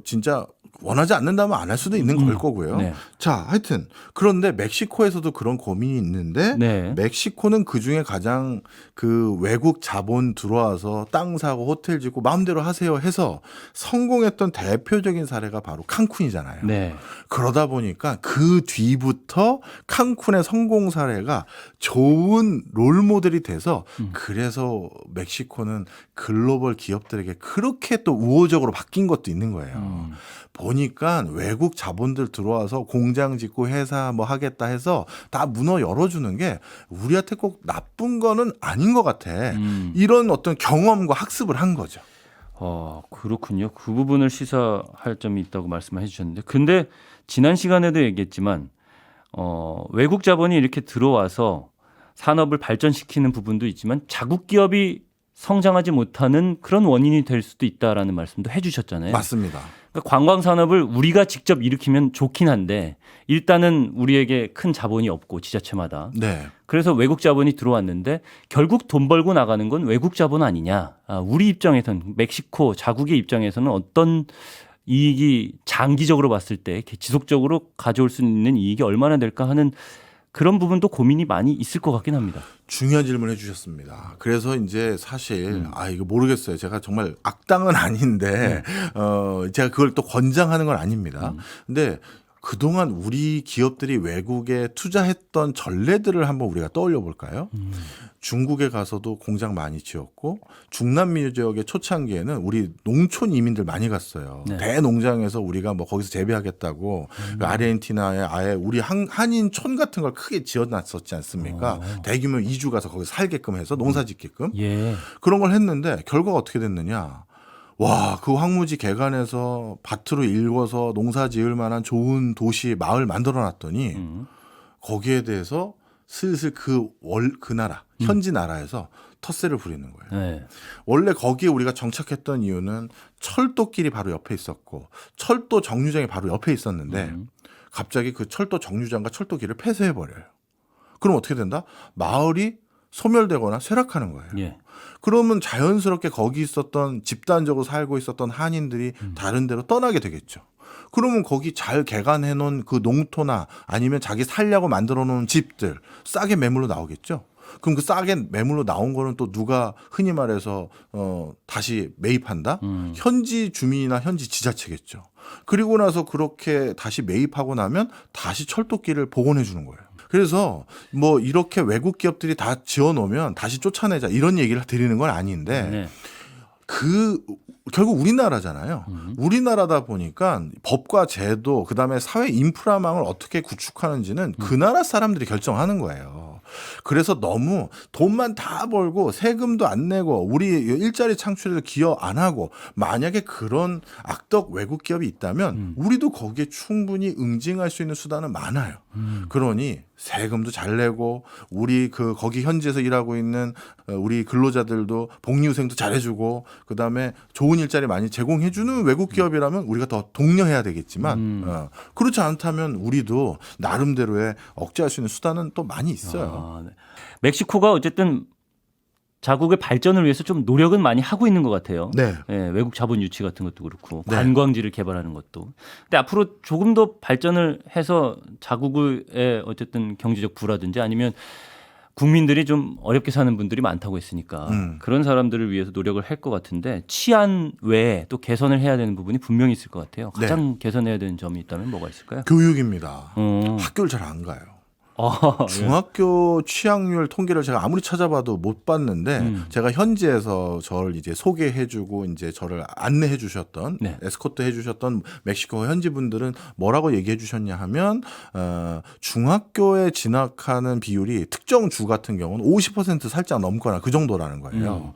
진짜 원하지 않는다면 안 할 수도 있는 걸 거고요. 네. 자, 하여튼 그런데 멕시코에서도 그런 고민이 있는데 네. 멕시코는 그중에 가장 그 외국 자본 들어와서 땅 사고 호텔 짓고 마음대로 하세요 해서 성공했던 대표적인 사례가 바로 칸쿤이잖아요. 네. 그러다 보니까 그 뒤부터 칸쿤의 성공 사례가 좋은 롤 모델이 돼서 그래서 멕시코는 글로벌 기업들에게 그렇게 또 우호적으로 바뀐 것도 있는 거예요. 보니까 외국 자본들 들어와서 공장 짓고 회사 뭐 하겠다 해서 다 문어 열어주는 게 우리한테 꼭 나쁜 거는 아닌 것 같아. 이런 어떤 경험과 학습을 한 거죠. 그렇군요. 그 부분을 시사할 점이 있다고 말씀해 주셨는데 근데 지난 시간에도 얘기했지만 외국 자본이 이렇게 들어와서 산업을 발전시키는 부분도 있지만 자국 기업이 성장하지 못하는 그런 원인이 될 수도 있다라는 말씀도 해 주셨잖아요. 맞습니다. 그러니까 관광 산업을 우리가 직접 일으키면 좋긴 한데 일단은 우리에게 큰 자본이 없고 지자체마다. 네. 그래서 외국 자본이 들어왔는데 결국 돈 벌고 나가는 건 외국 자본 아니냐. 우리 입장에서는 멕시코 자국의 입장에서는 어떤 이익이 장기적으로 봤을 때 지속적으로 가져올 수 있는 이익이 얼마나 될까 하는 그런 부분도 고민이 많이 있을 것 같긴 합니다. 중요한 질문을 해주셨습니다. 그래서 이제 사실 이거 모르겠어요. 제가 정말 악당은 아닌데 제가 그걸 또 권장하는 건 아닙니다. 근데 그동안 우리 기업들이 외국에 투자했던 전례들을 한번 우리가 떠올려 볼까요? 중국에 가서도 공장 많이 지었고 중남미 지역의 초창기에는 우리 농촌 이민들 많이 갔어요. 네. 대농장에서 우리가 뭐 거기서 재배하겠다고 아르헨티나에 아예 우리 한인촌 같은 걸 크게 지어놨었지 않습니까? 대규모 이주 가서 거기 살게끔 해서 농사 짓게끔 예. 그런 걸 했는데 결과가 어떻게 됐느냐? 와, 그 황무지 개간에서 밭으로 일궈서 농사 지을 만한 좋은 도시, 마을 만들어 놨더니 거기에 대해서 슬슬 그 나라, 현지 나라에서 텃세를 부리는 거예요. 네. 원래 거기에 우리가 정착했던 이유는 철도길이 바로 옆에 있었고 철도 정류장이 바로 옆에 있었는데 갑자기 그 철도 정류장과 철도길을 폐쇄해버려요. 그럼 어떻게 된다? 마을이 소멸되거나 쇠락하는 거예요. 예. 그러면 자연스럽게 거기 있었던 집단적으로 살고 있었던 한인들이 다른 데로 떠나게 되겠죠. 그러면 거기 잘 개간해 놓은 그 농토나 아니면 자기 살려고 만들어 놓은 집들 싸게 매물로 나오겠죠. 그럼 그 싸게 매물로 나온 거는 또 누가 흔히 말해서 다시 매입한다? 현지 주민이나 현지 지자체겠죠. 그리고 나서 그렇게 다시 매입하고 나면 다시 철도길을 복원해 주는 거예요. 그래서 뭐 이렇게 외국 기업들이 다 지어 놓으면 다시 쫓아내자 이런 얘기를 드리는 건 아닌데 네. 그 결국 우리나라잖아요. 우리나라다 보니까 법과 제도 그다음에 사회 인프라망을 어떻게 구축하는지는 그 나라 사람들이 결정하는 거예요. 그래서 너무 돈만 다 벌고 세금도 안 내고 우리 일자리 창출에도 기여 안 하고 만약에 그런 악덕 외국 기업이 있다면 우리도 거기에 충분히 응징할 수 있는 수단은 많아요. 그러니 세금도 잘 내고 우리 그 거기 현지에서 일하고 있는 우리 근로자들도 복리후생도 잘해주고 그다음에 좋은 일자리 많이 제공해주는 외국 기업이라면 우리가 더 독려해야 되겠지만 그렇지 않다면 우리도 나름대로의 억제할 수 있는 수단은 또 많이 있어요. 네. 멕시코가 어쨌든 자국의 발전을 위해서 좀 노력은 많이 하고 있는 것 같아요. 네. 예, 외국 자본 유치 같은 것도 그렇고 네. 관광지를 개발하는 것도. 근데 앞으로 조금 더 발전을 해서 자국의 어쨌든 경제적 부라든지 아니면 국민들이 좀 어렵게 사는 분들이 많다고 했으니까 그런 사람들을 위해서 노력을 할 것 같은데 치안 외에 또 개선을 해야 되는 부분이 분명히 있을 것 같아요. 가장 개선해야 되는 점이 있다면 뭐가 있을까요? 교육입니다. 학교를 잘 안 가요. 중학교 취학률 통계를 제가 아무리 찾아봐도 못 봤는데 제가 현지에서 저를 이제 소개해주고 이제 저를 안내해주셨던 네. 에스코트 해주셨던 멕시코 현지 분들은 뭐라고 얘기해주셨냐 하면 중학교에 진학하는 비율이 특정 주 같은 경우는 50% 살짝 넘거나 그 정도라는 거예요.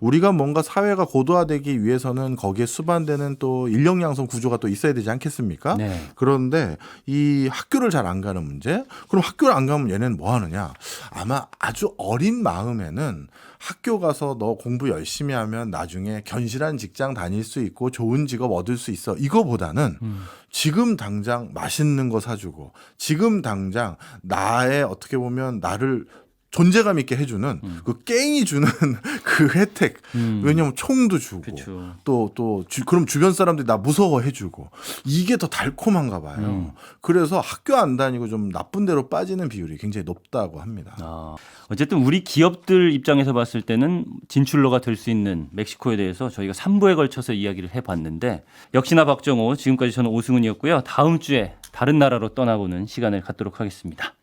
우리가 뭔가 사회가 고도화되기 위해서는 거기에 수반되는 또 인력 양성 구조가 또 있어야 되지 않겠습니까? 네. 그런데 이 학교를 잘 안 가는 문제. 그럼 학교를 안 가면 얘는 뭐 하느냐? 아마 아주 어린 마음에는 학교 가서 너 공부 열심히 하면 나중에 견실한 직장 다닐 수 있고 좋은 직업 얻을 수 있어. 이거보다는 지금 당장 맛있는 거 사주고 지금 당장 나의 어떻게 보면 나를 존재감 있게 해주는 그 깽이 주는 그 혜택. 왜냐면 총도 주고 그쵸. 그럼 주변 사람들이 나 무서워해주고 이게 더 달콤한가 봐요. 그래서 학교 안 다니고 좀 나쁜 데로 빠지는 비율이 굉장히 높다고 합니다. 어쨌든 우리 기업들 입장에서 봤을 때는 진출로가 될 수 있는 멕시코에 대해서 저희가 3부에 걸쳐서 이야기를 해봤는데 역시나 박정호 지금까지 저는 오승훈이었고요. 다음 주에 다른 나라로 떠나보는 시간을 갖도록 하겠습니다.